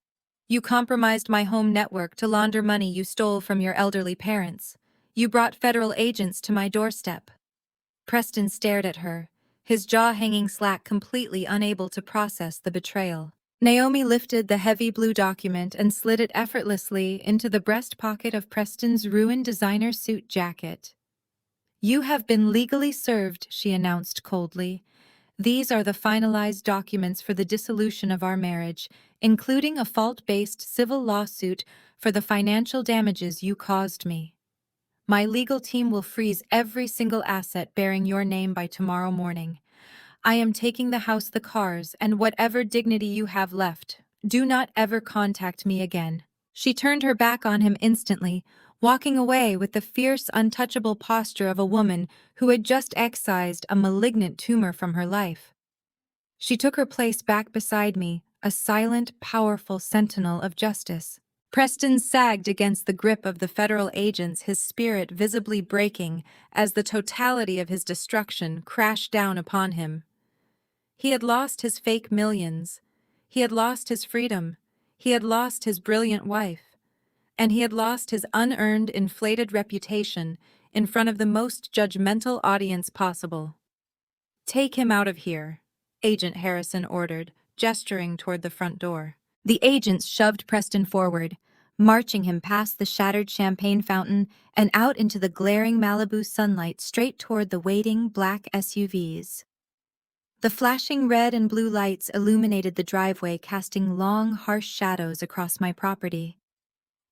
[SPEAKER 1] You compromised my home network to launder money you stole from your elderly parents. You brought federal agents to my doorstep." Preston stared at her, his jaw hanging slack, completely unable to process the betrayal. Naomi lifted the heavy blue document and slid it effortlessly into the breast pocket of Preston's ruined designer suit jacket. "You have been legally served," she announced coldly. "These are the finalized documents for the dissolution of our marriage, including a fault-based civil lawsuit for the financial damages you caused me. My legal team will freeze every single asset bearing your name by tomorrow morning. I am taking the house, the cars, and whatever dignity you have left. Do not ever contact me again." She turned her back on him instantly, walking away with the fierce, untouchable posture of a woman who had just excised a malignant tumor from her life. She took her place back beside me, a silent, powerful sentinel of justice. Preston sagged against the grip of the federal agents, his spirit visibly breaking as the totality of his destruction crashed down upon him. He had lost his fake millions. He had lost his freedom. He had lost his brilliant wife. And he had lost his unearned, inflated reputation in front of the most judgmental audience possible. "Take him out of here," Agent Harrison ordered, gesturing toward the front door. The agents shoved Preston forward, marching him past the shattered champagne fountain and out into the glaring Malibu sunlight, straight toward the waiting black SUVs. The flashing red and blue lights illuminated the driveway, casting long, harsh shadows across my property.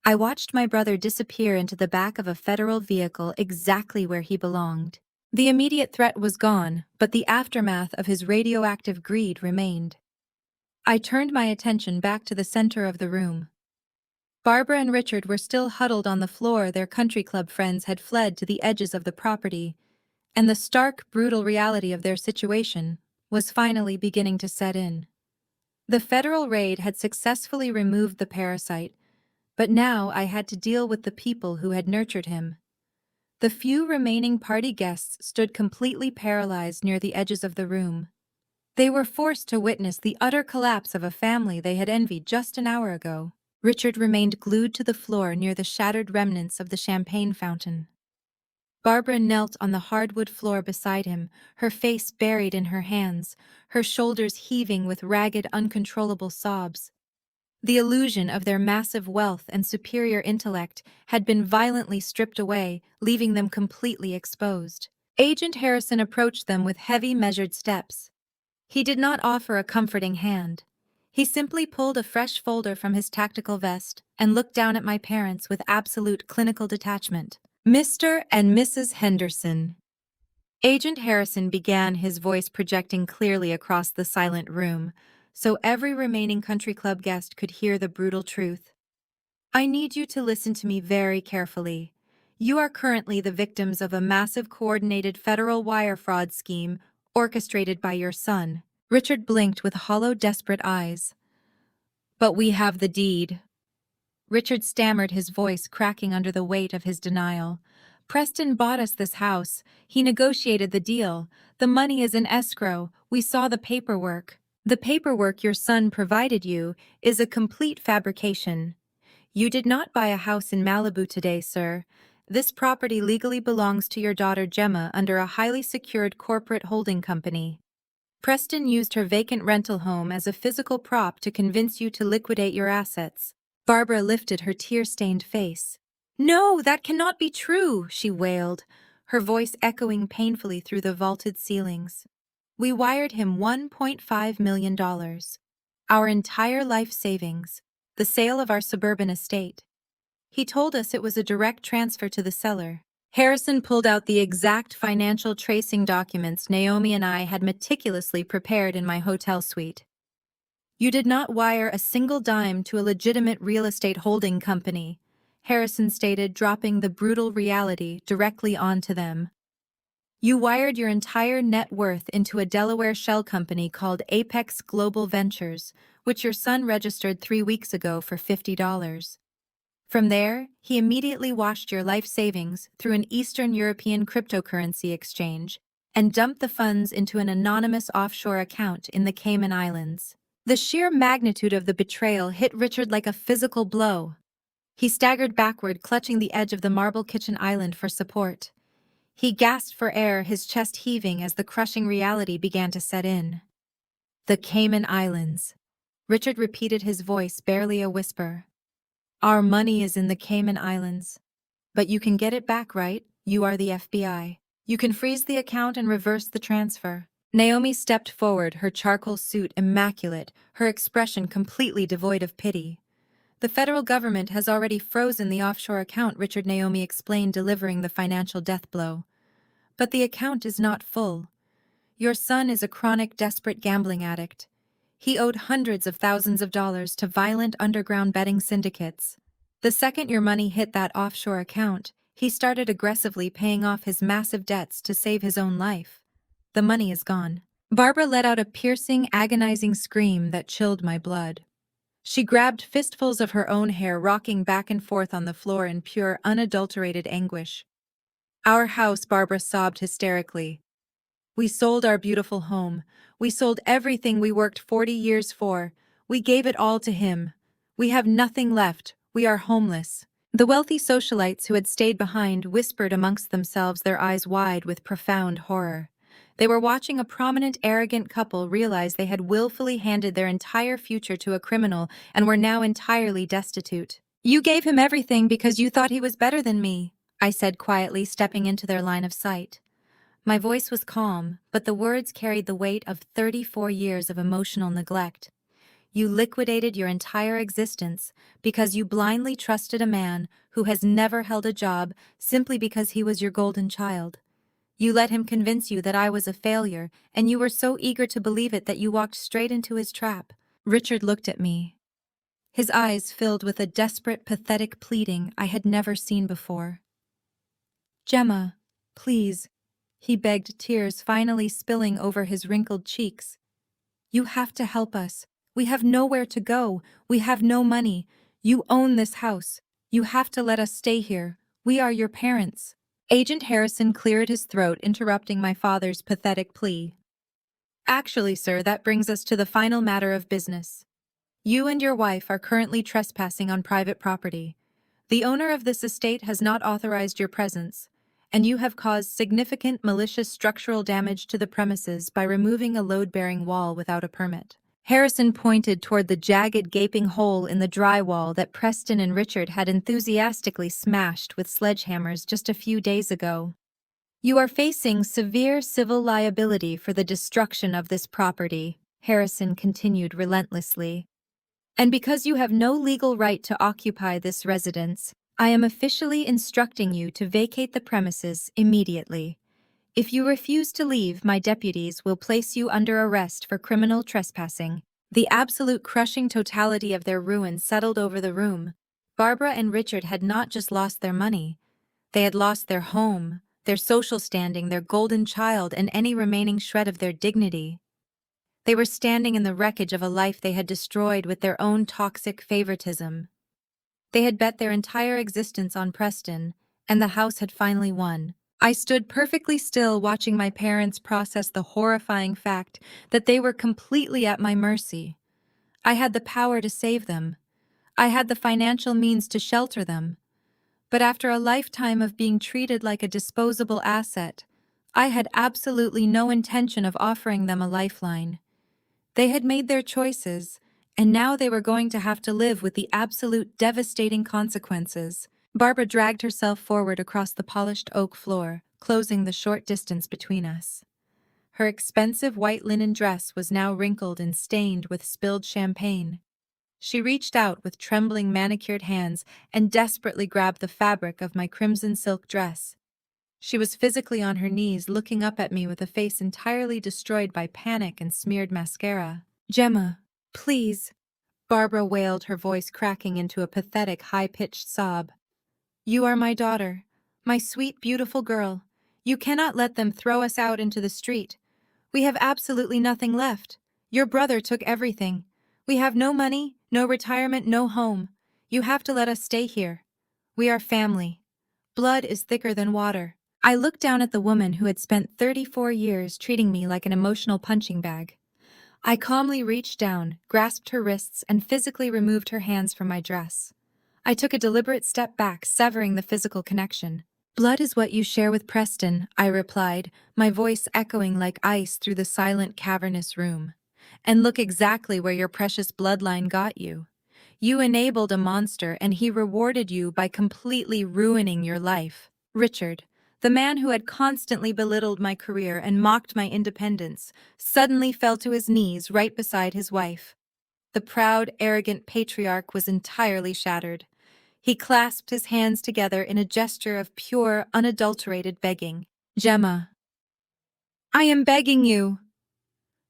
[SPEAKER 1] I watched my brother disappear into the back of a federal vehicle, exactly where he belonged. The immediate threat was gone, but the aftermath of his radioactive greed remained. I turned my attention back to the center of the room. Barbara and Richard were still huddled on the floor. Their country club friends had fled to the edges of the property, and the stark, brutal reality of their situation was finally beginning to set in. The federal raid had successfully removed the parasite, but now I had to deal with the people who had nurtured him. The few remaining party guests stood completely paralyzed near the edges of the room. They were forced to witness the utter collapse of a family they had envied just an hour ago. Richard remained glued to the floor near the shattered remnants of the champagne fountain. Barbara knelt on the hardwood floor beside him, her face buried in her hands, her shoulders heaving with ragged, uncontrollable sobs. The illusion of their massive wealth and superior intellect had been violently stripped away, leaving them completely exposed. Agent Harrison approached them with heavy, measured steps. He did not offer a comforting hand. He simply pulled a fresh folder from his tactical vest and looked down at my parents with absolute clinical detachment. "Mr. and Mrs. Henderson." Agent Harrison began, his voice projecting clearly across the silent room, so every remaining country club guest could hear the brutal truth. "I need you to listen to me very carefully. You are currently the victims of a massive coordinated federal wire fraud scheme orchestrated by your son." Richard blinked with hollow, desperate eyes. "But we have the deed." Richard stammered, his voice cracking under the weight of his denial. "Preston bought us this house. He negotiated the deal. The money is in escrow. We saw the paperwork. The paperwork your son provided you is a complete fabrication. You did not buy a house in Malibu today, sir. This property legally belongs to your daughter Gemma under a highly secured corporate holding company. Preston used her vacant rental home as a physical prop to convince you to liquidate your assets." Barbara lifted her tear-stained face. "No, that cannot be true," she wailed, her voice echoing painfully through the vaulted ceilings. "We wired him $1.5 million. Our entire life savings, the sale of our suburban estate. He told us it was a direct transfer to the seller." Harrison pulled out the exact financial tracing documents Naomi and I had meticulously prepared in my hotel suite. "You did not wire a single dime to a legitimate real estate holding company," Harrison stated, dropping the brutal reality directly onto them. "You wired your entire net worth into a Delaware shell company called Apex Global Ventures, which your son registered 3 weeks ago for $50. From there, he immediately washed your life savings through an Eastern European cryptocurrency exchange and dumped the funds into an anonymous offshore account in the Cayman Islands." The sheer magnitude of the betrayal hit Richard like a physical blow. He staggered backward, clutching the edge of the marble kitchen island for support. He gasped for air, his chest heaving as the crushing reality began to set in. "The Cayman Islands," Richard repeated, his voice barely a whisper. "Our money is in the Cayman Islands. But you can get it back, right? You are the FBI. You can freeze the account and reverse the transfer." Naomi stepped forward, her charcoal suit immaculate, her expression completely devoid of pity. "The federal government has already frozen the offshore account," Richard Naomi explained, delivering the financial death blow. "But the account is not full. Your son is a chronic, desperate gambling addict. He owed hundreds of thousands of dollars to violent underground betting syndicates. The second your money hit that offshore account, he started aggressively paying off his massive debts to save his own life. The money is gone." Barbara let out a piercing, agonizing scream that chilled my blood. She grabbed fistfuls of her own hair, rocking back and forth on the floor in pure, unadulterated anguish. "Our house," Barbara sobbed hysterically. "We sold our beautiful home. We sold everything we worked 40 years for. We gave it all to him. We have nothing left. We are homeless." The wealthy socialites who had stayed behind whispered amongst themselves, their eyes wide with profound horror. They were watching a prominent, arrogant couple realize they had willfully handed their entire future to a criminal and were now entirely destitute. "You gave him everything because you thought he was better than me," I said quietly, stepping into their line of sight. My voice was calm, but the words carried the weight of 34 years of emotional neglect. "You liquidated your entire existence because you blindly trusted a man who has never held a job simply because he was your golden child. You let him convince you that I was a failure, and you were so eager to believe it that you walked straight into his trap." Richard looked at me. his eyes filled with a desperate, pathetic pleading I had never seen before. "Gemma, please," he begged, tears finally spilling over his wrinkled cheeks. "You have to help us. We have nowhere to go. We have no money. You own this house. You have to let us stay here. We are your parents." Agent Harrison cleared his throat, interrupting my father's pathetic plea. "Actually, sir, that brings us to the final matter of business. You and your wife are currently trespassing on private property. The owner of this estate has not authorized your presence, and you have caused significant malicious structural damage to the premises by removing a load-bearing wall without a permit." Harrison pointed toward the jagged, gaping hole in the drywall that Preston and Richard had enthusiastically smashed with sledgehammers just a few days ago. "You are facing severe civil liability for the destruction of this property," Harrison continued relentlessly. "And because you have no legal right to occupy this residence, I am officially instructing you to vacate the premises immediately. If you refuse to leave, my deputies will place you under arrest for criminal trespassing." The absolute crushing totality of their ruin settled over the room. Barbara and Richard had not just lost their money. They had lost their home, their social standing, their golden child, and any remaining shred of their dignity. They were standing in the wreckage of a life they had destroyed with their own toxic favoritism. They had bet their entire existence on Preston, and the house had finally won. I stood perfectly still, watching my parents process the horrifying fact that they were completely at my mercy. I had the power to save them. I had the financial means to shelter them. But after a lifetime of being treated like a disposable asset, I had absolutely no intention of offering them a lifeline. They had made their choices, and now they were going to have to live with the absolute devastating consequences. Barbara dragged herself forward across the polished oak floor, closing the short distance between us. Her expensive white linen dress was now wrinkled and stained with spilled champagne. She reached out with trembling, manicured hands and desperately grabbed the fabric of my crimson silk dress. She was physically on her knees, looking up at me with a face entirely destroyed by panic and smeared mascara. "Gemma, please," Barbara wailed, her voice cracking into a pathetic, high-pitched sob. "You are my daughter, my sweet, beautiful girl. You cannot let them throw us out into the street. We have absolutely nothing left. Your brother took everything. We have no money, no retirement, no home. You have to let us stay here. We are family. Blood is thicker than water." I looked down at the woman who had spent 34 years treating me like an emotional punching bag. I calmly reached down, grasped her wrists, and physically removed her hands from my dress. I took a deliberate step back, severing the physical connection. "Blood is what you share with Preston," I replied, my voice echoing like ice through the silent, cavernous room. "And look exactly where your precious bloodline got you. You enabled a monster, and he rewarded you by completely ruining your life." Richard, the man who had constantly belittled my career and mocked my independence, suddenly fell to his knees right beside his wife. The proud, arrogant patriarch was entirely shattered. He clasped his hands together in a gesture of pure, unadulterated begging. "Gemma, I am begging you,"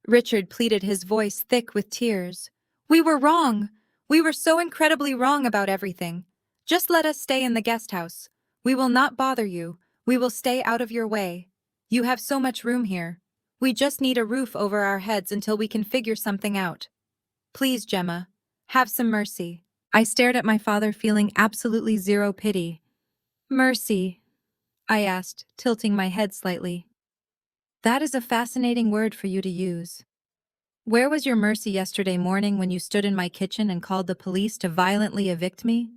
[SPEAKER 1] Richard pleaded, his voice thick with tears. "We were wrong. We were so incredibly wrong about everything. Just let us stay in the guest house. We will not bother you. We will stay out of your way. You have so much room here. We just need a roof over our heads until we can figure something out. Please, Gemma, have some mercy." I stared at my father, feeling absolutely zero pity. "Mercy?" I asked, tilting my head slightly. "That is a fascinating word for you to use. Where was your mercy yesterday morning when you stood in my kitchen and called the police to violently evict me?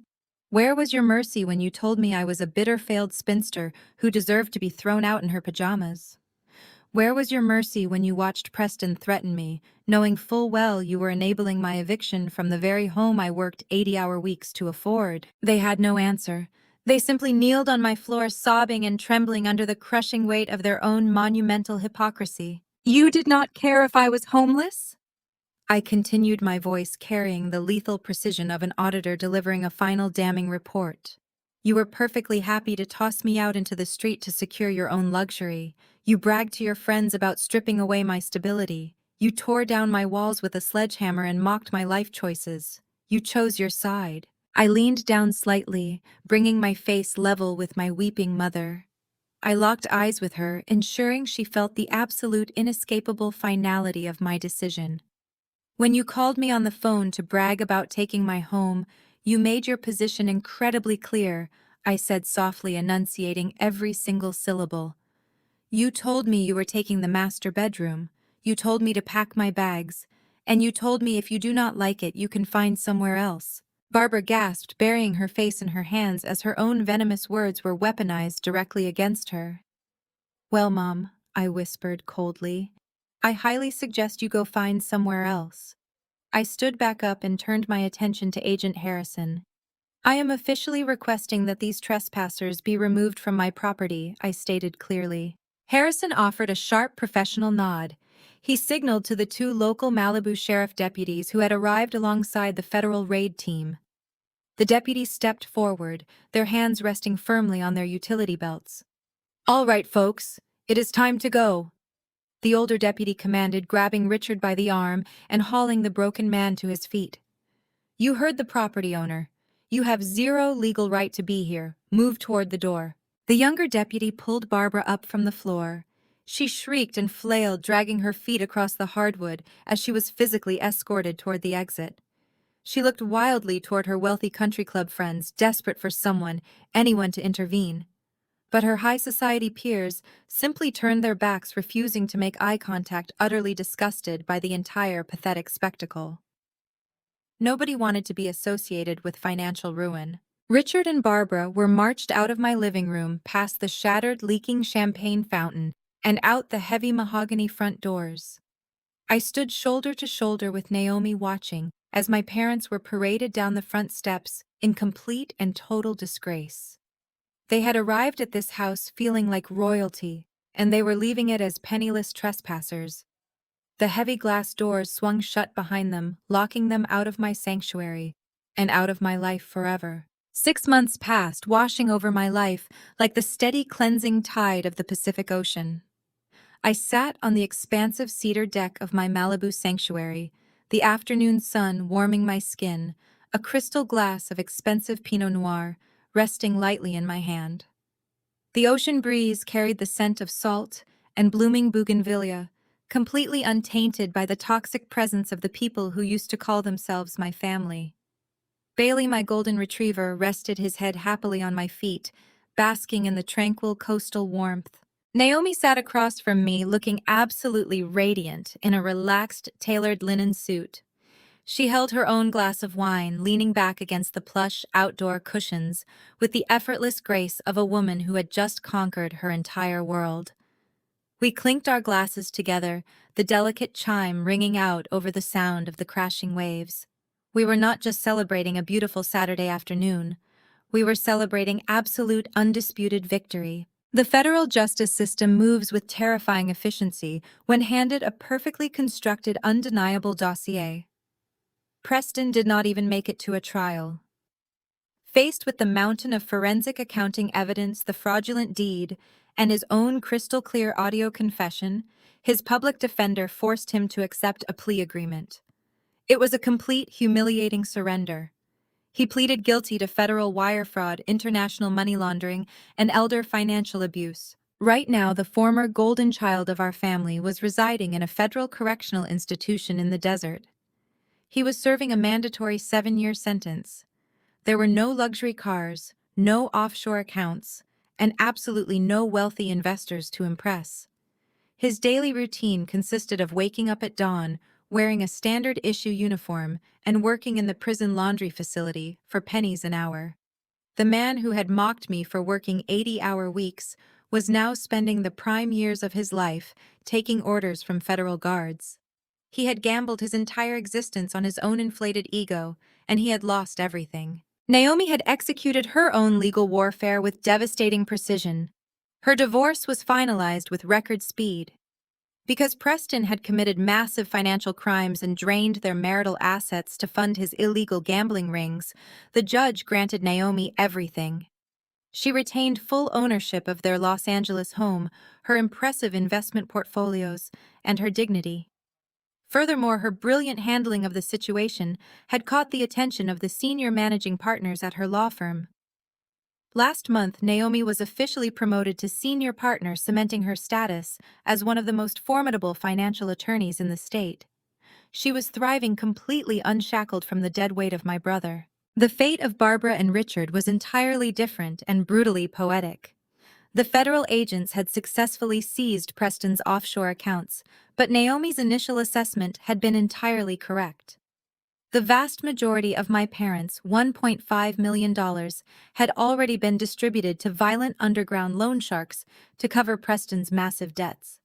[SPEAKER 1] Where was your mercy when you told me I was a bitter, failed spinster who deserved to be thrown out in her pajamas? Where was your mercy when you watched Preston threaten me, knowing full well you were enabling my eviction from the very home I worked 80-hour weeks to afford?" They had no answer. They simply kneeled on my floor, sobbing and trembling under the crushing weight of their own monumental hypocrisy. "You did not care if I was homeless?" I continued, my voice carrying the lethal precision of an auditor delivering a final damning report. "You were perfectly happy to toss me out into the street to secure your own luxury. You bragged to your friends about stripping away my stability. You tore down my walls with a sledgehammer and mocked my life choices. You chose your side. I leaned down slightly, bringing my face level with my weeping mother. I locked eyes with her, ensuring she felt the absolute inescapable finality of my decision. When you called me on the phone to brag about taking my home, you made your position incredibly clear, I said softly, enunciating every single syllable. You told me you were taking the master bedroom. You told me to pack my bags. And you told me if you do not like it, you can find somewhere else. Barbara gasped, burying her face in her hands as her own venomous words were weaponized directly against her. Well, Mom, I whispered coldly, I highly suggest you go find somewhere else. I stood back up and turned my attention to Agent Harrison. I am officially requesting that these trespassers be removed from my property, I stated clearly. Harrison offered a sharp professional nod. He signaled to the two local Malibu sheriff deputies who had arrived alongside the federal raid team. The deputies stepped forward, their hands resting firmly on their utility belts. All right, folks, it is time to go, the older deputy commanded, grabbing Richard by the arm and hauling the broken man to his feet. You heard the property owner. You have zero legal right to be here. Move toward the door. The younger deputy pulled Barbara up from the floor. She shrieked and flailed, dragging her feet across the hardwood as she was physically escorted toward the exit. She looked wildly toward her wealthy country club friends, desperate for someone, anyone to intervene. But her high society peers simply turned their backs, refusing to make eye contact, utterly disgusted by the entire pathetic spectacle. Nobody wanted to be associated with financial ruin. Richard and Barbara were marched out of my living room, past the shattered, leaking champagne fountain, and out the heavy mahogany front doors. I stood shoulder to shoulder with Naomi, watching as my parents were paraded down the front steps in complete and total disgrace. They had arrived at this house feeling like royalty, and they were leaving it as penniless trespassers. The heavy glass doors swung shut behind them, locking them out of my sanctuary and out of my life forever. 6 months passed, washing over my life like the steady cleansing tide of the Pacific Ocean. I sat on the expansive cedar deck of my Malibu sanctuary, the afternoon sun warming my skin, a crystal glass of expensive Pinot Noir resting lightly in my hand. The ocean breeze carried the scent of salt and blooming bougainvillea, completely untainted by the toxic presence of the people who used to call themselves my family. Bailey, my golden retriever, rested his head happily on my feet, basking in the tranquil coastal warmth. Naomi sat across from me, looking absolutely radiant in a relaxed, tailored linen suit. She held her own glass of wine, leaning back against the plush outdoor cushions with the effortless grace of a woman who had just conquered her entire world. We clinked our glasses together, the delicate chime ringing out over the sound of the crashing waves. We were not just celebrating a beautiful Saturday afternoon. We were celebrating absolute, undisputed victory. The federal justice system moves with terrifying efficiency when handed a perfectly constructed, undeniable dossier. Preston did not even make it to a trial. Faced with the mountain of forensic accounting evidence, the fraudulent deed, and his own crystal-clear audio confession, his public defender forced him to accept a plea agreement. It was a complete, humiliating surrender. He pleaded guilty to federal wire fraud, international money laundering, and elder financial abuse. Right now, the former golden child of our family was residing in a federal correctional institution in the desert. He was serving a mandatory 7-year sentence. There were no luxury cars, no offshore accounts, and absolutely no wealthy investors to impress. His daily routine consisted of waking up at dawn, wearing a standard-issue uniform, and working in the prison laundry facility for pennies an hour. The man who had mocked me for working 80-hour weeks was now spending the prime years of his life taking orders from federal guards. He had gambled his entire existence on his own inflated ego, and he had lost everything. Naomi had executed her own legal warfare with devastating precision. Her divorce was finalized with record speed. Because Preston had committed massive financial crimes and drained their marital assets to fund his illegal gambling rings, the judge granted Naomi everything. She retained full ownership of their Los Angeles home, her impressive investment portfolios, and her dignity. Furthermore, her brilliant handling of the situation had caught the attention of the senior managing partners at her law firm. Last month, Naomi was officially promoted to senior partner, cementing her status as one of the most formidable financial attorneys in the state. She was thriving completely unshackled from the dead weight of my brother. The fate of Barbara and Richard was entirely different and brutally poetic. The federal agents had successfully seized Preston's offshore accounts, but Naomi's initial assessment had been entirely correct. The vast majority of my parents' $1.5 million had already been distributed to violent underground loan sharks to cover Preston's massive debts.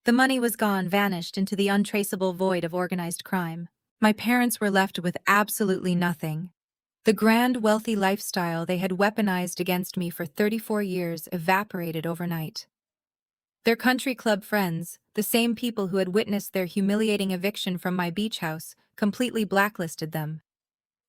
[SPEAKER 1] The money was gone, vanished into the untraceable void of organized crime. My parents were left with absolutely nothing. The grand, wealthy lifestyle they had weaponized against me for 34 years evaporated overnight. Their country club friends, the same people who had witnessed their humiliating eviction from my beach house, completely blacklisted them.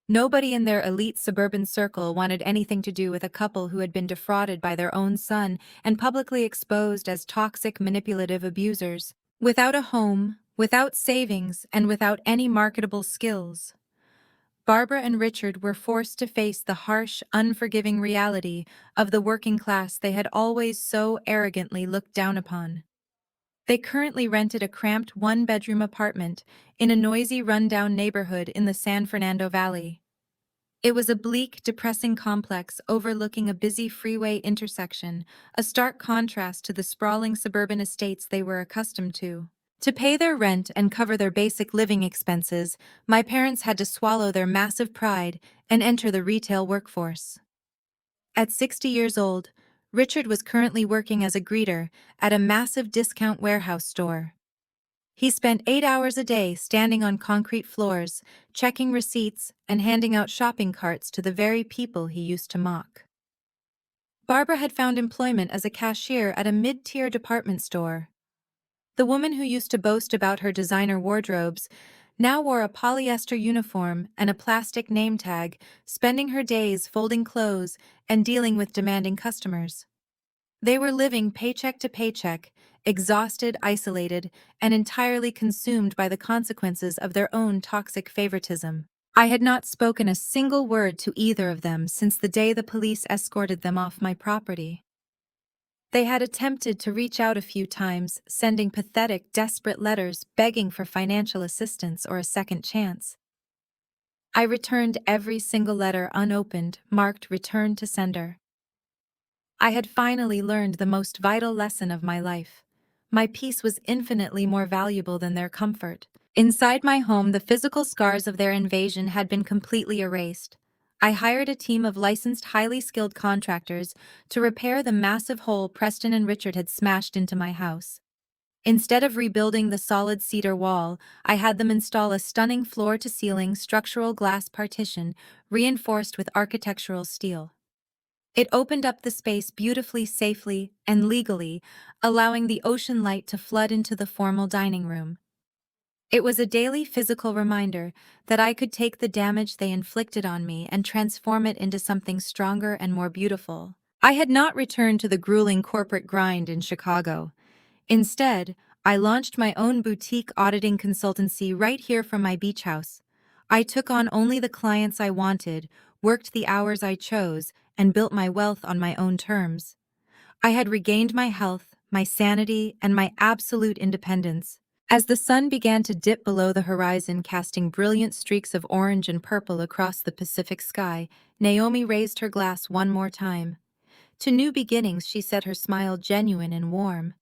[SPEAKER 1] Nobody in their elite suburban circle wanted anything to do with a couple who had been defrauded by their own son and publicly exposed as toxic, manipulative abusers. Without a home, without savings, and without any marketable skills, Barbara and Richard were forced to face the harsh, unforgiving reality of the working class they had always so arrogantly looked down upon. They currently rented a cramped one-bedroom apartment in a noisy, run-down neighborhood in the San Fernando Valley. It was a bleak, depressing complex overlooking a busy freeway intersection, a stark contrast to the sprawling suburban estates they were accustomed to. To pay their rent and cover their basic living expenses, my parents had to swallow their massive pride and enter the retail workforce. At 60 years old, Richard was currently working as a greeter at a massive discount warehouse store. He spent 8 hours a day standing on concrete floors, checking receipts and handing out shopping carts to the very people he used to mock. Barbara had found employment as a cashier at a mid-tier department store. The woman who used to boast about her designer wardrobes now wore a polyester uniform and a plastic name tag, spending her days folding clothes and dealing with demanding customers. They were living paycheck to paycheck, exhausted, isolated, and entirely consumed by the consequences of their own toxic favoritism. I had not spoken a single word to either of them since the day the police escorted them off my property. They had attempted to reach out a few times, sending pathetic, desperate letters begging for financial assistance or a second chance. I returned every single letter unopened, marked "Return to Sender." I had finally learned the most vital lesson of my life. My peace was infinitely more valuable than their comfort. Inside my home, the physical scars of their invasion had been completely erased. I hired a team of licensed, highly skilled contractors to repair the massive hole Preston and Richard had smashed into my house. Instead of rebuilding the solid cedar wall, I had them install a stunning floor-to-ceiling structural glass partition reinforced with architectural steel. It opened up the space beautifully, safely, and legally, allowing the ocean light to flood into the formal dining room. It was a daily physical reminder that I could take the damage they inflicted on me and transform it into something stronger and more beautiful. I had not returned to the grueling corporate grind in Chicago. Instead, I launched my own boutique auditing consultancy right here from my beach house. I took on only the clients I wanted, worked the hours I chose, and built my wealth on my own terms. I had regained my health, my sanity, and my absolute independence. As the sun began to dip below the horizon, casting brilliant streaks of orange and purple across the Pacific sky, Naomi raised her glass one more time. To new beginnings, she said, her smile genuine and warm.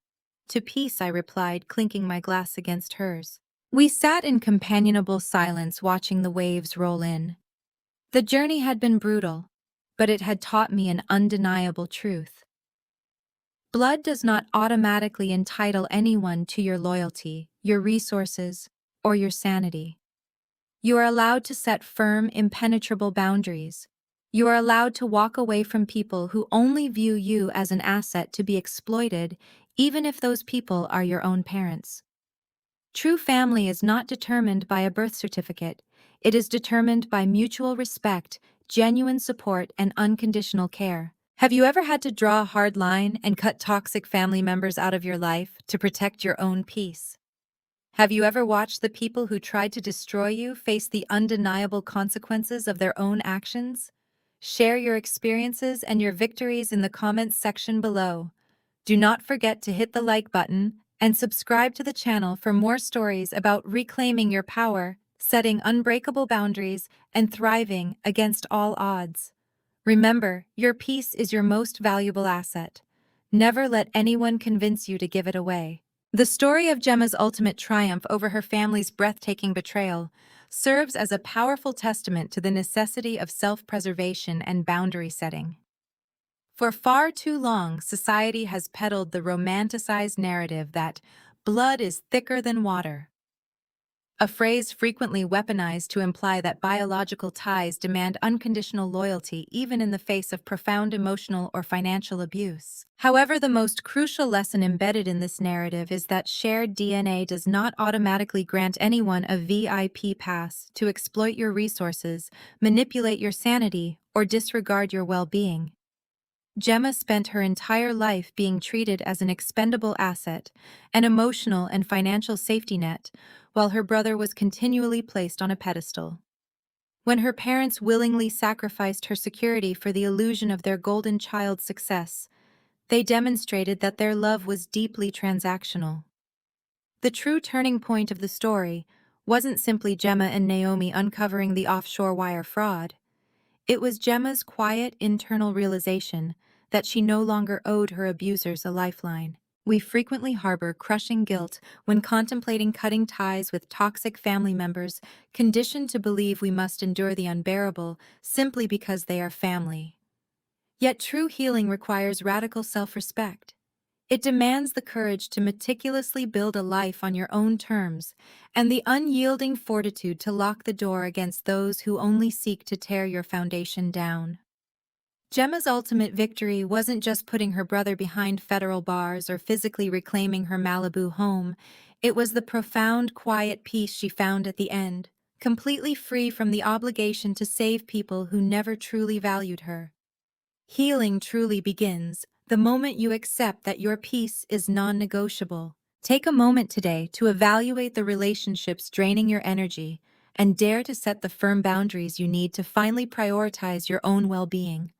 [SPEAKER 1] To peace, I replied, clinking my glass against hers. We sat in companionable silence, watching the waves roll in. The journey had been brutal, but it had taught me an undeniable truth. Blood does not automatically entitle anyone to your loyalty, your resources, or your sanity. You are allowed to set firm, impenetrable boundaries. You are allowed to walk away from people who only view you as an asset to be exploited, even if those people are your own parents. True family is not determined by a birth certificate. It is determined by mutual respect, genuine support, and unconditional care. Have you ever had to draw a hard line and cut toxic family members out of your life to protect your own peace? Have you ever watched the people who tried to destroy you face the undeniable consequences of their own actions? Share your experiences and your victories in the comments section below. Do not forget to hit the like button and subscribe to the channel for more stories about reclaiming your power, setting unbreakable boundaries, and thriving against all odds. Remember, your peace is your most valuable asset. Never let anyone convince you to give it away. The story of Gemma's ultimate triumph over her family's breathtaking betrayal serves as a powerful testament to the necessity of self-preservation and boundary setting. For far too long, society has peddled the romanticized narrative that blood is thicker than water, a phrase frequently weaponized to imply that biological ties demand unconditional loyalty even in the face of profound emotional or financial abuse. However, the most crucial lesson embedded in this narrative is that shared DNA does not automatically grant anyone a VIP pass to exploit your resources, manipulate your sanity, or disregard your well-being. Gemma spent her entire life being treated as an expendable asset, an emotional and financial safety net, while her brother was continually placed on a pedestal. When her parents willingly sacrificed her security for the illusion of their golden child's success, they demonstrated that their love was deeply transactional. The true turning point of the story wasn't simply Gemma and Naomi uncovering the offshore wire fraud. It was Gemma's quiet internal realization that she no longer owed her abusers a lifeline. We frequently harbor crushing guilt when contemplating cutting ties with toxic family members, conditioned to believe we must endure the unbearable simply because they are family. Yet true healing requires radical self-respect. It demands the courage to meticulously build a life on your own terms, and the unyielding fortitude to lock the door against those who only seek to tear your foundation down. Gemma's ultimate victory wasn't just putting her brother behind federal bars or physically reclaiming her Malibu home. It was the profound, quiet peace she found at the end, completely free from the obligation to save people who never truly valued her. Healing truly begins the moment you accept that your peace is non-negotiable. Take a moment today to evaluate the relationships draining your energy and dare to set the firm boundaries you need to finally prioritize your own well-being.